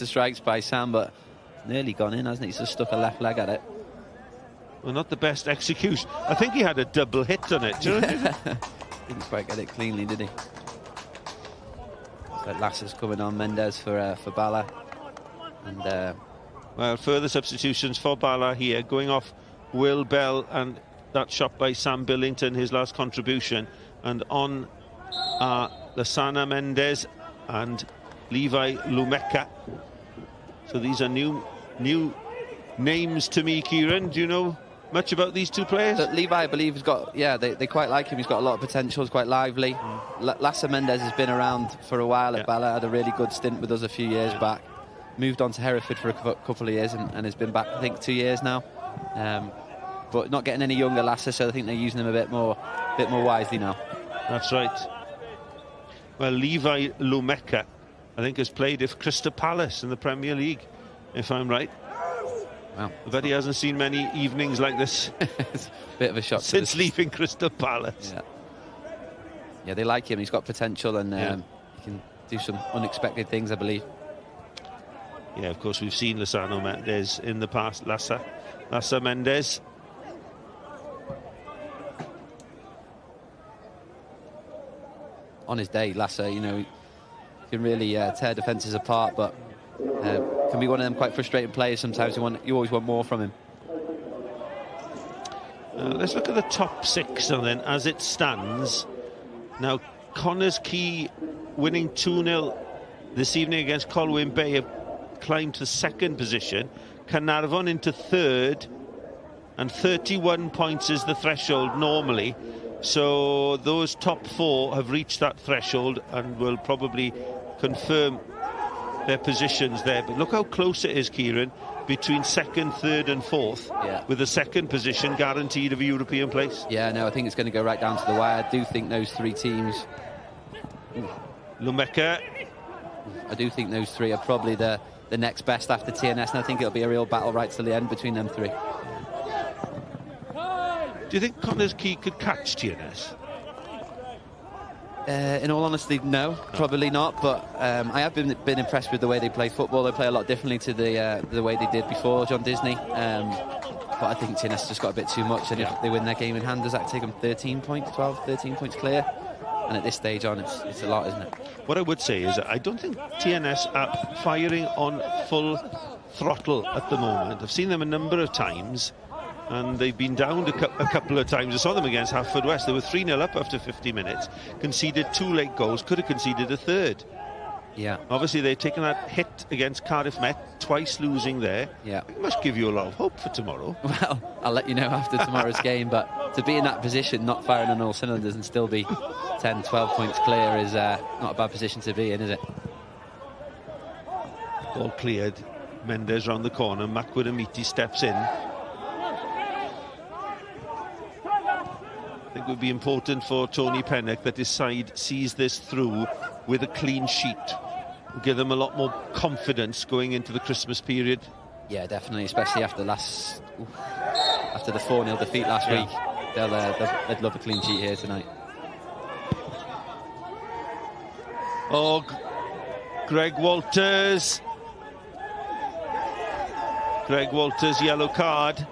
of strikes by Sam, but nearly gone in, hasn't he? He's just stuck a left leg at it. Well, not the best execution. I think he had a double hit on it. Do you know? Didn't quite get it cleanly, did he? So Lasser's coming on, Mendes for Bala. And well, further substitutions for Bala here. Going off Will Bell and that shot by Sam Billington, his last contribution. And on Lasana Mendes and Levi Lumeka. So these are new names to me, Kieran. Do you know much about these two players? But Levi, I believe, has got, yeah, they quite like him. He's got a lot of potential. He's quite lively. Lasser Mendes has been around for a while at Bala, had a really good stint with us a few years back. Moved on to Hereford for a couple of years and has been back, I think, 2 years now. But not getting any younger, Lasser, so I think they're using him a bit more wisely now. That's right. Well, Levi Lumeka, I think, has played for Crystal Palace in the Premier League, if I'm right. Wow. I bet he hasn't seen many evenings like this. It's a bit of a shock. Since leaving Crystal Palace. Yeah, they like him. He's got potential and he can do some unexpected things, I believe. Yeah, of course, we've seen Lasano Mendes in the past. Lasser Mendes. On his day, Lasser, you know, he can really tear defences apart, but can be one of them quite frustrating players sometimes. You always want more from him. Let's look at the top six now then, as it stands. Now, Connors Quay winning 2-0 this evening against Colwyn Bay have climbed to second position. Carnarvon into third, and 31 points is the threshold normally. So those top four have reached that threshold and will probably confirm their positions there. But look how close it is, Kieran, between second, third and fourth, with the second position guaranteed of a European place. Yeah, no, I think it's going to go right down to the wire. I do think those three teams... Lumeka. I do think those three are probably the next best after TNS, and I think it'll be a real battle right till the end between them three. Do you think Connors Quay could catch TNS? In all honesty, no, probably not. But I have been impressed with the way they play football. They play a lot differently to the way they did before John Disney. But I think TNS just got a bit too much. And if they win their game in hand, does that take them 13 points clear? And at this stage on, it's a lot, isn't it? What I would say is that I don't think TNS are firing on full throttle at the moment. I've seen them a number of times, and they've been down a couple of times. I saw them against Haverfordwest. They were 3-0 up after 50 minutes, conceded 2 late goals, could have conceded a third. Yeah. Obviously, they've taken that hit against Cardiff Met, twice losing there. Yeah. It must give you a lot of hope for tomorrow. Well, I'll let you know after tomorrow's game, but to be in that position, not firing on all cylinders and still be 10, 12 points clear is not a bad position to be in, is it? Ball cleared. Mendes round the corner. Makwudamiti steps in. I think it would be important for Tony Pennock that his side sees this through with a clean sheet. Will give them a lot more confidence going into the Christmas period. Yeah, definitely, especially after the 4-0 defeat last week. They'd love a clean sheet here tonight. Oh, Greg Walters. Greg Walters, yellow card.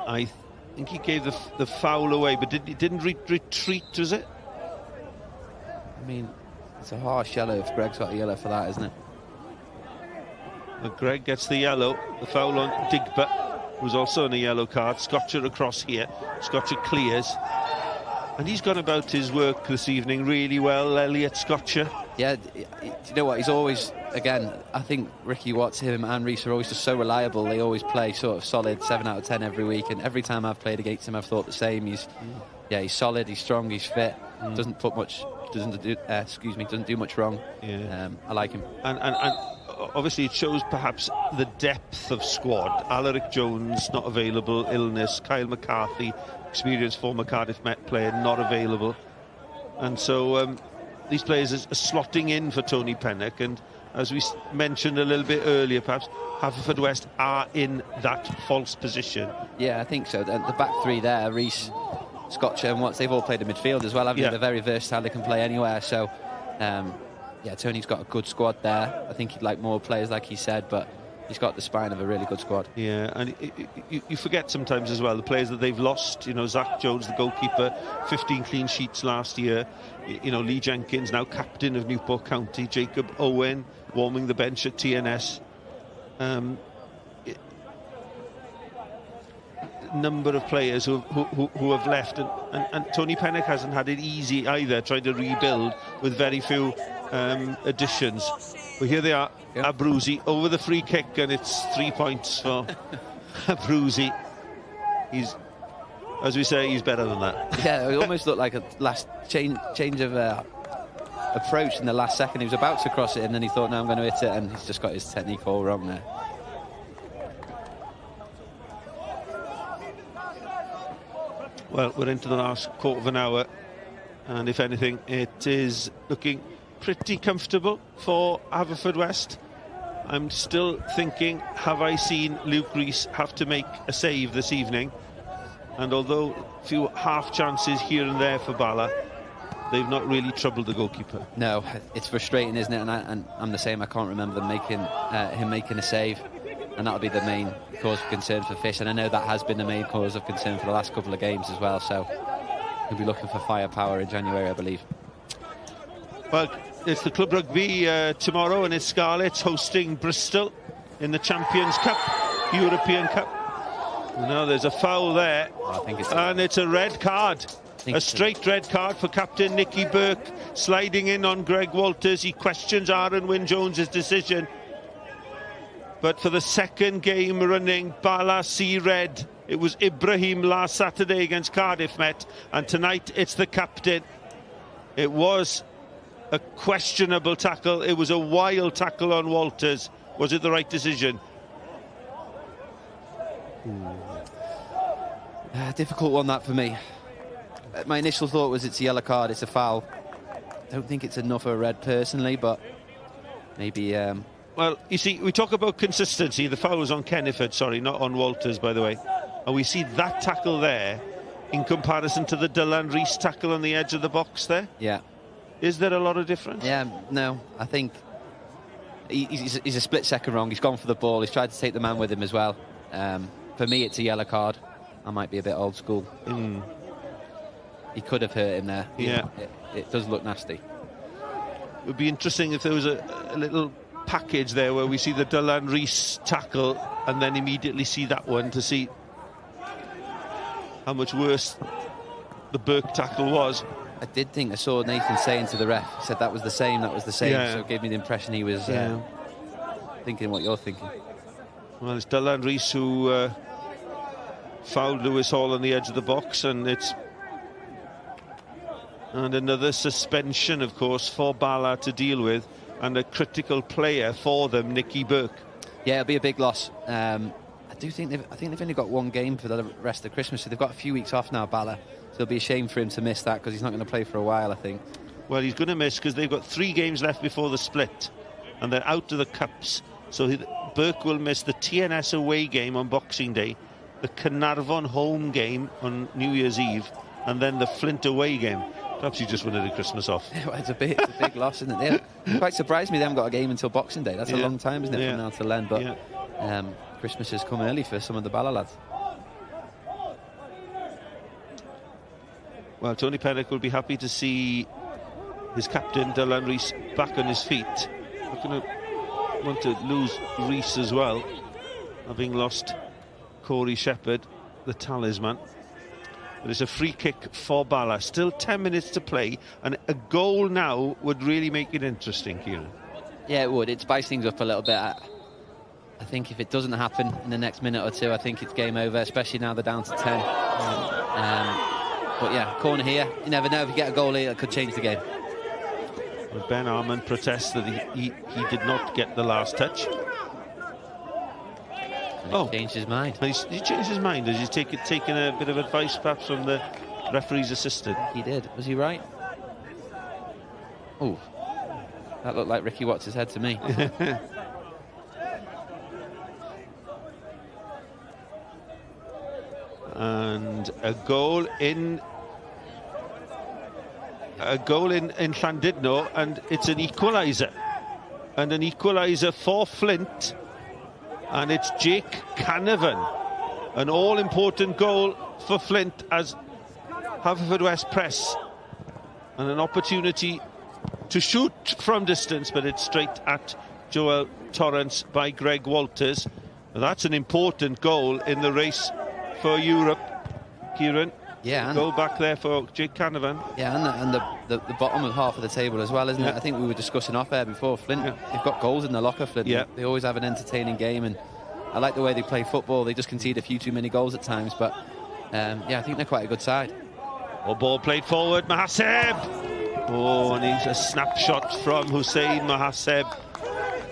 I think he gave the foul away, but didn't retreat, was it? I mean, it's a harsh yellow if Greg's got a yellow for that, isn't it? Well, Greg gets the yellow. The foul on Digba was also on a yellow card. Scotcher across here. Scotcher clears. And he's gone about his work this evening really well, Elliot Scotcher. Yeah, you know what, he's always, again, I think Ricky Watts, him and Reece are always just so reliable. They always play sort of solid 7 out of 10 every week, and every time I've played against him I've thought the same. He's solid, he's strong, he's fit, doesn't do much wrong. I like him. And obviously it shows perhaps the depth of squad. Alaric Jones not available, illness. Kyle McCarthy, experienced former Cardiff Met player, not available. And so these players are slotting in for Tony Pennock, and as we mentioned a little bit earlier, perhaps Haverfordwest are in that false position. Yeah, I think so. The back three there, Reece, Scotcher and Watts, they've all played in midfield as well, haven't they? They're very versatile, they can play anywhere. So, yeah, Tony's got a good squad there. I think he'd like more players, like he said, but he's got the spine of a really good squad. Yeah, and you forget sometimes as well the players that they've lost. You know, Zach Jones, the goalkeeper, 15 clean sheets last year. You know, Lee Jenkins, now captain of Newport County. Jacob Owen warming the bench at TNS. Number of players who have left, and Tony Pennock hasn't had it easy either, trying to rebuild with very few additions. But here they are, Abruzzi over the free kick, and it's 3 points for Abruzzi. He's, as we say, he's better than that. Yeah, it almost looked like a last change of approach in the last second. He was about to cross it, and then he thought, no, I'm going to hit it, and he's just got his technique all wrong there. Well, we're into the last quarter of an hour, and if anything, it is looking pretty comfortable for Haverfordwest. I'm still thinking, have I seen Luke Rees have to make a save this evening? And although a few half chances here and there for Bala, they've not really troubled the goalkeeper. No, it's frustrating, isn't it? And I'm the same. I can't remember him making a save, and that'll be the main cause of concern for Fish. And I know that has been the main cause of concern for the last couple of games as well. So he'll be looking for firepower in January, I believe. Well, it's the Club Rugby tomorrow, and it's Scarlets hosting Bristol in the Champions Cup, European Cup. Now there's a foul there, and it's a red card. A straight red card for captain Nicky Burke, sliding in on Greg Walters. He questions Aaron Wynne-Jones's decision. But for the second game running, Bala see red. It was Ibrahim last Saturday against Cardiff Met, and tonight it's the captain. It was a questionable tackle. It was a wild tackle on Walters. Was it the right decision? Difficult one, that, for me. My initial thought was it's a yellow card, it's a foul. I don't think it's enough of a red personally, but maybe... Well, you see, we talk about consistency. The foul was on Kenniford, sorry, not on Walters, by the way. And we see that tackle there in comparison to the Dylan Rees tackle on the edge of the box there. Yeah. Is there a lot of difference? Yeah, no, I think he's a split second wrong. He's gone for the ball. He's tried to take the man with him as well. For me, it's a yellow card. I might be a bit old school. He could have hurt him there. Yeah. It does look nasty. It would be interesting if there was a little package there where we see the Dylan Rees tackle and then immediately see that one to see how much worse the Burke tackle was. I did think I saw Nathan saying to the ref, he said that was the same, Yeah. so it gave me the impression he was thinking what you're thinking. Well, it's Dylan Rees who fouled Lewis Hall on the edge of the box, and it's another suspension, of course, for Bala to deal with, and a critical player for them, Nicky Burke. Yeah, it'll be a big loss. I think they've only got one game for the rest of Christmas, so they've got a few weeks off now, Bala. So it'll be a shame for him to miss that, because he's not going to play for a while, I think. Well, he's going to miss because they've got 3 games left before the split, and they're out of the cups. So Burke will miss the TNS away game on Boxing Day, the Carnarvon home game on New Year's Eve, and then the Flint away game. Perhaps he just wanted a Christmas off. Well, it's a big loss, isn't it? It quite surprised me they haven't got a game until Boxing Day. That's a long time, isn't it, from now to Len? But Christmas has come early for some of the Bala lads. Well, Tony Pennock will be happy to see his captain, Dylan Rees, back on his feet. Not going to want to lose Rees as well, having lost Corey Shephard, the talisman. But it's a free kick for Bala. Still 10 minutes to play, and a goal now would really make it interesting, Kieran. Yeah, it would. It spice things up a little bit. I think if it doesn't happen in the next minute or two, I think it's game over, especially now they're down to 10. But yeah, corner here. You never know, if you get a goal here, it could change the game. Well, Ben Armand protests that he did not get the last touch. He changed his mind. He changed his mind. Has he taken a bit of advice, perhaps, from the referee's assistant? He did. Was he right? Oh. That looked like Ricky Watts' head to me. And a goal in Llandudno, and it's an equaliser. And an equaliser for Flint, and it's Jake Canavan. An all-important goal for Flint as Haverfordwest press, and an opportunity to shoot from distance, but it's straight at Joel Torrance by Greg Walters. And that's an important goal in the race for Europe, Kieran. Yeah, goal back there for Jake Canavan. Yeah, and the bottom of half of the table as well, isn't it? I think we were discussing off air before. Flint, they've got goals in the locker, Flint. Yeah. They always have an entertaining game, and I like the way they play football. They just concede a few too many goals at times, but yeah, I think they're quite a good side. Well, ball played forward, Mahaseb. Oh, and he's a snapshot from Hussein Mahaseb.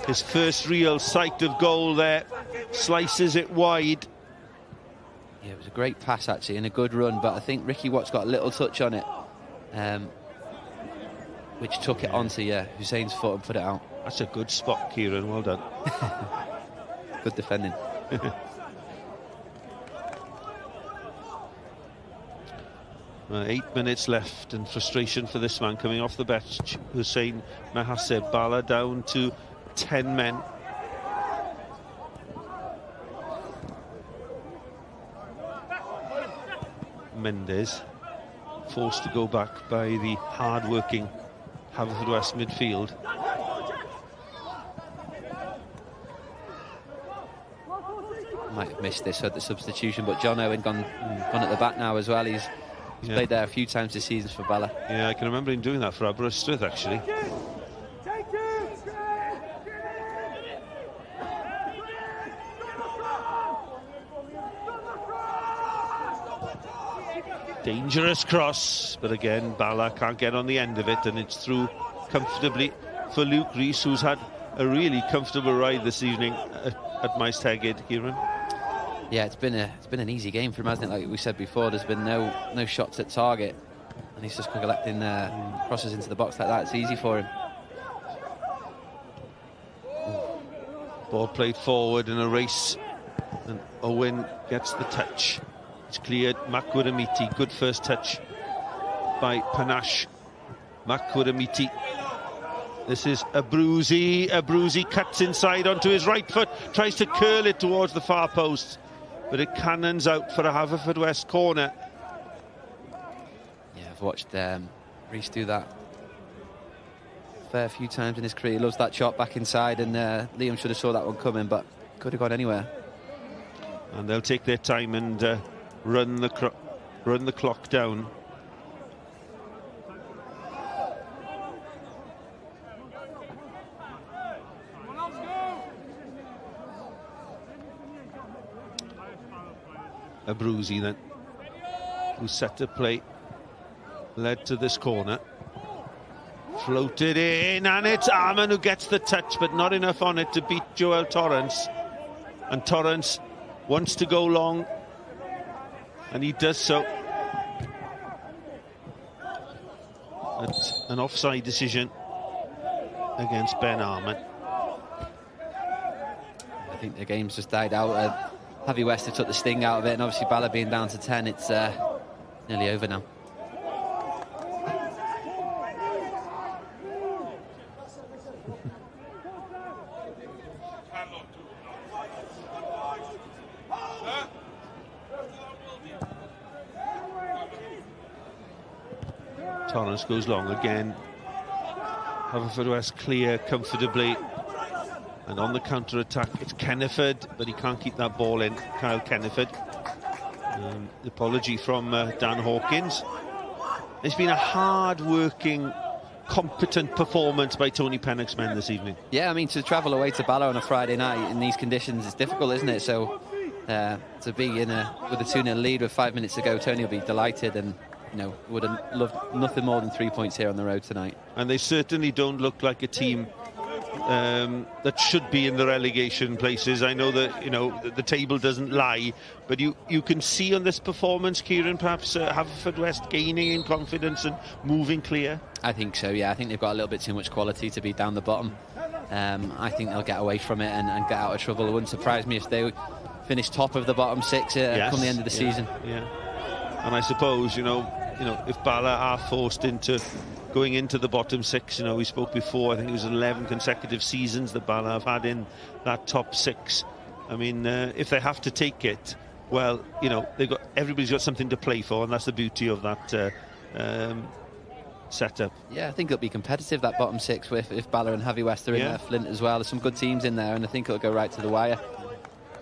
His first real sight of goal there. Slices it wide. Yeah, it was a great pass, actually, and a good run, but I think Ricky Watts got a little touch on it, which took it onto Hussein's foot and put it out. That's a good spot, Kieran. Well done. Good defending. 8 minutes left, and frustration for this man coming off the bench. Hussein Mahaseb. Bala down to 10 men. Mendes forced to go back by the hard-working Haverfordwest midfield. Might have missed this at the substitution, but John Owen gone at the back now as well. He's played there a few times this season for Bala. Yeah, I can remember him doing that for Aberystwyth, actually. Dangerous cross, but again Bala can't get on the end of it, and it's through comfortably for Luke Rees, who's had a really comfortable ride this evening at Maes Tegid, Kieran. Yeah, it's been an easy game for him, hasn't it? Like we said before, there's been no shots at target, and he's just collecting crosses into the box like that. It's easy for him. Ball played forward in a race, and Owen gets the touch. It's cleared. Makwadamiti, good first touch by Panache. Makwadamiti. This is Abruzzi. Abruzzi cuts inside onto his right foot, tries to curl it towards the far post, but it cannons out for a Haverfordwest corner. Yeah, I've watched Rees do that a fair few times in his career. He loves that shot back inside, and Liam should have saw that one coming, but could have gone anywhere. And they'll take their time and run the clock down. Abruzzi then, who set to play, led to this corner, floated in, and it's Arman who gets the touch, but not enough on it to beat Joel Torrance. And Torrance wants to go long, and he does so. It's an offside decision against Ben Arman. I think the game's just died out. Haverfordwest have took the sting out of it, and obviously Bala being down to 10, it's nearly over now. Torrance goes long again. Haverfordwest clear comfortably. And on the counter-attack, it's Kenneford, but he can't keep that ball in. Kyle Kenneford. Apology from Dan Hawkins. It's been a hard-working, competent performance by Tony Pennock's men this evening. Yeah, I mean, to travel away to Bala on a Friday night in these conditions is difficult, isn't it? So to be with a 2-0 lead with 5 minutes to go, Tony will be delighted, and would have loved nothing more than 3 points here on the road tonight. And they certainly don't look like a team that should be in the relegation places. I know that, you know, the table doesn't lie, but you can see on this performance, Kieran, perhaps Haverfordwest gaining in confidence and moving clear. I think so, yeah. I think they've got a little bit too much quality to be down the bottom. I think they'll get away from it and get out of trouble. It wouldn't surprise me if they finish top of the bottom six come the end of the season. Yeah. And I suppose, you know, if Bala are forced into going into the bottom six, you know, we spoke before, I think it was 11 consecutive seasons that Bala have had in that top six. I mean, if they have to take it, well, you know, everybody's got something to play for, and that's the beauty of that setup. Yeah, I think it'll be competitive, that bottom six, if Bala and Haverfordwest are in there, Flint as well. There's some good teams in there, and I think it'll go right to the wire.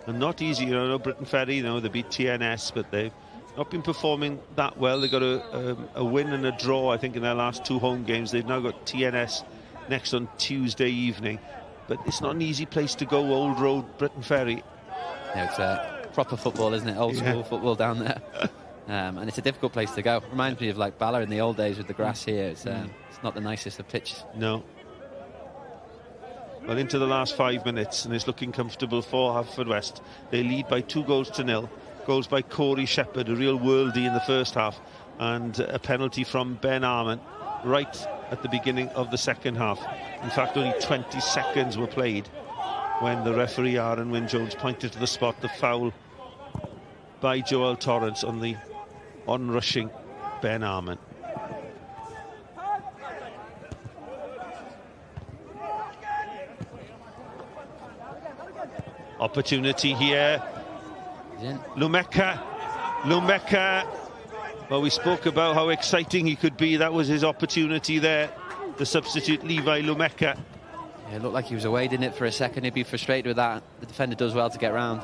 And not easy, you know, Britain Ferry, you know, they beat TNS, but they've not been performing that well. They got a win and a draw, I think, in their last 2 home games. They've now got TNS next on Tuesday evening, but it's not an easy place to go, Old Road, Britain Ferry. Yeah, it's proper football, isn't it? Old school football down there. And it's a difficult place to go. Reminds me of like Bala in the old days with the grass here. It's not the nicest of pitches. No. Well, into the last 5 minutes, and it's looking comfortable for Haverfordwest. They lead by 2-0. Goals by Corey Shephard, a real worldie in the first half, and a penalty from Ben Arman right at the beginning of the second half. In fact, only 20 seconds were played when the referee, Aaron Wynne-Jones, pointed to the spot, the foul by Joel Torrance on the onrushing Ben Arman. Opportunity here. Lumeka. Well, we spoke about how exciting he could be. That was his opportunity there. The substitute, Levi Lumeka. Yeah, it looked like he was away, didn't it, for a second? He'd be frustrated with that. The defender does well to get round.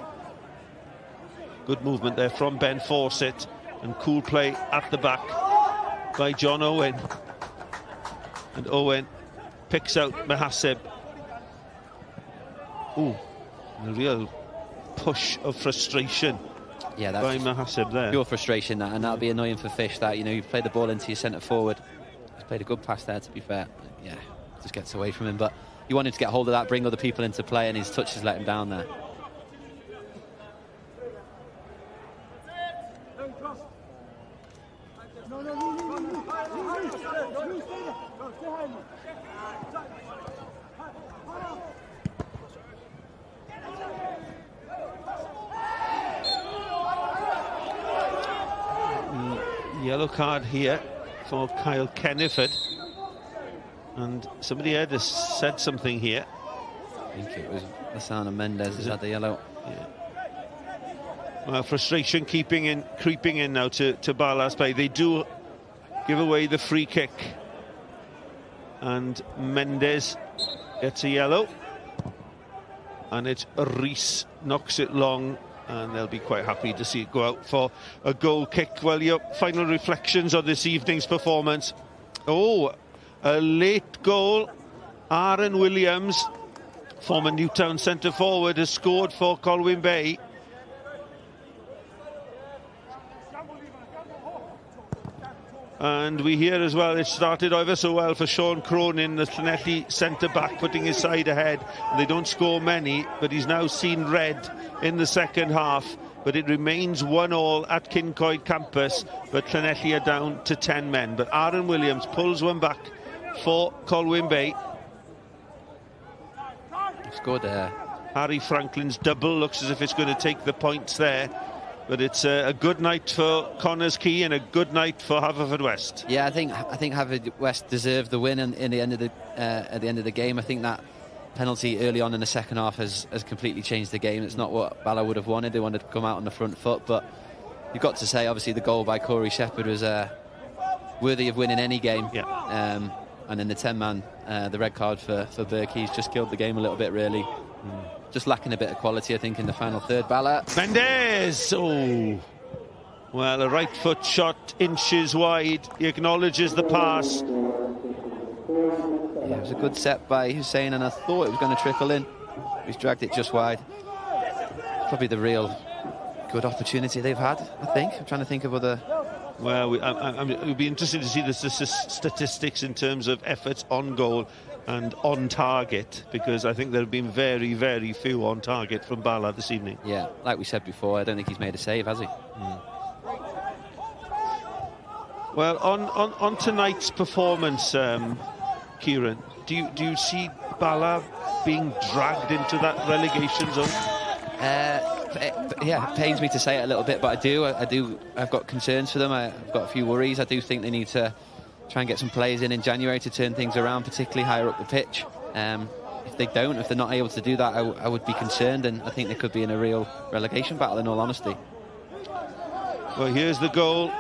Good movement there from Ben Fawcett, and cool play at the back by John Owen. And Owen picks out Mahaseb. Ooh, a real push of frustration by Mahaseb there. Pure frustration, that, and that'll be annoying for Fish. That, you know, you've played the ball into your centre forward. He's played a good pass there, to be fair. Yeah, just gets away from him. But you want him to get hold of that, bring other people into play, and his touch has let him down there. Yellow card here for Kyle Kenniford, and somebody had said something here. I think it was Lasana Mendes who's had the yellow. Yeah. Well, frustration creeping in now to Bala's play. They do give away the free kick, and Mendes gets a yellow, and it's Rees knocks it long, and they'll be quite happy to see it go out for a goal kick. Well, your final reflections on this evening's performance. Oh, a late goal. Aaron Williams, former Newtown centre forward, has scored for Colwyn Bay. And we hear as well, it started ever so well for Sean Cronin, the Llanelli centre-back, putting his side ahead. And they don't score many, but he's now seen red in the second half. But it remains 1-1 at Kincoid campus, but Llanelli are down to 10 men. But Aaron Williams pulls one back for Colwyn Bay. It's good. Harry Franklin's double looks as if it's going to take the points there. But it's a good night for Connors Quay and a good night for Haverfordwest. Yeah, I think Haverfordwest deserved the win at the end of the game. I think that penalty early on in the second half has completely changed the game. It's not what Bala would have wanted. They wanted to come out on the front foot, but you've got to say, obviously, the goal by Corey Shephard was worthy of winning any game. Yeah. And then the 10-man, the red card for Burke, he's just killed the game a little bit, really. Just lacking a bit of quality, I think, in the final third. Bala. Mendes! Oh! Well, a right foot shot, inches wide. He acknowledges the pass. Yeah, it was a good set by Hussein, and I thought it was going to trickle in. He's dragged it just wide. Probably the real good opportunity they've had, I think. I'm trying to think of other Well, it would be interesting to see the statistics in terms of efforts on goal and on target, because I think there have been very, very few on target from Bala this evening. Yeah, like we said before, I don't think he's made a save, has he? Well, on tonight's performance, Kieran, do you see Bala being dragged into that relegation zone? Yeah, it pains me to say it a little bit, but I do. I've got concerns for them. I've got a few worries. I do think they need to try and get some players in January to turn things around, particularly higher up the pitch. If they're not able to do that, I would be concerned, and I think they could be in a real relegation battle, in all honesty. Well, here's the goal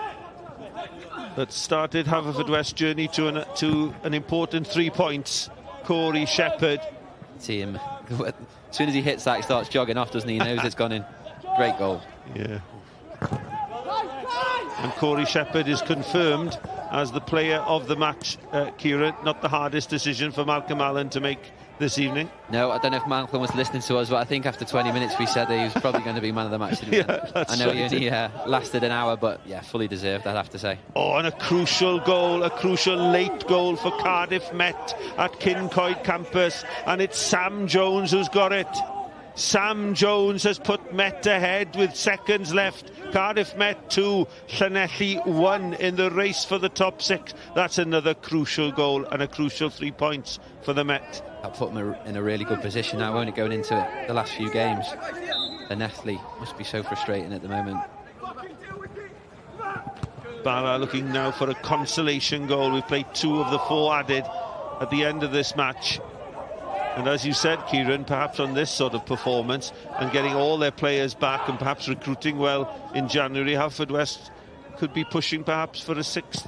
that started Haverfordwest's journey to an important 3 points. Corey Shephard. See him. As soon as he hits that, he starts jogging off, doesn't he? He knows it's gone in. Great goal. Yeah. And Corey Shephard is confirmed as the player of the match, Kieran. Not the hardest decision for Malcolm Allen to make this evening. No, I don't know if Malcolm was listening to us, but I think after 20 minutes we said that he was probably going to be man of the match. I know he only lasted an hour, but yeah, fully deserved, I'd have to say. Oh, and a crucial goal, a crucial late goal for Cardiff Met at Kincoid campus, and it's Sam Jones who's got it. Sam Jones has put Met ahead with seconds left. Cardiff Met 2, Llanelli 1 in the race for the top 6. That's another crucial goal and a crucial 3 points for the Met. That put them in a really good position now, only going into the last few games. Llanelli must be so frustrating at the moment. Bala looking now for a consolation goal. We've played 2 of the 4 added at the end of this match. And as you said, Kieran, perhaps on this sort of performance and getting all their players back and perhaps recruiting well in January, Haverfordwest could be pushing perhaps for a 6th,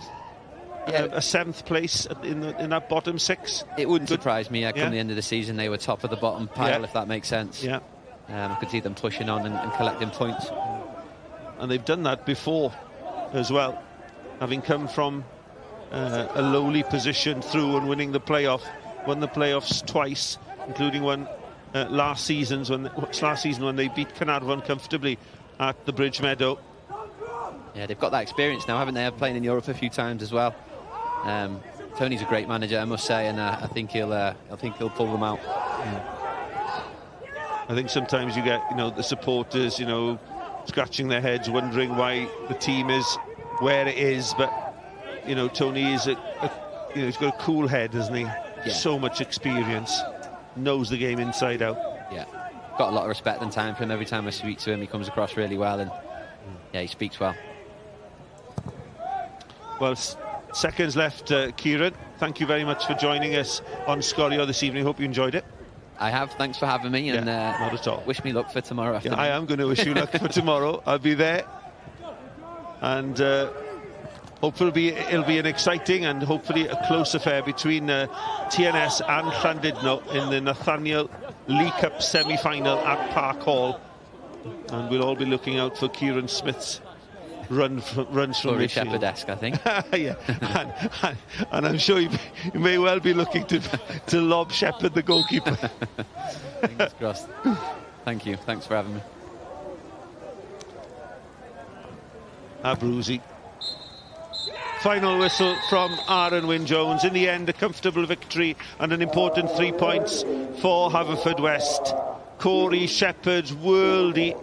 a 7th place in that bottom 6. It wouldn't surprise me. Come the end of the season, they were top of the bottom pile, if that makes sense. Yeah. I could see them pushing on and collecting points. And they've done that before as well, having come from a lowly position through and winning the playoff. Won the playoffs twice, including one last season when they beat Carnarvon comfortably at the Bridge Meadow. Yeah, they've got that experience now, haven't they? Playing in Europe a few times as well. Tony's a great manager, I must say, and I think he'll pull them out. I think sometimes you get the supporters scratching their heads, wondering why the team is where it is, but Tony is he's got a cool head, hasn't he? Yeah. So much experience, knows the game inside out. Yeah, got a lot of respect and time for him. Every time I speak to him, he comes across really well, and yeah, he speaks well. Well, seconds left, Kieran. Thank you very much for joining us on Sgorio this evening. Hope you enjoyed it. I have. Thanks for having me, and not at all. Wish me luck for tomorrow afternoon. I am going to wish you luck for tomorrow. I'll be there, and hopefully it'll be an exciting and hopefully a close affair between TNS and Llandudno in the Nathaniel League Cup semi-final at Park Hall, and we'll all be looking out for Kieran Smith's runs from midfield. Shephard-esque, I think. Yeah, and I'm sure you may well be looking to lob Shephard, the goalkeeper. Fingers crossed. Thank you. Thanks for having me. Abruzzi. Final whistle from Aaron Wyn-Jones. In the end, a comfortable victory and an important 3 points for Haverfordwest. Corey Shephard's worldie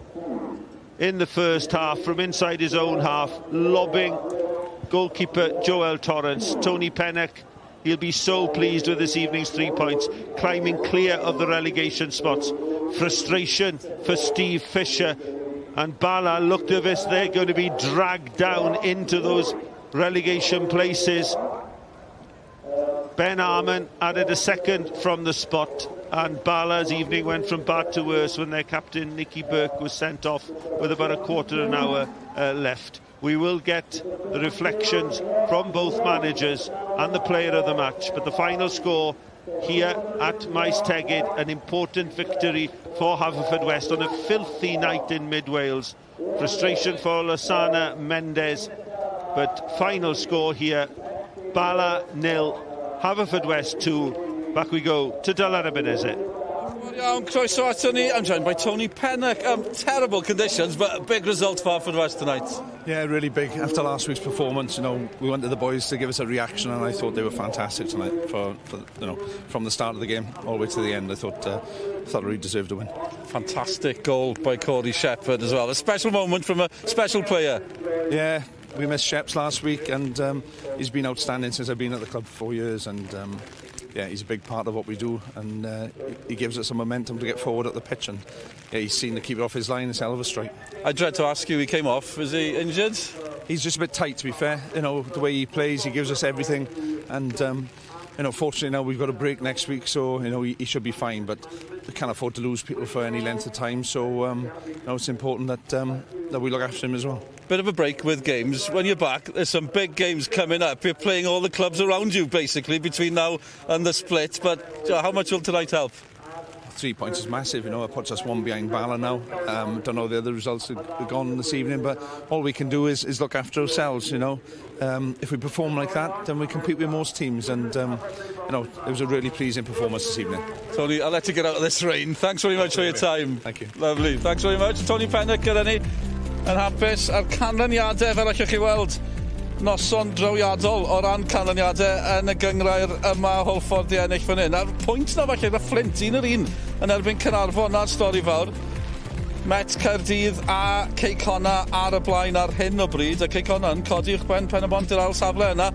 in the first half from inside his own half, lobbing goalkeeper Joel Torrance. Tony Pennock, he'll be so pleased with this evening's 3 points, climbing clear of the relegation spots. Frustration for Steve Fisher, and Bala looked at this, they're going to be dragged down into those relegation places. Ben Arman added a second from the spot, and Bala's evening went from bad to worse when their captain Nicky Burke was sent off with about a quarter of an hour left. We will get the reflections from both managers and the player of the match, but the final score here at Maes Tegid, an important victory for Haverfordwest on a filthy night in mid-Wales. Frustration for Lasana Mendes, but final score here, Bala 0, Haverfordwest 2. Back we go to Dylan Ebenezer. Iawn, croeso ato ni. I'm joined by Tony Pennock. Terrible conditions, but a big result for Haverfordwest tonight. Yeah, really big. After last week's performance, we wanted the boys to give us a reaction, and I thought they were fantastic tonight. For from the start of the game all the way to the end, I thought they really deserved to win. Fantastic goal by Shephard as well. A special moment from a special player. Yeah, we missed Sheps last week, and he's been outstanding since I've been at the club for 4 years, and yeah, he's a big part of what we do, and he gives us some momentum to get forward at the pitch, and yeah, he's seen the keeper off his line. It's a hell of a strike. I dread to ask you, he came off. Is he injured? He's just a bit tight, to be fair. The way he plays, he gives us everything, and fortunately now we've got a break next week, so he should be fine, but we can't afford to lose people for any length of time, so it's important that we look after him as well. Bit of a break with games. When you're back, there's some big games coming up. You're playing all the clubs around you, basically, between now and the split, but how much will tonight help? 3 points is massive, it puts us one behind Bala now. Don't know the other results are gone this evening, but all we can do is look after ourselves, If we perform like that, then we compete with most teams, and it was a really pleasing performance this evening. Tony, I'll let you get out of this rain. Thanks very much for your time. Thank you. Lovely. Thanks very much. Tony Pennock gyda ni yn hapus a'r canlyniadau fel allwch chi weld. Noson drawiadol o ran canlyniadau yn y gyngrair yma Holford i ennill fan hyn. A'r pwynt na falle, y Flint un yn erbyn Caernarfon, na'r stori fawr. Met Caerdydd a Ceicona ar y blaen ar hyn o bryd, a Ceicona yn codi uwchben pen y bont i'r ail safle yna.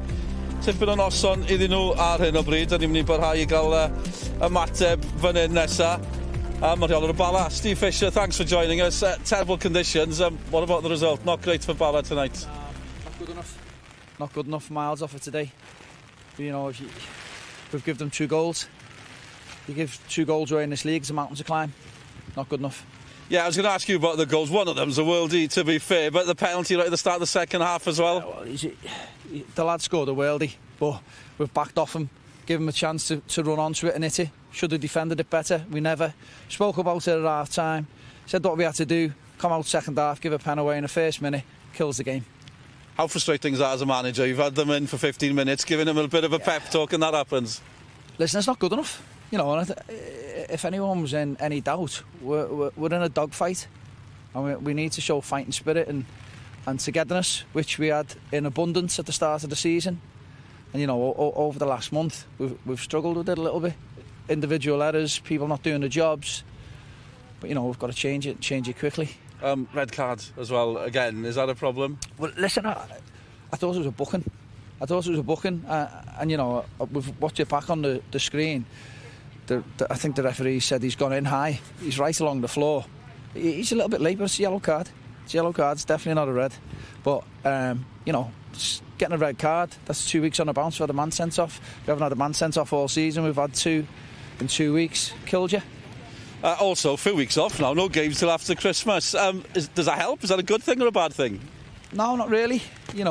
Tipyn o noson iddyn nhw ar hyn o bryd, a ni'n mynd i barhau i gael ymateb fan hyn nesaf. Mae rheolwr y Bala, Steve Fisher, thanks for joining us. Terrible conditions. What about the result? Not great for Bala tonight. Not good enough. Not good enough miles off it today. We've given them 2 goals. You give 2 goals away in this league, it's a mountain to climb. Not good enough. Yeah, I was going to ask you about the goals. One of them's a worldie, to be fair, but the penalty right at the start of the second half as well. The lad scored a worldie, but we've backed off him, give him a chance to run onto it and hit it. Should have defended it better. We never spoke about it at half time. Said what we had to do, come out second half, give a pen away in the first minute, kills the game. How frustrating is that as a manager? You've had them in for 15 minutes, giving them a bit of a pep talk, and that happens. Listen, it's not good enough. If anyone was in any doubt, we're in a dogfight, and we need to show fighting spirit and togetherness, which we had in abundance at the start of the season. And over the last month, we've struggled with it a little bit. Individual errors, people not doing the jobs, but we've got to change it quickly. Red card as well again, is that a problem? Well, listen, I thought it was a booking. And we've watched it back on the screen. I think the referee said he's gone in high. He's right along the floor. He's a little bit late, but it's a yellow card. It's definitely not a red. But getting a red card, that's 2 weeks on a bounce for the man sent off. We haven't had a man sent off all season. We've had 2 in 2 weeks. Killed you. Also, a few weeks off now, no games till after Christmas. Does that help? Is that a good thing or a bad thing? No, not really.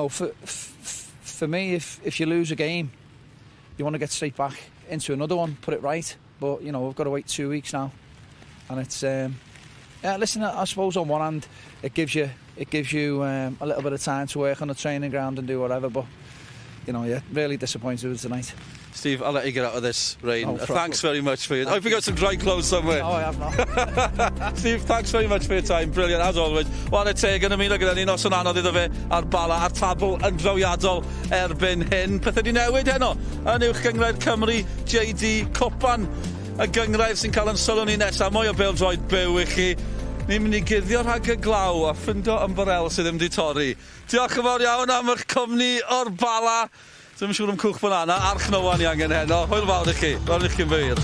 For me, if you lose a game, you want to get straight back into another one, put it right. But we've got to wait 2 weeks now, and it's listen. I suppose on one hand, it gives you a little bit of time to work on the training ground and do whatever. But really disappointed with tonight. Steve, I'll let you get out of this rain. Thanks very much for your... I hope you got some dry clothes somewhere. No, I have not. Steve, thanks very much for your time. Brilliant, as always. Bala Town yn ymuno gyda ni nos yn anodd iddo fe ar Bala, ar tabl yn drawiadol erbyn hyn. Pethau di newid heno yn uwch gyngrair Cymru, JD Cwpan, y gyngrair sy'n cael yn sylw ni nesaf. Mwy o bêl-droed byw i chi. Ni'n mynd i guddio rhag y glaw a ffindo ymbarel sydd ddim di torri. Diolch yn fawr iawn am eich cwmni o'r Bala. Dwi'n siŵr am cwch banana, arch no wan i angen heno. Hwyl fawr i chi, ro'n i'ch cynfeir.